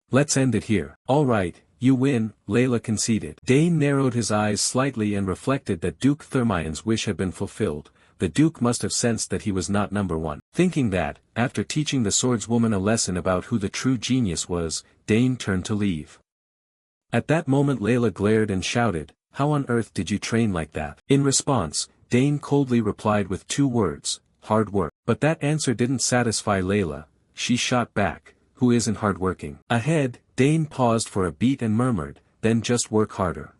Let's end it here. All right. You win, Layla conceded. Dane narrowed his eyes slightly and reflected that Duke Thermion's wish had been fulfilled. The Duke must have sensed that he was not number one. Thinking that, after teaching the swordswoman a lesson about who the true genius was, Dane turned to leave. At that moment Layla glared and shouted, How on earth did you train like that? In response, Dane coldly replied with 2 words, hard work. But that answer didn't satisfy Layla. She shot back, who isn't hardworking? Ahead, Dane paused for a beat and murmured, then just work harder.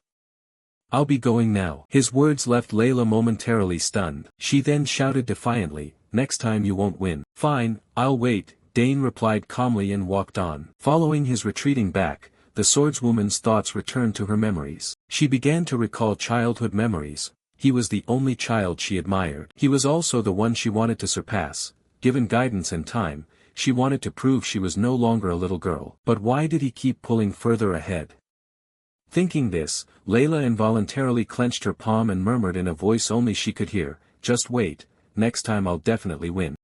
I'll be going now. His words left Layla momentarily stunned. She then shouted defiantly, next time you won't win. Fine, I'll wait, Dane replied calmly and walked on. Following his retreating back, the swordswoman's thoughts returned to her memories. She began to recall childhood memories. He was the only child she admired. He was also the one she wanted to surpass. Given guidance and time, she wanted to prove she was no longer a little girl. But why did he keep pulling further ahead? Thinking this, Layla involuntarily clenched her palm and murmured in a voice only she could hear, just wait, next time I'll definitely win.